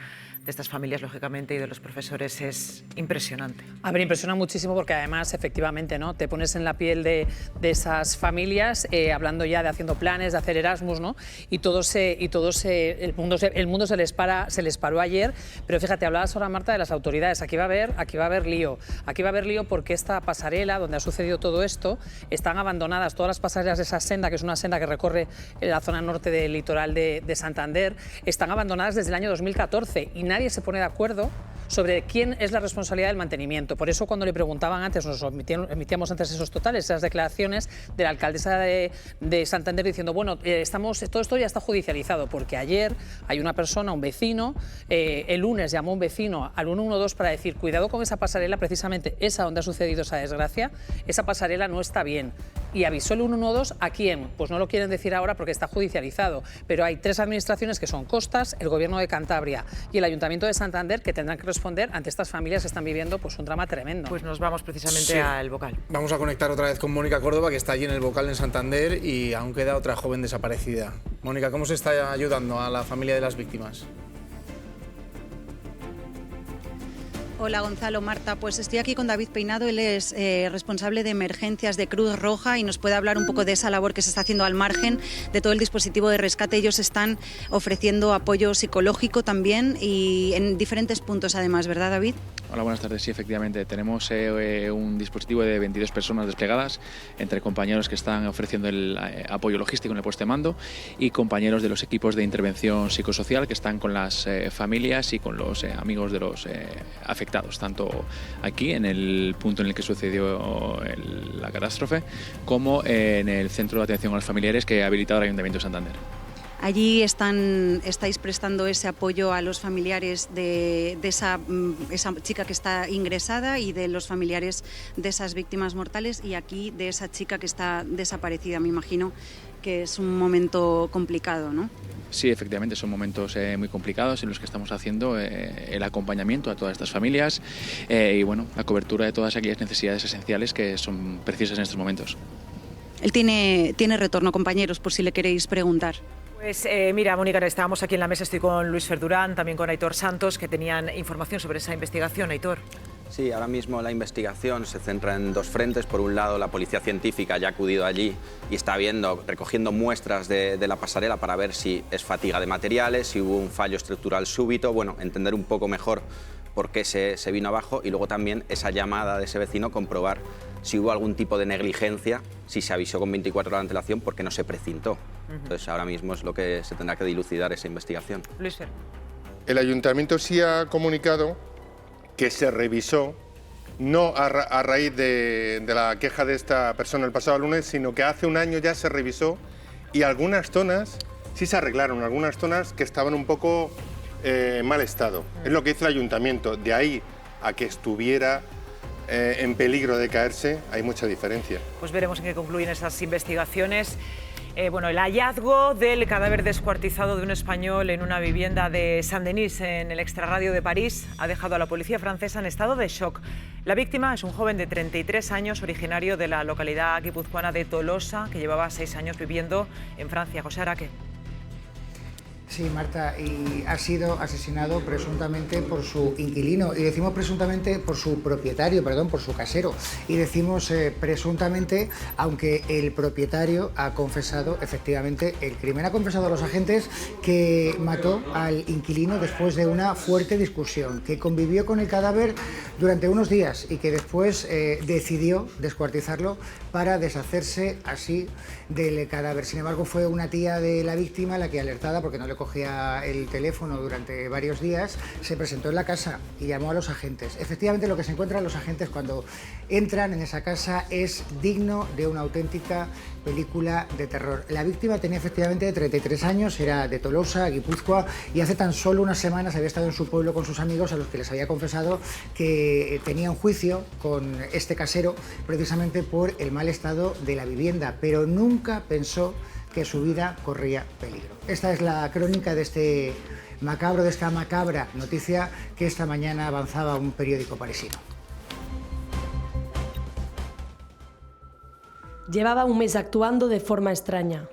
de estas familias, lógicamente, y de los profesores es impresionante. A ver, impresiona muchísimo porque además, efectivamente, ¿no? Te pones en la piel de esas familias, hablando ya de haciendo planes, de hacer Erasmus, ¿no? Y el mundo se les paró ayer, pero fíjate, hablabas ahora, Marta, de las autoridades. Aquí va a haber lío porque esta pasarela donde ha sucedido todo esto están abandonadas todas las pasarelas de esa senda, que es una senda que recorre la zona norte del litoral de Santander, están abandonadas desde el año 2014 y nadie se pone de acuerdo sobre quién es la responsabilidad del mantenimiento. Por eso cuando le preguntaban antes, nos emitíamos antes esos totales, esas declaraciones de la alcaldesa de Santander diciendo, bueno, todo esto ya está judicializado, porque ayer hay una persona, un vecino, el lunes llamó un vecino al 112 para decir, cuidado con esa pasarela, precisamente esa donde ha sucedido esa desgracia, esa pasarela no está bien. Y avisó el 112 ¿a quién? Pues no lo quieren decir ahora porque está judicializado, pero hay 3 administraciones que son Costas, el Gobierno de Cantabria y el Ayuntamiento de Santander que tendrán que responder ante estas familias que están viviendo pues un drama tremendo. Pues nos vamos precisamente al Bocal. Vamos a conectar otra vez con Mónica Córdoba, que está allí en el Bocal en Santander, y aún queda otra joven desaparecida. Mónica, ¿cómo se está ayudando a la familia de las víctimas? Hola Gonzalo, Marta, pues estoy aquí con David Peinado, él es responsable de emergencias de Cruz Roja y nos puede hablar un poco de esa labor que se está haciendo al margen de todo el dispositivo de rescate. Ellos están ofreciendo apoyo psicológico también y en diferentes puntos además, ¿verdad, David? Hola, buenas tardes. Sí, efectivamente, tenemos un dispositivo de 22 personas desplegadas, entre compañeros que están ofreciendo el apoyo logístico en el puesto de mando y compañeros de los equipos de intervención psicosocial que están con las familias y con los amigos de los afectados, tanto aquí en el punto en el que sucedió la catástrofe como en el centro de atención a los familiares que ha habilitado el Ayuntamiento de Santander. Allí estáis prestando ese apoyo a los familiares de esa chica que está ingresada y de los familiares de esas víctimas mortales, y aquí de esa chica que está desaparecida. Me imagino que es un momento complicado, ¿no? Sí, efectivamente, son momentos muy complicados en los que estamos haciendo el acompañamiento a todas estas familias y bueno, la cobertura de todas aquellas necesidades esenciales que son precisas en estos momentos. Él tiene retorno, compañeros, por si le queréis preguntar. Pues mira, Mónica, estábamos aquí en la mesa, estoy con Luis Ferdurán, también con Aitor Santos, que tenían información sobre esa investigación. Aitor. Sí, ahora mismo la investigación se centra en dos frentes. Por un lado, la policía científica ya ha acudido allí y está recogiendo muestras de la pasarela para ver si es fatiga de materiales, si hubo un fallo estructural súbito, bueno, entender un poco mejor por qué se vino abajo, y luego también esa llamada de ese vecino, comprobar si hubo algún tipo de negligencia, si se avisó con 24 horas de antelación porque no se precintó. Entonces ahora mismo es lo que se tendrá que dilucidar esa investigación. Luis Fer. El Ayuntamiento sí ha comunicado que se revisó, no a raíz de la queja de esta persona el pasado lunes, sino que hace un año ya se revisó y algunas zonas sí se arreglaron, algunas zonas que estaban un poco en mal estado. Es lo que dice el Ayuntamiento. De ahí a que estuviera en peligro de caerse, hay mucha diferencia. Pues veremos en qué concluyen esas investigaciones. Bueno, el hallazgo del cadáver descuartizado de un español en una vivienda de Saint-Denis, en el extrarradio de París, ha dejado a la policía francesa en estado de shock. La víctima es un joven de 33 años, originario de la localidad guipuzcoana de Tolosa, que llevaba 6 años viviendo en Francia. José Araque. Sí, Marta, y ha sido asesinado presuntamente por su inquilino, y decimos presuntamente por su propietario, perdón, por su casero, y decimos presuntamente, aunque el propietario ha confesado efectivamente el crimen. Ha confesado a los agentes que mató al inquilino después de una fuerte discusión, que convivió con el cadáver durante unos días y que después decidió descuartizarlo para deshacerse así del cadáver. Sin embargo, fue una tía de la víctima la que, alertada porque no le cogía el teléfono durante varios días, se presentó en la casa y llamó a los agentes. Efectivamente, lo que se encuentran los agentes cuando entran en esa casa es digno de una auténtica película de terror. La víctima tenía efectivamente 33 años, era de Tolosa, Guipúzcoa, y hace tan solo unas semanas había estado en su pueblo con sus amigos, a los que les había confesado que tenía un juicio con este casero precisamente por el mal estado de la vivienda, pero nunca pensó que su vida corría peligro. Esta es la crónica de esta macabra noticia que esta mañana avanzaba un periódico parisino. Llevaba un mes actuando de forma extraña.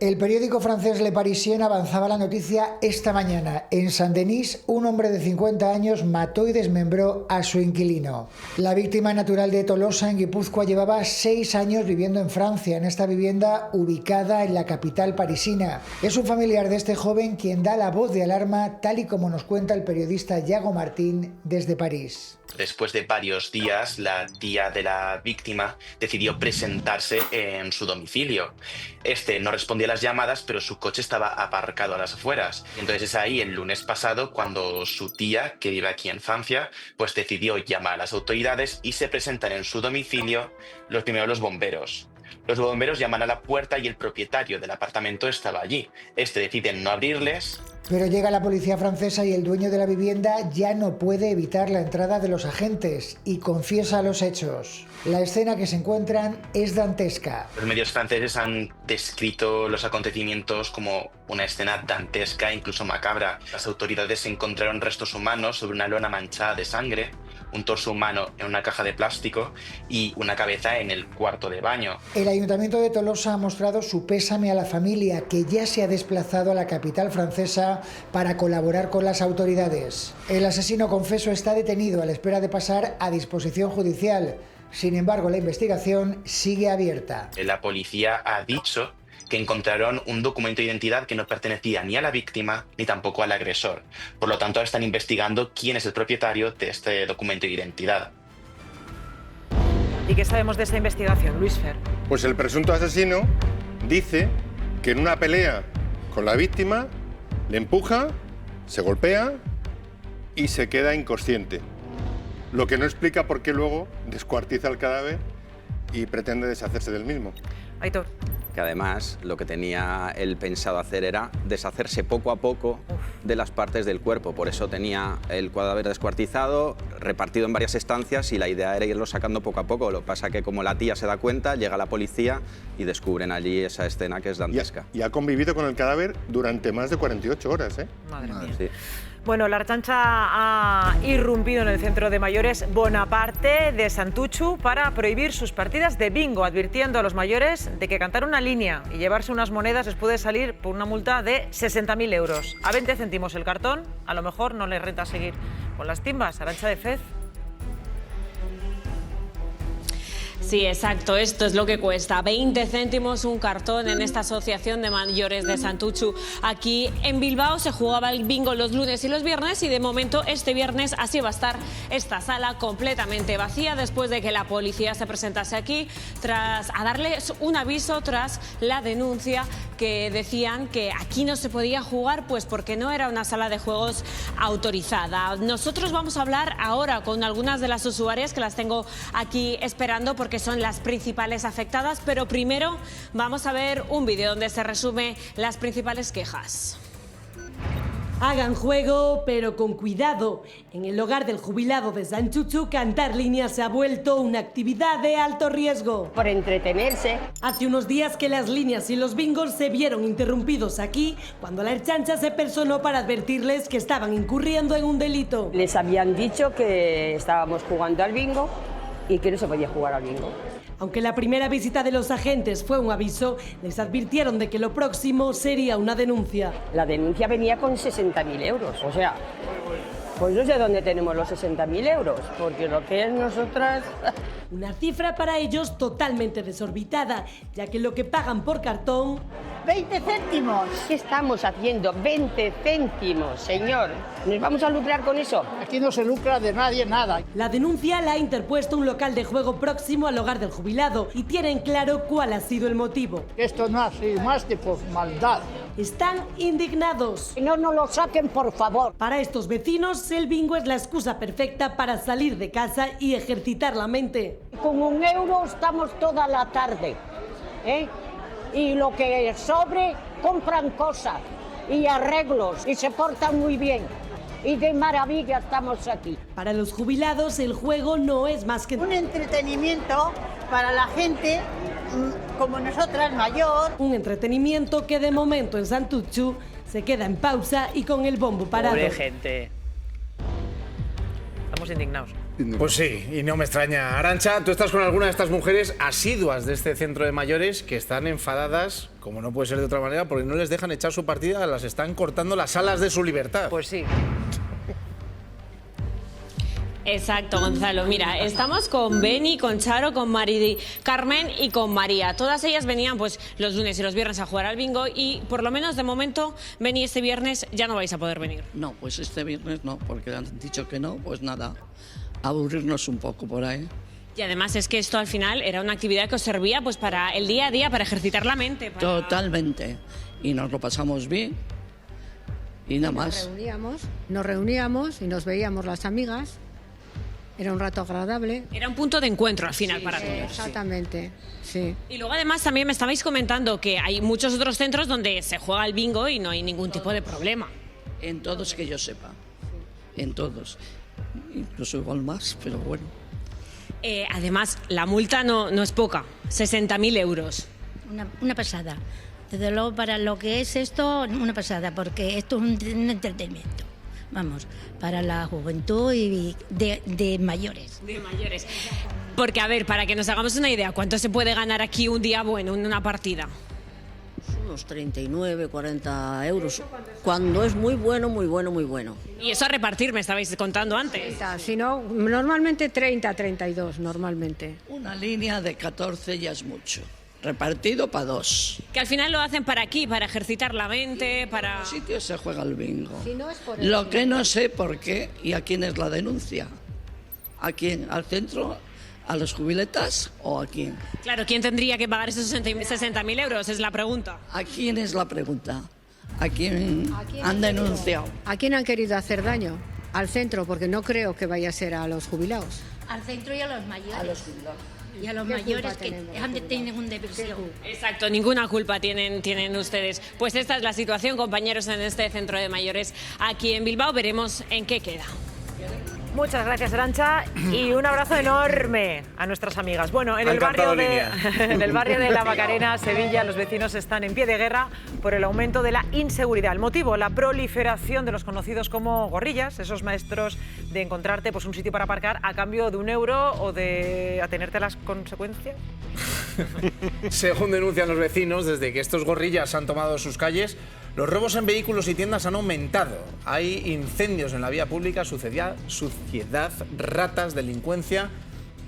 El periódico francés Le Parisien avanzaba la noticia esta mañana. En Saint-Denis, un hombre de 50 años mató y desmembró a su inquilino. La víctima natural de Tolosa, en Guipúzcoa, llevaba 6 años viviendo en Francia, en esta vivienda ubicada en la capital parisina. Es un familiar de este joven quien da la voz de alarma, tal y como nos cuenta el periodista Yago Martín desde París. Después de varios días, la tía de la víctima decidió presentarse en su domicilio. Este no respondía a las llamadas, pero su coche estaba aparcado a las afueras. Entonces es ahí, el lunes pasado, cuando su tía, que vive aquí en Francia, pues decidió llamar a las autoridades y se presentan en su domicilio primero los bomberos. Los bomberos llaman a la puerta y el propietario del apartamento estaba allí. Decide no abrirles. Pero llega la policía francesa y el dueño de la vivienda ya no puede evitar la entrada de los agentes y confiesa los hechos. La escena que se encuentran es dantesca. Los medios franceses han descrito los acontecimientos como una escena dantesca, incluso macabra. Las autoridades encontraron restos humanos sobre una lona manchada de sangre, un torso humano en una caja de plástico y una cabeza en el cuarto de baño. El Ayuntamiento de Tolosa ha mostrado su pésame a la familia, que ya se ha desplazado a la capital francesa para colaborar con las autoridades. El asesino confeso está detenido a la espera de pasar a disposición judicial. Sin embargo, la investigación sigue abierta. La policía ha dicho que encontraron un documento de identidad que no pertenecía ni a la víctima ni tampoco al agresor. Por lo tanto, ahora están investigando quién es el propietario de este documento de identidad. ¿Y qué sabemos de esta investigación, Luis Fer? Pues el presunto asesino dice que en una pelea con la víctima le empuja, se golpea y se queda inconsciente. Lo que no explica por qué luego descuartiza el cadáver y pretende deshacerse del mismo. Aitor. Que además lo que tenía él pensado hacer era deshacerse poco a poco de las partes del cuerpo. Por eso tenía el cadáver descuartizado, repartido en varias estancias, y la idea era irlo sacando poco a poco. Lo que pasa que como la tía se da cuenta, llega la policía y descubren allí esa escena que es dantesca. Y ha convivido con el cadáver durante más de 48 horas, ¿eh? Madre mía. Sí. Bueno, la Ertzaintza ha irrumpido en el centro de mayores Bonaparte de Santutxu para prohibir sus partidas de bingo, advirtiendo a los mayores de que cantar una línea y llevarse unas monedas les puede salir por una multa de 60.000 euros. A 20 céntimos el cartón, a lo mejor no les renta seguir con las timbas. Arantxa de Fez. Sí, exacto, esto es lo que cuesta. 20 céntimos un cartón en esta asociación de mayores de Santutxu. Aquí en Bilbao se jugaba el bingo los lunes y los viernes, y de momento este viernes así va a estar esta sala completamente vacía después de que la policía se presentase aquí a darles un aviso tras la denuncia que decían que aquí no se podía jugar pues porque no era una sala de juegos autorizada. Nosotros vamos a hablar ahora con algunas de las usuarias que las tengo aquí esperando porque son las principales afectadas, pero primero vamos a ver un vídeo donde se resume las principales quejas. Hagan juego, pero con cuidado. En el hogar del jubilado de Santutxu, cantar líneas se ha vuelto una actividad de alto riesgo. Por entretenerse. Hace unos días que las líneas y los bingos se vieron interrumpidos aquí, cuando la Ertzaintza se personó para advertirles que estaban incurriendo en un delito. Les habían dicho que estábamos jugando al bingo y que no se podía jugar al bingo. Aunque la primera visita de los agentes fue un aviso, les advirtieron de que lo próximo sería una denuncia. La denuncia venía con 60.000 euros, o sea, pues no sé dónde tenemos los 60.000 euros, porque lo que es nosotras... Una cifra para ellos totalmente desorbitada, ya que lo que pagan por cartón... 20 céntimos. ¿Qué estamos haciendo? 20 céntimos, señor. ¿Nos vamos a lucrar con eso? Aquí no se lucra de nadie nada. La denuncia la ha interpuesto un local de juego próximo al hogar del jubilado y tienen claro cuál ha sido el motivo. Esto no ha sido más que por maldad. Están indignados. Que no nos lo saquen, por favor. Para estos vecinos, el bingo es la excusa perfecta para salir de casa y ejercitar la mente. Con 1 euro estamos toda la tarde, ¿eh? Y lo que sobre, compran cosas y arreglos y se portan muy bien. Y de maravilla estamos aquí. Para los jubilados, el juego no es más que un entretenimiento para la gente como nosotras, mayor. Un entretenimiento que de momento en Santutxu se queda en pausa y con el bombo parado. Pobre gente. Estamos indignados. Pues sí, y no me extraña. Arantxa, tú estás con alguna de estas mujeres asiduas de este centro de mayores que están enfadadas, como no puede ser de otra manera, porque no les dejan echar su partida, las están cortando las alas de su libertad. Pues sí. Exacto, Gonzalo. Mira, estamos con Beni, con Charo, con Mari Carmen y con María. Todas ellas venían pues los lunes y los viernes a jugar al bingo y por lo menos de momento, Beni, este viernes ya no vais a poder venir. No, pues este viernes no, porque han dicho que no, pues nada, aburrirnos un poco por ahí. Y además es que esto al final era una actividad que os servía pues para el día a día, para ejercitar la mente. Totalmente. Y nos lo pasamos bien y nada más. Nos reuníamos y nos veíamos las amigas. Era un rato agradable. Era un punto de encuentro al final para todos. Exactamente, sí. Y luego además también me estabais comentando que hay muchos otros centros donde se juega al bingo y no hay ningún tipo de problema. En todos que yo sepa, en todos. Incluso igual más, pero bueno. Además, la multa no es poca, 60.000 euros. Una pasada. Desde luego, para lo que es esto, una pasada, porque esto es un entretenimiento. Vamos, para la juventud y de mayores. De mayores. Porque, a ver, para que nos hagamos una idea, ¿cuánto se puede ganar aquí un día bueno en una partida? Unos 39, 40 euros. Cuando es muy bueno, muy bueno, muy bueno. Y eso a repartir, me estabais contando antes. 30, si no, normalmente 30, 32, normalmente. Una línea de 14 ya es mucho. repartido para 2. Que al final lo hacen para aquí, para ejercitar la mente, para... En los sitios se juega el bingo. Si no es por Lo que no sé por qué y a quién es la denuncia. ¿A quién? ¿Al centro? ¿A los jubiletas o a quién? Claro, ¿quién tendría que pagar esos 60.000 euros? Es la pregunta. ¿A quién es la pregunta? ¿A quién han denunciado? ¿A quién han querido hacer daño? Al centro, porque no creo que vaya a ser a los jubilados. Al centro y a los mayores. A los jubilados. Y a los mayores que tienen un depresión. Exacto, ninguna culpa tienen ustedes. Pues esta es la situación, compañeros, en este centro de mayores aquí en Bilbao. Veremos en qué queda. Muchas gracias, Arantxa, y un abrazo enorme a nuestras amigas. Bueno, en el barrio de La Macarena, Sevilla, los vecinos están en pie de guerra por el aumento de la inseguridad. El motivo, la proliferación de los conocidos como gorrillas, esos maestros de encontrarte pues, un sitio para aparcar a cambio de €1 o de atenerte a las consecuencias. Según denuncian los vecinos, desde que estos gorrillas han tomado sus calles, los robos en vehículos y tiendas han aumentado. Hay incendios en la vía pública, suciedad, ratas, delincuencia.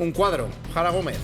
Un cuadro. Jara Gómez.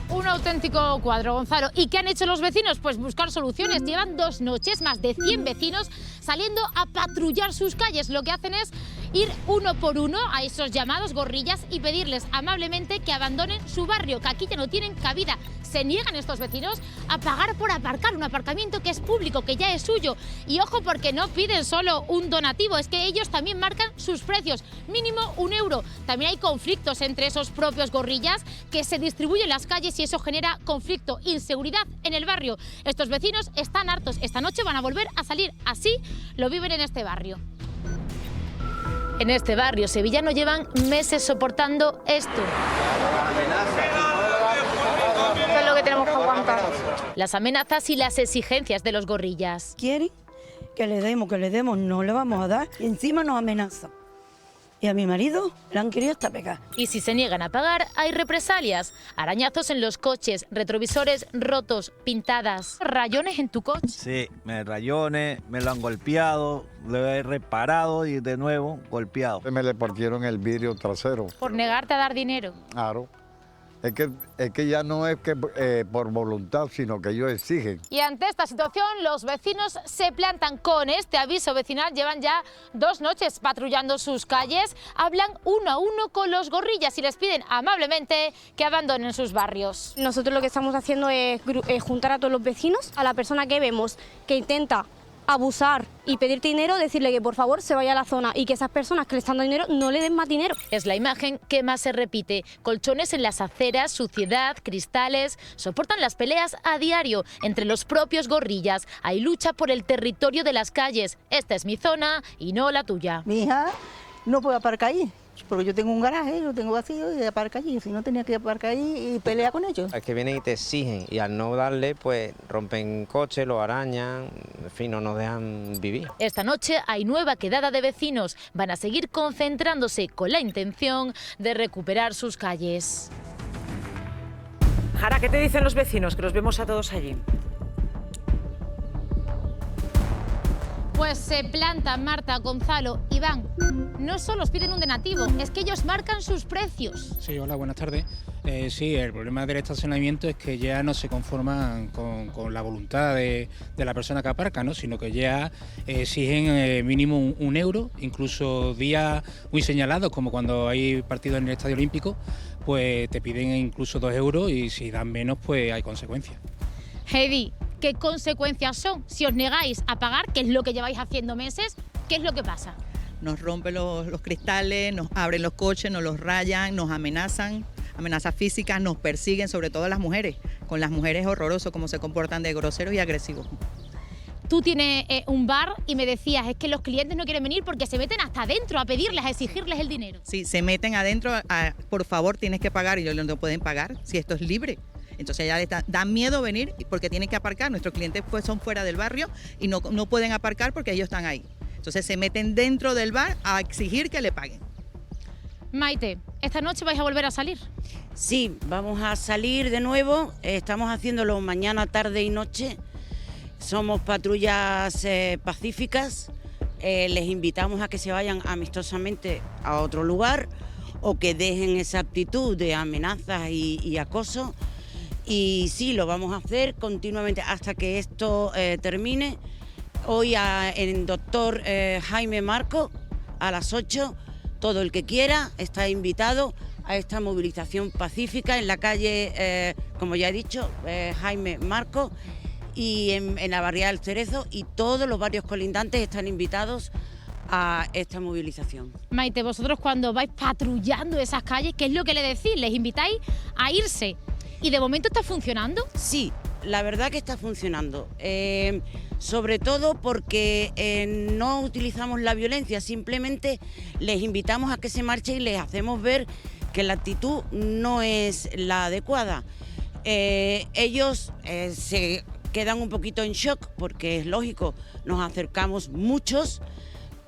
Un auténtico cuadro, Gonzalo. ¿Y qué han hecho los vecinos? Pues buscar soluciones. Llevan 2 noches, más de 100 vecinos saliendo a patrullar sus calles. Lo que hacen es ir uno por uno a esos llamados gorrillas y pedirles amablemente que abandonen su barrio, que aquí ya no tienen cabida. Se niegan estos vecinos a pagar por aparcar, un aparcamiento que es público, que ya es suyo. Y ojo, porque no piden solo un donativo, es que ellos también marcan sus precios, mínimo €1. También hay conflictos entre esos propios gorrillas que se distribuyen las calles y eso genera conflicto, inseguridad en el barrio. Estos vecinos están hartos, esta noche van a volver a salir, así lo viven en este barrio. En este barrio sevillano llevan meses soportando esto. ¿Qué es lo que tenemos que aguantar? Las amenazas y las exigencias de los gorrillas. Quieren que le demos, no le vamos a dar y encima nos amenazan. Y a mi marido le han querido hasta pegar. Y si se niegan a pagar, hay represalias. Arañazos en los coches, retrovisores rotos, pintadas. ¿Rayones en tu coche? Sí, rayones, me lo han golpeado, lo he reparado y de nuevo golpeado. Me le partieron el vidrio trasero. Por negarte a dar dinero. Claro. Es que ya no es que por voluntad, sino que ellos exigen. Y ante esta situación, los vecinos se plantan con este aviso vecinal. Llevan ya 2 noches patrullando sus calles. Hablan uno a uno con los gorrillas y les piden amablemente que abandonen sus barrios. Nosotros lo que estamos haciendo es juntar a todos los vecinos, a la persona que vemos que intenta abusar y pedirte dinero, decirle que por favor se vaya a la zona y que esas personas que le están dando dinero no le den más dinero. Es la imagen que más se repite. Colchones en las aceras, suciedad, cristales. Soportan las peleas a diario entre los propios gorrillas. Hay lucha por el territorio de las calles. Esta es mi zona y no la tuya. Mi hija no puede aparcar ahí, porque yo tengo un garaje, lo tengo vacío y aparca allí. Si no, tenía que aparcar allí y pelea con ellos. Es que vienen y te exigen y al no darle, pues rompen coches, lo arañan, en fin, no nos dejan vivir. Esta noche hay nueva quedada de vecinos. Van a seguir concentrándose con la intención de recuperar sus calles. Jara, ¿qué te dicen los vecinos? Que los vemos a todos allí. Pues se plantan, Marta, Gonzalo, Iván. No solo os piden un donativo, es que ellos marcan sus precios. Sí, hola, buenas tardes. Sí, el problema del estacionamiento es que ya no se conforman con la voluntad de la persona que aparca, ¿no? Sino que ya exigen mínimo €1, incluso días muy señalados, como cuando hay partidos en el Estadio Olímpico, pues te piden incluso €2 y si dan menos, pues hay consecuencias. Heidi, ¿qué consecuencias son? Si os negáis a pagar, que es lo que lleváis haciendo meses, ¿qué es lo que pasa? Nos rompen los cristales, nos abren los coches, nos los rayan, nos amenazan, amenazas físicas, nos persiguen, sobre todo las mujeres. Con las mujeres es horroroso cómo se comportan de groseros y agresivos. Tú tienes un bar y me decías, es que los clientes no quieren venir porque se meten hasta adentro a pedirles, a exigirles el dinero. Sí, se meten adentro, por favor tienes que pagar, y ellos no pueden pagar si esto es libre. Entonces ya da miedo venir porque tienen que aparcar. Nuestros clientes pues son fuera del barrio y no pueden aparcar porque ellos están ahí. Entonces se meten dentro del bar a exigir que le paguen. Maite, ¿esta noche vais a volver a salir? Sí, vamos a salir de nuevo. Estamos haciéndolo mañana, tarde y noche. Somos patrullas pacíficas. Les invitamos a que se vayan amistosamente a otro lugar o que dejen esa actitud de amenazas y acoso. Y sí, lo vamos a hacer continuamente hasta que esto termine. Hoy en Doctor Jaime Marco a las 8, todo el que quiera está invitado a esta movilización pacífica en la calle, como ya he dicho, Jaime Marco, y en la barriada del Cerezo, y todos los barrios colindantes están invitados a esta movilización. Maite, vosotros cuando vais patrullando esas calles, ¿qué es lo que le decís? ¿Les invitáis a irse? ¿Y de momento está funcionando? Sí, la verdad que está funcionando. Sobre todo porque no utilizamos la violencia, simplemente les invitamos a que se marchen y les hacemos ver que la actitud no es la adecuada. Ellos se quedan un poquito en shock porque es lógico, nos acercamos muchos,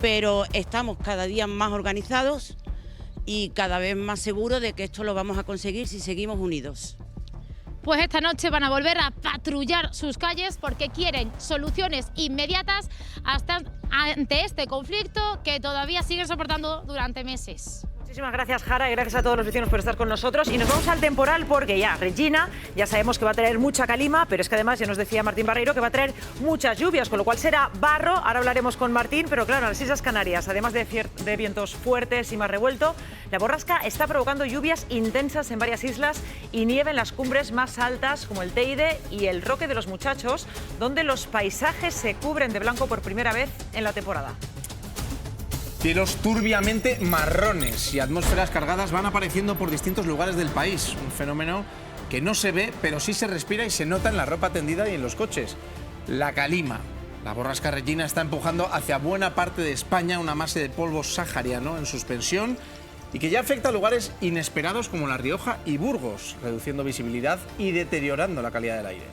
pero estamos cada día más organizados y cada vez más seguros de que esto lo vamos a conseguir si seguimos unidos. Pues esta noche van a volver a patrullar sus calles porque quieren soluciones inmediatas ante este conflicto que todavía siguen soportando durante meses. Muchísimas gracias, Jara, y gracias a todos los vecinos por estar con nosotros. Y nos vamos al temporal porque ya Regina, ya sabemos que va a traer mucha calima, pero es que además ya nos decía Martín Barreiro que va a traer muchas lluvias, con lo cual será barro. Ahora hablaremos con Martín, pero claro, en las Islas Canarias, además de vientos fuertes y mar revuelto, la borrasca está provocando lluvias intensas en varias islas y nieve en las cumbres más altas como el Teide y el Roque de los Muchachos, donde los paisajes se cubren de blanco por primera vez en la temporada. Cielos turbiamente marrones y atmósferas cargadas van apareciendo por distintos lugares del país. Un fenómeno que no se ve, pero sí se respira y se nota en la ropa tendida y en los coches. La calima. La borrasca Regina está empujando hacia buena parte de España una masa de polvo sahariano en suspensión y que ya afecta a lugares inesperados como La Rioja y Burgos, reduciendo visibilidad y deteriorando la calidad del aire.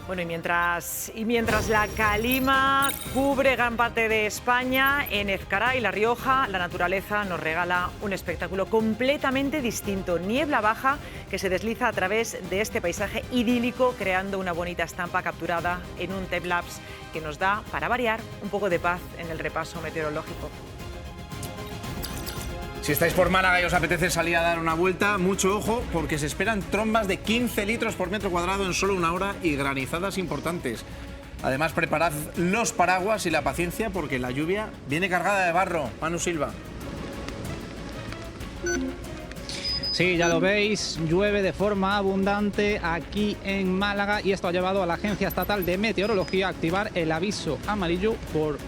Bueno, y mientras la calima cubre gran parte de España, en Ezcará y La Rioja, la naturaleza nos regala un espectáculo completamente distinto. Niebla baja que se desliza a través de este paisaje idílico, creando una bonita estampa capturada en un timelapse que nos da, para variar, un poco de paz en el repaso meteorológico. Si estáis por Málaga y os apetece salir a dar una vuelta, mucho ojo, porque se esperan trombas de 15 litros por metro cuadrado en solo una hora y granizadas importantes. Además, preparad los paraguas y la paciencia, porque la lluvia viene cargada de barro. Manu Silva. Sí, ya lo veis, llueve de forma abundante aquí en Málaga y esto ha llevado a la Agencia Estatal de Meteorología a activar el aviso amarillo por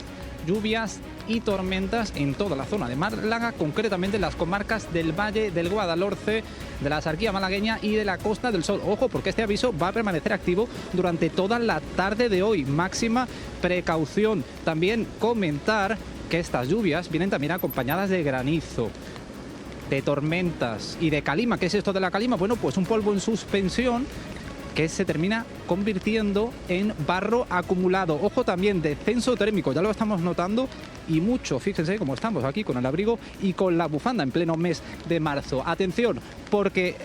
lluvias y tormentas en toda la zona de Málaga, concretamente en las comarcas del Valle del Guadalhorce, de la Axarquía malagueña y de la Costa del Sol. Ojo, porque este aviso va a permanecer activo durante toda la tarde de hoy. Máxima precaución. También comentar que estas lluvias vienen también acompañadas de granizo, de tormentas y de calima. ¿Qué es esto de la calima? Bueno, pues un polvo en suspensión que se termina convirtiendo en barro acumulado. Ojo también, descenso térmico, ya lo estamos notando y mucho. Fíjense cómo estamos aquí con el abrigo y con la bufanda en pleno mes de marzo. Atención, porque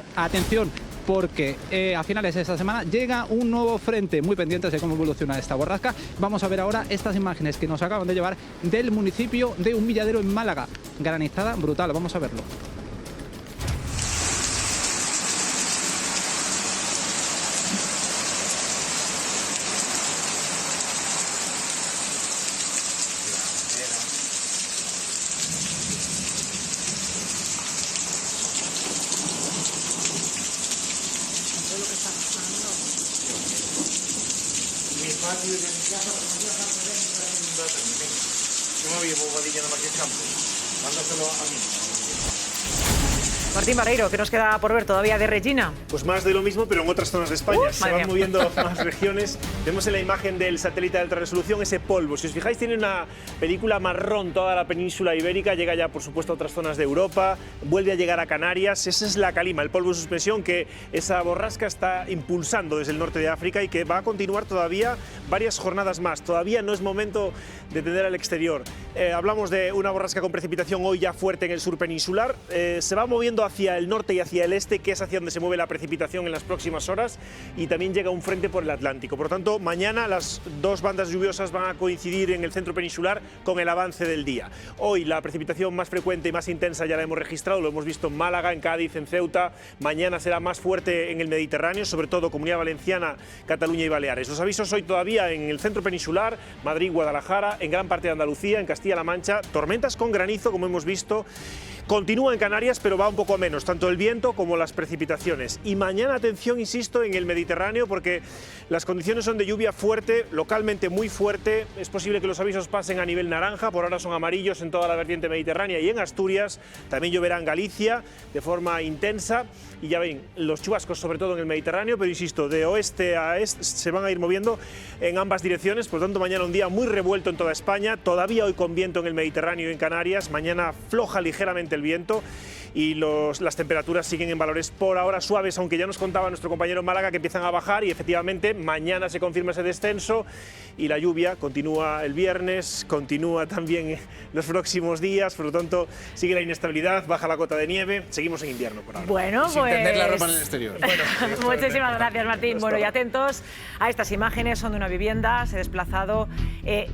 a finales de esta semana llega un nuevo frente. Muy pendientes de cómo evoluciona esta borrasca. Vamos a ver ahora estas imágenes que nos acaban de llevar del municipio de Humilladero en Málaga. Granizada brutal, vamos a verlo. Martín Barreiro, ¿qué nos queda por ver todavía de Regina? Pues más de lo mismo, pero en otras zonas de España. Se van moviendo más regiones. Vemos en la imagen del satélite de alta resolución ese polvo. Si os fijáis, tiene una película marrón toda la península ibérica. Llega ya, por supuesto, a otras zonas de Europa. Vuelve a llegar a Canarias. Esa es la calima, el polvo en suspensión que esa borrasca está impulsando desde el norte de África y que va a continuar todavía varias jornadas más. Todavía no es momento de tender al exterior. Hablamos de una borrasca con precipitación hoy ya fuerte en el sur peninsular. Se va moviendo girando hacia el norte y hacia el este, que es hacia donde se mueve la precipitación en las próximas horas, y también llega un frente por el Atlántico. Por lo tanto, mañana las dos bandas lluviosas van a coincidir en el centro peninsular con el avance del día. Hoy la precipitación más frecuente y más intensa ya la hemos registrado, lo hemos visto en Málaga, en Cádiz, en Ceuta. Mañana será más fuerte en el Mediterráneo, sobre todo Comunidad Valenciana, Cataluña y Baleares. Los avisos hoy todavía en el centro peninsular, Madrid, Guadalajara, en gran parte de Andalucía, en Castilla-La Mancha, tormentas con granizo, como hemos visto. Continúa en Canarias, pero va un poco a menos, tanto el viento como las precipitaciones. Y mañana, atención, insisto, en el Mediterráneo, porque las condiciones son de lluvia fuerte, localmente muy fuerte. Es posible que los avisos pasen a nivel naranja, por ahora son amarillos en toda la vertiente mediterránea y en Asturias. También lloverá en Galicia de forma intensa. Y ya ven, los chubascos sobre todo en el Mediterráneo, pero insisto, de oeste a este se van a ir moviendo en ambas direcciones. Por lo tanto, mañana un día muy revuelto en toda España. Todavía hoy con viento en el Mediterráneo y en Canarias. Mañana floja ligeramente el viento y las temperaturas siguen en valores por ahora suaves, aunque ya nos contaba nuestro compañero en Málaga que empiezan a bajar, y efectivamente mañana se confirma ese descenso y la lluvia continúa el viernes, continúa también los próximos días. Por lo tanto, sigue la inestabilidad, baja la cota de nieve, seguimos en invierno por ahora. Bueno, sin pues tender la ropa en el exterior. Bueno, muchísimas gracias, Martín. Bueno, y atentos a estas imágenes, son de una vivienda, se ha desplazado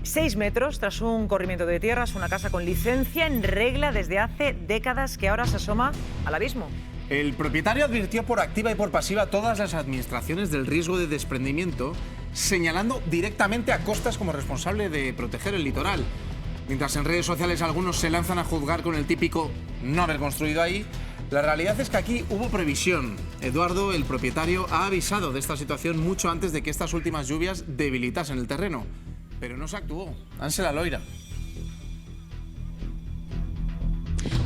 6 metros tras un corrimiento de tierra. Es una casa con licencia en regla desde hace décadas que ahora se asoma al abismo. El propietario advirtió por activa y por pasiva a todas las administraciones del riesgo de desprendimiento, señalando directamente a Costas como responsable de proteger el litoral. Mientras en redes sociales algunos se lanzan a juzgar con el típico no haber construido ahí, la realidad es que aquí hubo previsión. Eduardo, el propietario, ha avisado de esta situación mucho antes de que estas últimas lluvias debilitasen el terreno. Pero no se actuó. Ángela Loira.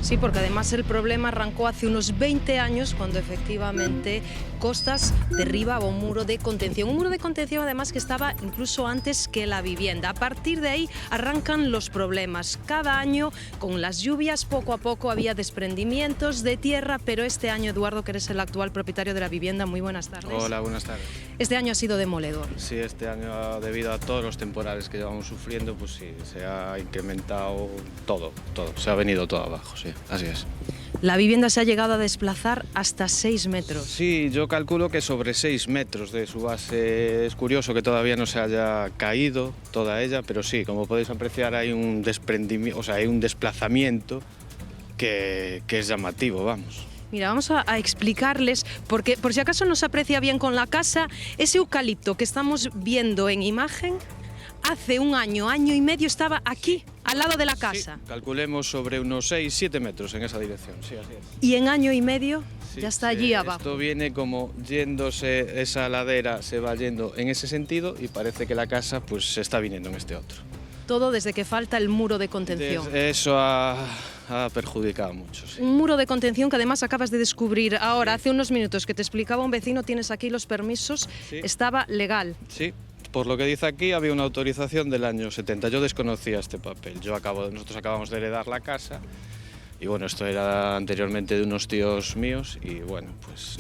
Sí, porque además el problema arrancó hace unos 20 años cuando efectivamente Costas derribaba un muro de contención. Un muro de contención además que estaba incluso antes que la vivienda. A partir de ahí arrancan los problemas. Cada año con las lluvias poco a poco había desprendimientos de tierra, pero este año, Eduardo, que eres el actual propietario de la vivienda, muy buenas tardes. Hola, buenas tardes. Este año ha sido demoledor. Sí, este año debido a todos los temporales que llevamos sufriendo, pues sí, se ha incrementado todo. Se ha venido todo abajo, sí, así es. La vivienda se ha llegado a desplazar hasta 6 metros. Sí, yo calculo que sobre 6 metros de su base. Es curioso que todavía no se haya caído toda ella, pero sí, como podéis apreciar hay un desprendimiento, o sea, hay un desplazamiento que es llamativo, vamos. Mira, vamos a explicarles, porque por si acaso no se aprecia bien con la casa, ese eucalipto que estamos viendo en imagen, hace un año, año y medio estaba aquí, al lado de la casa. Sí, calculemos sobre unos 6-7 metros en esa dirección, sí, así es. Y en año y medio ya está allí abajo. Esto viene como yéndose, esa ladera se va yendo en ese sentido y parece que la casa pues se está viniendo en este otro. Todo desde que falta el muro de contención. Eso ha perjudicado mucho, sí. Un muro de contención que además acabas de descubrir ahora, hace unos minutos, que te explicaba un vecino, tienes aquí los permisos, sí. Estaba legal. Sí. Por lo que dice aquí, había una autorización del año 70. Yo desconocía este papel. Nosotros acabamos de heredar la casa y bueno, esto era anteriormente de unos tíos míos y bueno, pues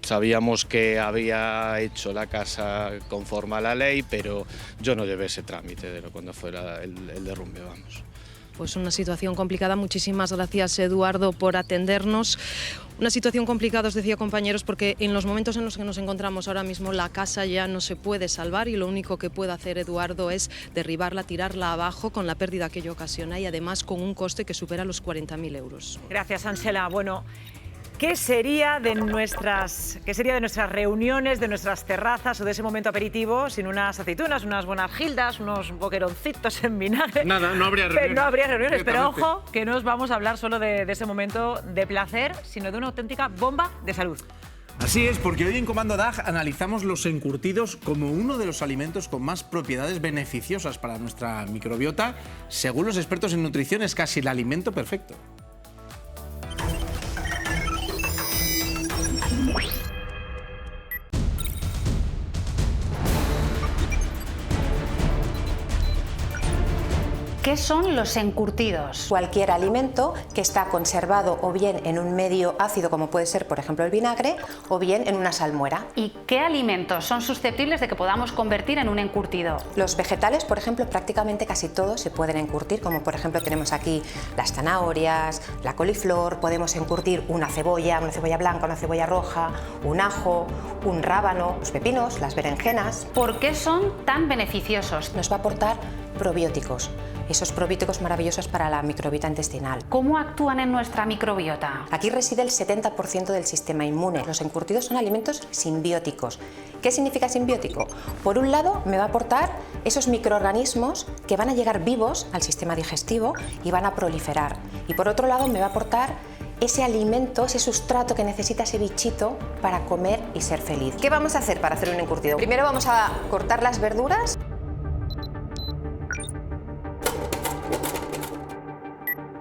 sabíamos que había hecho la casa conforme a la ley, pero yo no llevé ese trámite de cuando fuera el derrumbe, vamos. Pues una situación complicada. Muchísimas gracias, Eduardo, por atendernos. Una situación complicada, os decía, compañeros, porque en los momentos en los que nos encontramos ahora mismo la casa ya no se puede salvar y lo único que puede hacer Eduardo es derribarla, tirarla abajo con la pérdida que ello ocasiona y además con un coste que supera los 40.000 euros. Gracias, Ángela. Bueno, ¿qué sería de nuestras reuniones, de nuestras terrazas o de ese momento aperitivo sin unas aceitunas, unas buenas gildas, unos boqueroncitos en vinagre? Nada, no habría reuniones. No habría reuniones, pero ojo, que no os vamos a hablar solo de ese momento de placer, sino de una auténtica bomba de salud. Así es, porque hoy en Comando DAG analizamos los encurtidos como uno de los alimentos con más propiedades beneficiosas para nuestra microbiota. Según los expertos en nutrición, es casi el alimento perfecto. ¿Qué son los encurtidos? Cualquier alimento que está conservado o bien en un medio ácido, como puede ser, por ejemplo, el vinagre, o bien en una salmuera. ¿Y qué alimentos son susceptibles de que podamos convertir en un encurtido? Los vegetales, por ejemplo, prácticamente casi todos se pueden encurtir, como por ejemplo tenemos aquí las zanahorias, la coliflor, podemos encurtir una cebolla blanca, una cebolla roja, un ajo, un rábano, los pepinos, las berenjenas. ¿Por qué son tan beneficiosos? Nos va a aportar probióticos. Esos probióticos maravillosos para la microbiota intestinal. ¿Cómo actúan en nuestra microbiota? Aquí reside el 70% del sistema inmune. Los encurtidos son alimentos simbióticos. ¿Qué significa simbiótico? Por un lado, me va a aportar esos microorganismos que van a llegar vivos al sistema digestivo y van a proliferar. Y por otro lado, me va a aportar ese alimento, ese sustrato que necesita ese bichito para comer y ser feliz. ¿Qué vamos a hacer para hacer un encurtido? Primero vamos a cortar las verduras.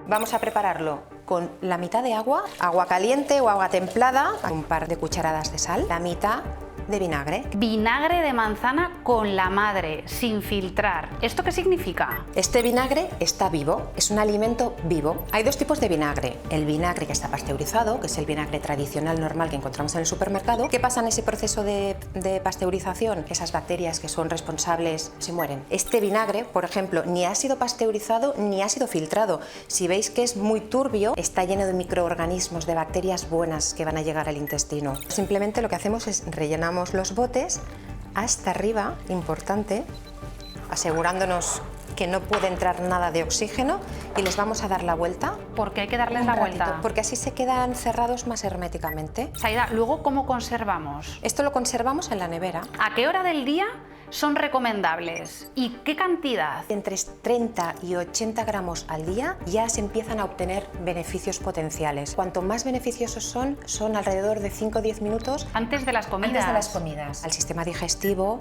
Vamos a prepararlo con la mitad de agua caliente o agua templada, un par de cucharadas de sal, la mitad de vinagre. Vinagre de manzana con la madre, sin filtrar. ¿Esto qué significa? Este vinagre está vivo, es un alimento vivo. Hay dos tipos de vinagre. El vinagre que está pasteurizado, que es el vinagre tradicional normal que encontramos en el supermercado. ¿Qué pasa en ese proceso de pasteurización? Esas bacterias que son responsables se mueren. Este vinagre, por ejemplo, ni ha sido pasteurizado ni ha sido filtrado. Si veis que es muy turbio, está lleno de microorganismos, de bacterias buenas que van a llegar al intestino. Simplemente lo que hacemos es rellenamos los botes hasta arriba, importante, asegurándonos que no puede entrar nada de oxígeno, y les vamos a dar la vuelta. ¿Por qué hay que darles la vuelta? Porque así se quedan cerrados más herméticamente. Saida, ¿luego cómo conservamos? Esto lo conservamos en la nevera. ¿A qué hora del día son recomendables? ¿Y qué cantidad? Entre 30 y 80 gramos al día ya se empiezan a obtener beneficios potenciales. Cuanto más beneficiosos son alrededor de 5 o 10 minutos. Antes de las comidas. Antes de las comidas. Al sistema digestivo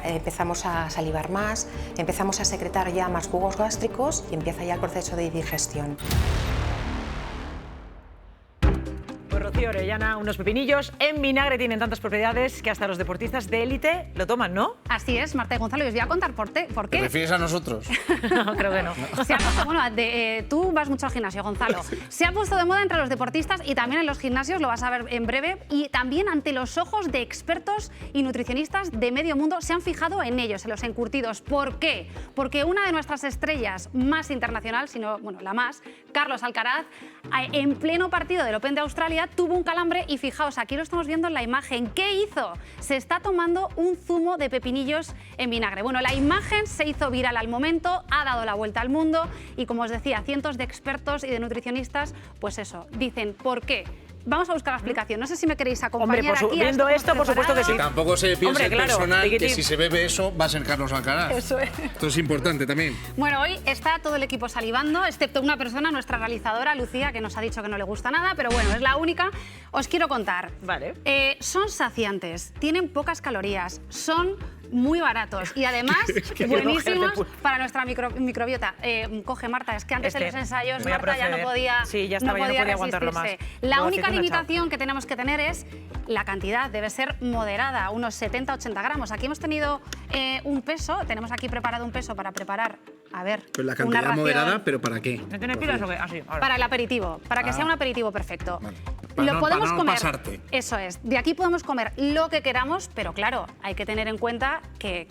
empezamos a salivar más, empezamos a secretar ya más jugos gástricos y empieza ya el proceso de digestión. Rocío Orellana, unos pepinillos en vinagre tienen tantas propiedades que hasta los deportistas de élite lo toman, ¿no? Así es, Marta y Gonzalo, y os voy a contar por qué. ¿Te refieres a nosotros? No, creo que no. Se ha puesto, bueno, tú vas mucho al gimnasio, Gonzalo. Se ha puesto de moda entre los deportistas y también en los gimnasios, lo vas a ver en breve, y también ante los ojos de expertos y nutricionistas de medio mundo se han fijado en ellos, en los encurtidos. ¿Por qué? Porque una de nuestras estrellas más internacional, sino, bueno, la más, Carlos Alcaraz, en pleno partido del Open de Australia, tuvo un calambre y fijaos, aquí lo estamos viendo en la imagen. ¿Qué hizo? Se está tomando un zumo de pepinillos en vinagre. Bueno, la imagen se hizo viral al momento, ha dado la vuelta al mundo y, como os decía, cientos de expertos y de nutricionistas, pues eso, dicen ¿por qué? Vamos a buscar la explicación. No sé si me queréis acompañar. Hombre, viendo esto, por supuesto que sí. Que tampoco se piense el personal tiquitín. Que si se bebe eso va a ser Carlos Alcaraz. Eso es. Esto es importante también. Bueno, hoy está todo el equipo salivando, excepto una persona, nuestra realizadora, Lucía, que nos ha dicho que no le gusta nada, pero bueno, es la única. Os quiero contar. Vale. Son saciantes, tienen pocas calorías, son muy baratos y además buenísimos para nuestra microbiota. Coge, Marta, es que antes de los ensayos Marta ya no podía, sí, ya estaba, no podía aguantarlo más. La única limitación que tenemos que tener es la cantidad, debe ser moderada, unos 70-80 gramos. Aquí hemos tenido un peso, tenemos aquí preparado un peso para preparar, a ver, pues la cantidad moderada, ¿pero para qué? ¿Tienes pilas o qué? Así, para el aperitivo, para que sea un aperitivo perfecto. Vale. Lo podemos comer. Pasarte. Eso es. De aquí podemos comer lo que queramos, pero claro, hay que tener en cuenta que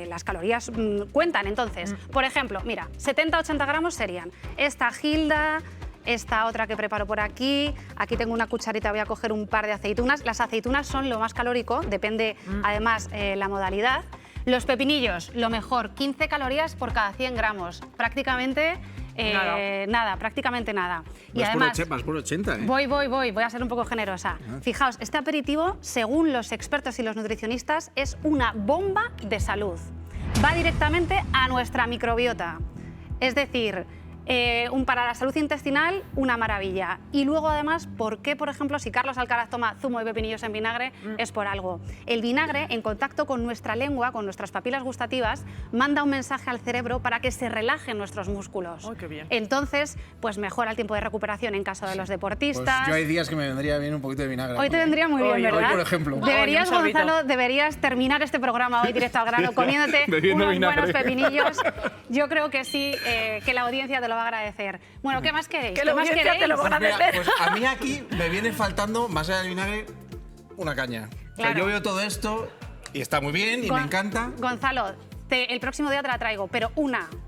las calorías cuentan. Entonces, por ejemplo, mira, 70-80 gramos serían esta gilda, esta otra que preparo por aquí. Aquí tengo una cucharita, voy a coger un par de aceitunas. Las aceitunas son lo más calórico, depende además la modalidad. Los pepinillos, lo mejor, 15 calorías por cada 100 gramos. Prácticamente nada, prácticamente nada. Y además, vas por 80, ¿eh? Voy a ser un poco generosa. Fijaos, este aperitivo, según los expertos y los nutricionistas, es una bomba de salud. Va directamente a nuestra microbiota. Es decir, Para la salud intestinal, una maravilla. Y luego, además, ¿por qué, por ejemplo, si Carlos Alcaraz toma zumo de pepinillos en vinagre? Es por algo. El vinagre, en contacto con nuestra lengua, con nuestras papilas gustativas, manda un mensaje al cerebro para que se relajen nuestros músculos. ¡Ay, qué bien! Entonces, pues mejora el tiempo de recuperación en caso de los deportistas. Pues yo hay días que me vendría bien un poquito de vinagre. Hoy te vendría muy bien, ¿verdad? Hoy, por ejemplo. Deberías, Gonzalo, deberías terminar este programa hoy directo al grano comiéndote unos buenos pepinillos. Yo creo que sí, que la audiencia te lo va a agradecer. Bueno, ¿qué más queréis? Que la audiencia te lo va a agradecer. Pues a mí aquí me viene faltando, más allá del vinagre, una caña. Claro. O sea, yo veo todo esto y está muy bien y me encanta. Gonzalo, el próximo día te la traigo, pero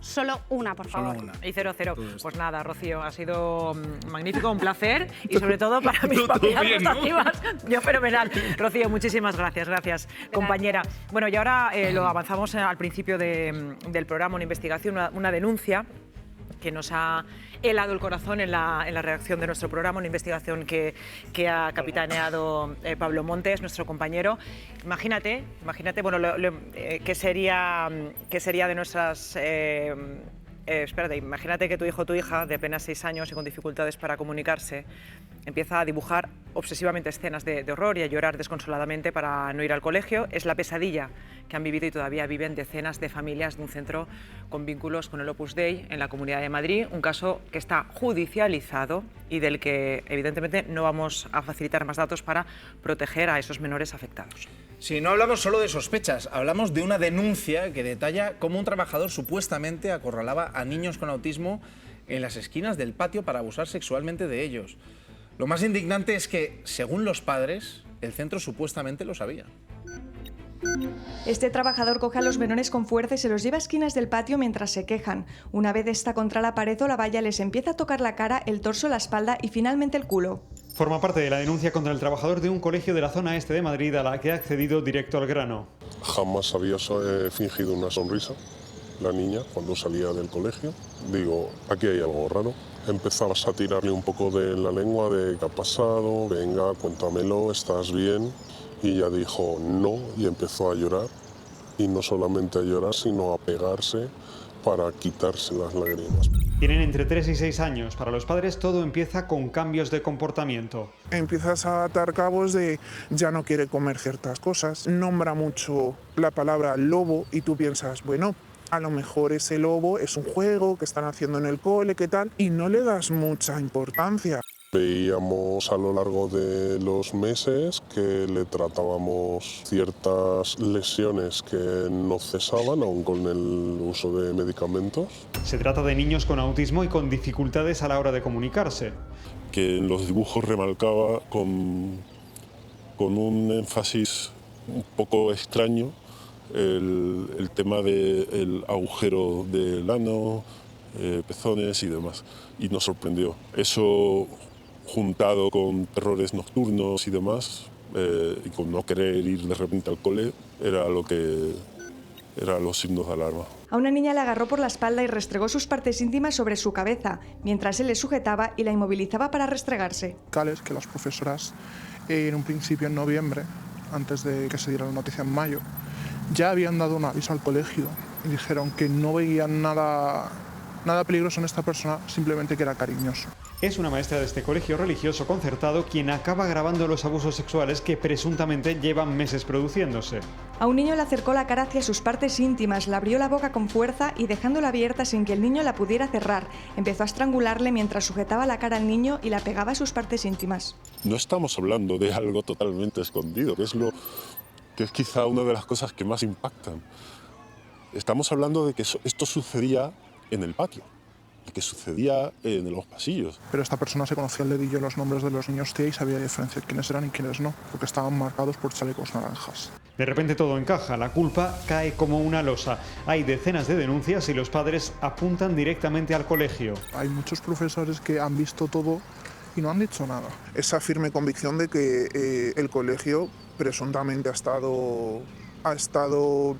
solo una, por favor. Solo una. Y 0-0. Pues nada, Rocío, ha sido magnífico, un placer y sobre todo para mis papilas gustativas. Yo fenomenal. Rocío, muchísimas gracias, compañera. Bueno, y ahora lo avanzamos al principio del programa, una investigación, una denuncia que nos ha helado el corazón en la redacción de nuestro programa, una investigación que ha capitaneado Pablo Montes, nuestro compañero. Imagínate, bueno, ¿qué sería de nuestras... espérate, imagínate que tu hijo o tu hija, de apenas 6 años y con dificultades para comunicarse, empieza a dibujar obsesivamente escenas de horror y a llorar desconsoladamente para no ir al colegio. Es la pesadilla que han vivido y todavía viven decenas de familias de un centro con vínculos con el Opus Dei en la Comunidad de Madrid, un caso que está judicializado y del que evidentemente no vamos a facilitar más datos para proteger a esos menores afectados. Sí, no hablamos solo de sospechas, hablamos de una denuncia que detalla cómo un trabajador supuestamente acorralaba a niños con autismo en las esquinas del patio para abusar sexualmente de ellos. Lo más indignante es que, según los padres, el centro supuestamente lo sabía. Este trabajador coge a los menores con fuerza y se los lleva a esquinas del patio mientras se quejan. Una vez está contra la pared o la valla, les empieza a tocar la cara, el torso, la espalda y finalmente el culo. Forma parte de la denuncia contra el trabajador de un colegio de la zona este de Madrid a la que ha accedido directo al grano. Jamás había fingido una sonrisa la niña cuando salía del colegio. Digo, aquí hay algo raro. Empezabas a tirarle un poco de la lengua de qué ha pasado, venga, cuéntamelo, ¿estás bien? Y ella dijo no y empezó a llorar. Y no solamente a llorar, sino a pegarse para quitarse las lágrimas. Tienen entre 3 y 6 años. Para los padres todo empieza con cambios de comportamiento. Empiezas a atar cabos de ya no quiere comer ciertas cosas, nombra mucho la palabra lobo y tú piensas, bueno, a lo mejor ese lobo es un juego que están haciendo en el cole, ¿qué tal? Y no le das mucha importancia. Veíamos a lo largo de los meses que le tratábamos ciertas lesiones que no cesaban, aún con el uso de medicamentos. Se trata de niños con autismo y con dificultades a la hora de comunicarse. Que en los dibujos remarcaba con un énfasis un poco extraño el tema del agujero del ano, pezones y demás. Y nos sorprendió. Eso, juntado con terrores nocturnos y demás, y con no querer ir de repente al cole, eran los signos de alarma. A una niña le agarró por la espalda y restregó sus partes íntimas sobre su cabeza, mientras él le sujetaba y la inmovilizaba para restregarse. Que las profesoras, en un principio en noviembre, antes de que se diera la noticia en mayo, ya habían dado un aviso al colegio y dijeron que no veían nada peligroso en esta persona, simplemente que era cariñoso. Es una maestra de este colegio religioso concertado quien acaba grabando los abusos sexuales que presuntamente llevan meses produciéndose. A un niño le acercó la cara hacia sus partes íntimas, le abrió la boca con fuerza y dejándola abierta sin que el niño la pudiera cerrar, empezó a estrangularle mientras sujetaba la cara al niño y la pegaba a sus partes íntimas. No estamos hablando de algo totalmente escondido, que es quizá una de las cosas que más impactan. Estamos hablando de que esto sucedía en el patio, que sucedía en los pasillos. Pero esta persona se conocía al dedillo los nombres de los niños TIA y sabía diferenciar quiénes eran y quiénes no, porque estaban marcados por chalecos naranjas. De repente todo encaja, la culpa cae como una losa. Hay decenas de denuncias y los padres apuntan directamente al colegio. Hay muchos profesores que han visto todo y no han dicho nada. Esa firme convicción de que el colegio presuntamente ha estado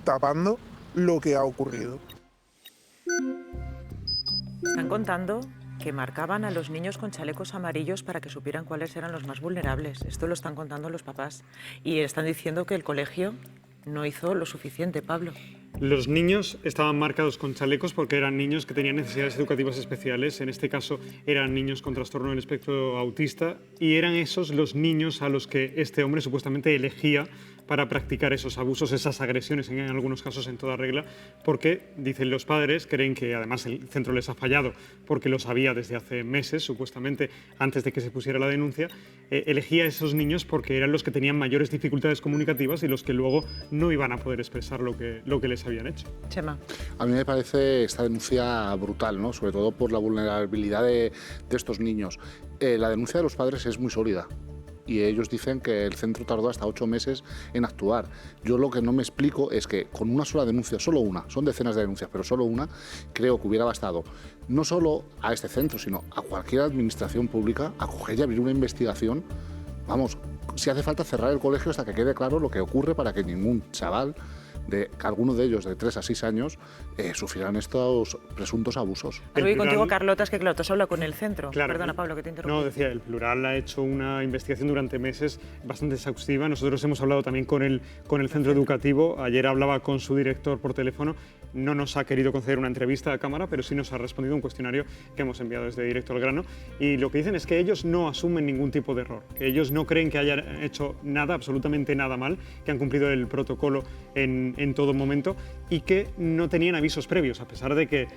tapando lo que ha ocurrido. Están contando que marcaban a los niños con chalecos amarillos para que supieran cuáles eran los más vulnerables. Esto lo están contando los papás. Y están diciendo que el colegio no hizo lo suficiente, Pablo. Los niños estaban marcados con chalecos porque eran niños que tenían necesidades educativas especiales. En este caso eran niños con trastorno del espectro autista y eran esos los niños a los que este hombre supuestamente elegía para practicar esos abusos, esas agresiones, en algunos casos en toda regla, porque, dicen los padres, creen que además el centro les ha fallado porque lo sabía desde hace meses, supuestamente antes de que se pusiera la denuncia, elegía a esos niños porque eran los que tenían mayores dificultades comunicativas y los que luego no iban a poder expresar lo que les habían hecho. Chema. A mí me parece esta denuncia brutal, ¿no? Sobre todo por la vulnerabilidad de estos niños. La denuncia de los padres es muy sólida. Y ellos dicen que el centro tardó hasta 8 meses en actuar. Yo lo que no me explico es que con una sola denuncia, solo una, son decenas de denuncias, pero solo una, creo que hubiera bastado no solo a este centro, sino a cualquier administración pública a coger y abrir una investigación. Vamos, si hace falta cerrar el colegio hasta que quede claro lo que ocurre para que ningún chaval, alguno de ellos de 3 a 6 años, sufrirán estos presuntos abusos. Voy contigo, Carlota, es que claro, tú has hablado con el centro. Claro, Perdona, Pablo, que te interrumpo. No, decía, el Plural ha hecho una investigación durante meses bastante exhaustiva. Nosotros hemos hablado también con el centro educativo. Ayer hablaba con su director por teléfono. No nos ha querido conceder una entrevista a cámara, pero sí nos ha respondido un cuestionario que hemos enviado desde Directo al Grano. Y lo que dicen es que ellos no asumen ningún tipo de error, que ellos no creen que hayan hecho nada, absolutamente nada mal, que han cumplido el protocolo en todo momento y que no tenían avisos previos, a pesar de que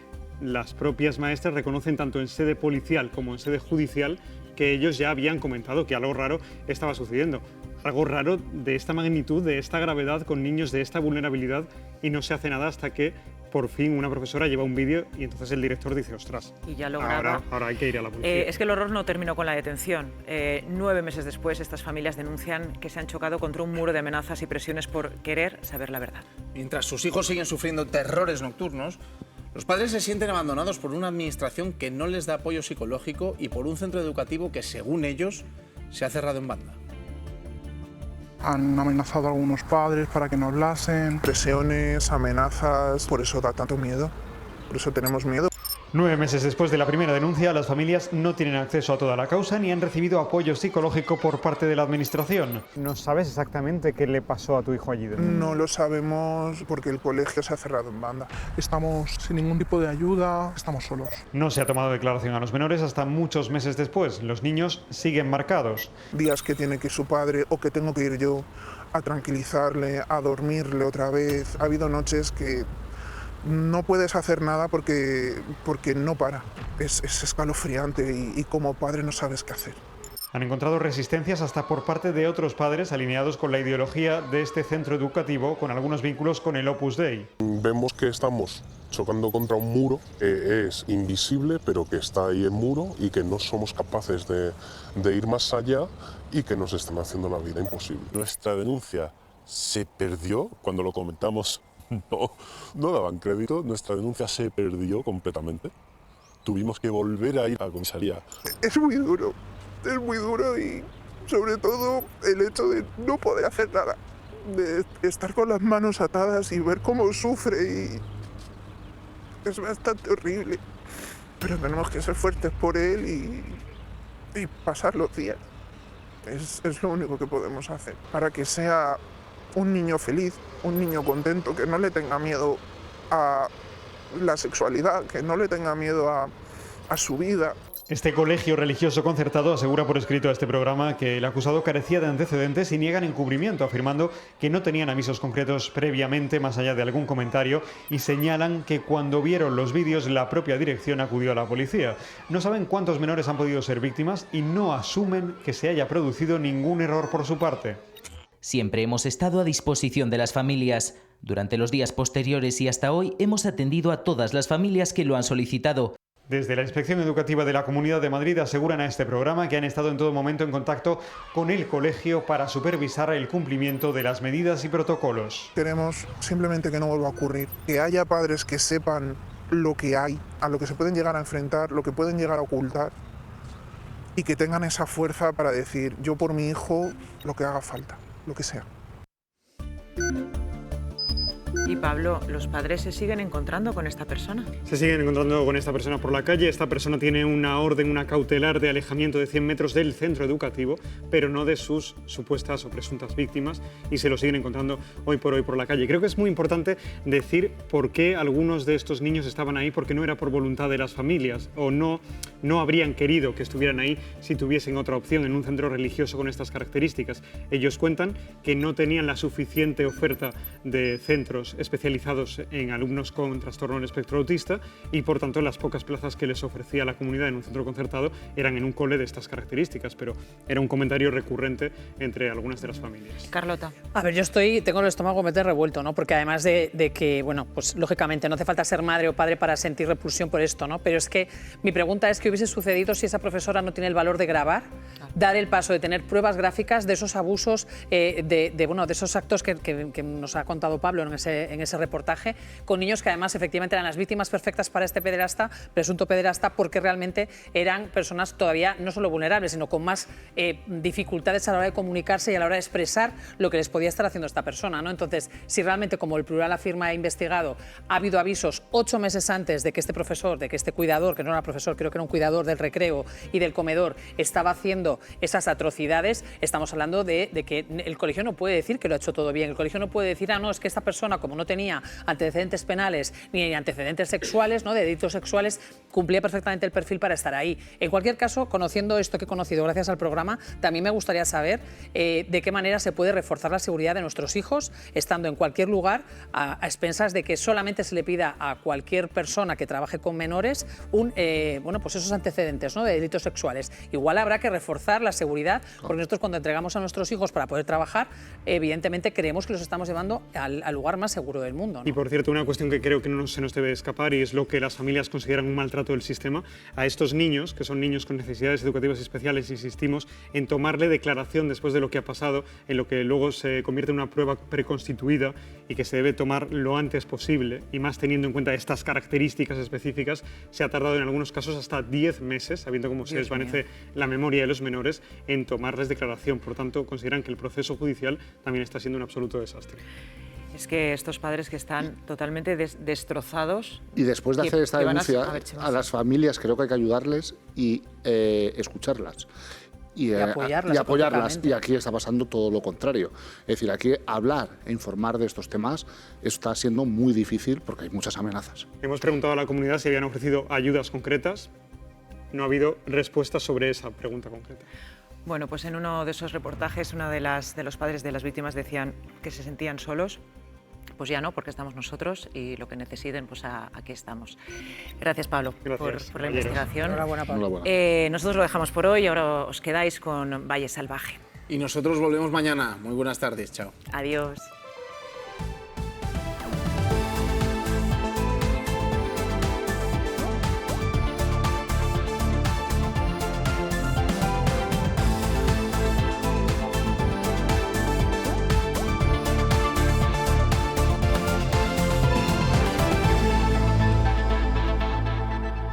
las propias maestras reconocen tanto en sede policial como en sede judicial que ellos ya habían comentado que algo raro estaba sucediendo. Algo raro de esta magnitud, de esta gravedad, con niños de esta vulnerabilidad, y no se hace nada hasta que por fin una profesora lleva un vídeo y entonces el director dice, ostras, y ya logrado. Ahora hay que ir a la policía. Es que el horror no terminó con la detención. 9 meses después, estas familias denuncian que se han chocado contra un muro de amenazas y presiones por querer saber la verdad. Mientras sus hijos siguen sufriendo terrores nocturnos, los padres se sienten abandonados por una administración que no les da apoyo psicológico y por un centro educativo que, según ellos, se ha cerrado en banda. Han amenazado a algunos padres para que nos lasen, presiones, amenazas, por eso da tanto miedo, por eso tenemos miedo. 9 meses después de la primera denuncia, las familias no tienen acceso a toda la causa ni han recibido apoyo psicológico por parte de la administración. ¿No sabes exactamente qué le pasó a tu hijo allí dentro? No lo sabemos porque el colegio se ha cerrado en banda. Estamos sin ningún tipo de ayuda, estamos solos. No se ha tomado declaración a los menores hasta muchos meses después. Los niños siguen marcados. Días que tiene que ir su padre o que tengo que ir yo a tranquilizarle, a dormirle otra vez. Ha habido noches que no puedes hacer nada porque no para. Es escalofriante y como padre no sabes qué hacer. Han encontrado resistencias hasta por parte de otros padres alineados con la ideología de este centro educativo, con algunos vínculos con el Opus Dei. Vemos que estamos chocando contra un muro que es invisible, pero que está ahí el muro y que no somos capaces de ir más allá y que nos están haciendo la vida imposible. Nuestra denuncia se perdió cuando lo comentamos. No daban crédito, nuestra denuncia se perdió completamente. Tuvimos que volver a ir a la comisaría. Es muy duro y sobre todo el hecho de no poder hacer nada, de estar con las manos atadas y ver cómo sufre y es bastante horrible. Pero tenemos que ser fuertes por él y pasar los días. Es lo único que podemos hacer para que sea un niño feliz, un niño contento, que no le tenga miedo a la sexualidad, que no le tenga miedo a su vida. Este colegio religioso concertado asegura por escrito a este programa que el acusado carecía de antecedentes y niegan encubrimiento, afirmando que no tenían avisos concretos previamente, más allá de algún comentario, y señalan que cuando vieron los vídeos la propia dirección acudió a la policía. No saben cuántos menores han podido ser víctimas y no asumen que se haya producido ningún error por su parte. Siempre hemos estado a disposición de las familias. Durante los días posteriores y hasta hoy hemos atendido a todas las familias que lo han solicitado. Desde la Inspección Educativa de la Comunidad de Madrid aseguran a este programa que han estado en todo momento en contacto con el colegio para supervisar el cumplimiento de las medidas y protocolos. Queremos simplemente que no vuelva a ocurrir, que haya padres que sepan lo que hay, a lo que se pueden llegar a enfrentar, lo que pueden llegar a ocultar y que tengan esa fuerza para decir yo por mi hijo lo que haga falta, lo que sea. Y Pablo, ¿los padres se siguen encontrando con esta persona? Se siguen encontrando con esta persona por la calle. Esta persona tiene una orden, una cautelar de alejamiento de 100 metros del centro educativo, pero no de sus supuestas o presuntas víctimas, y se lo siguen encontrando hoy por la calle. Creo que es muy importante decir por qué algunos de estos niños estaban ahí, porque no era por voluntad de las familias, o no habrían querido que estuvieran ahí si tuviesen otra opción en un centro religioso con estas características. Ellos cuentan que no tenían la suficiente oferta de centros especializados en alumnos con trastorno del espectro autista, y por tanto las pocas plazas que les ofrecía la comunidad en un centro concertado eran en un cole de estas características, pero era un comentario recurrente entre algunas de las familias. Carlota. A ver, yo tengo el estómago meter revuelto, ¿no? Porque además de que, bueno, pues lógicamente no hace falta ser madre o padre para sentir repulsión por esto, ¿no? Pero es que mi pregunta es qué hubiese sucedido si esa profesora no tiene el valor de grabar, dar el paso de tener pruebas gráficas de esos abusos, de esos actos que nos ha contado Pablo en ese reportaje, con niños que además efectivamente eran las víctimas perfectas para este pederasta, presunto pederasta, porque realmente eran personas todavía no solo vulnerables, sino con más dificultades a la hora de comunicarse y a la hora de expresar lo que les podía estar haciendo esta persona, ¿no? Entonces, si realmente, como el Plural afirma e investigado, ha habido avisos 8 meses antes de que este profesor, de que este cuidador, que no era profesor, creo que era un cuidador del recreo y del comedor, estaba haciendo esas atrocidades, estamos hablando de que el colegio no puede decir que lo ha hecho todo bien. El colegio no puede decir, no, es que esta persona, como no tenía antecedentes penales ni antecedentes sexuales, ¿no?, de delitos sexuales, cumplía perfectamente el perfil para estar ahí. En cualquier caso, conociendo esto que he conocido gracias al programa, también me gustaría saber de qué manera se puede reforzar la seguridad de nuestros hijos, estando en cualquier lugar, a expensas de que solamente se le pida a cualquier persona que trabaje con menores pues esos antecedentes, ¿no?, de delitos sexuales. Igual habrá que reforzar la seguridad, porque nosotros cuando entregamos a nuestros hijos para poder trabajar, evidentemente creemos que los estamos llevando al lugar más seguro del mundo, ¿no? Y por cierto, una cuestión que creo que no se nos debe escapar, y es lo que las familias consideran un maltrato del sistema, a estos niños, que son niños con necesidades educativas especiales, insistimos en tomarle declaración después de lo que ha pasado, en lo que luego se convierte en una prueba preconstituida y que se debe tomar lo antes posible, y más teniendo en cuenta estas características específicas. Se ha tardado en algunos casos hasta 10 meses, sabiendo cómo se desvanece la memoria de los menores, en tomarles declaración. Por tanto, consideran que el proceso judicial también está siendo un absoluto desastre. Es que estos padres que están totalmente destrozados... Y después de hacer esta denuncia, a las familias creo que hay que ayudarles y escucharlas. Y apoyarlas. Y aquí está pasando todo lo contrario. Es decir, aquí hablar e informar de estos temas está siendo muy difícil porque hay muchas amenazas. Hemos preguntado a la comunidad si habían ofrecido ayudas concretas. No ha habido respuestas sobre esa pregunta concreta. Bueno, pues en uno de esos reportajes, uno de los padres de las víctimas decían que se sentían solos. Pues ya no, porque estamos nosotros y lo que necesiten, pues aquí estamos. Gracias, Pablo, por la investigación. Enhorabuena, Pablo. Nosotros lo dejamos por hoy, ahora os quedáis con Valle Salvaje. Y nosotros volvemos mañana. Muy buenas tardes, chao. Adiós.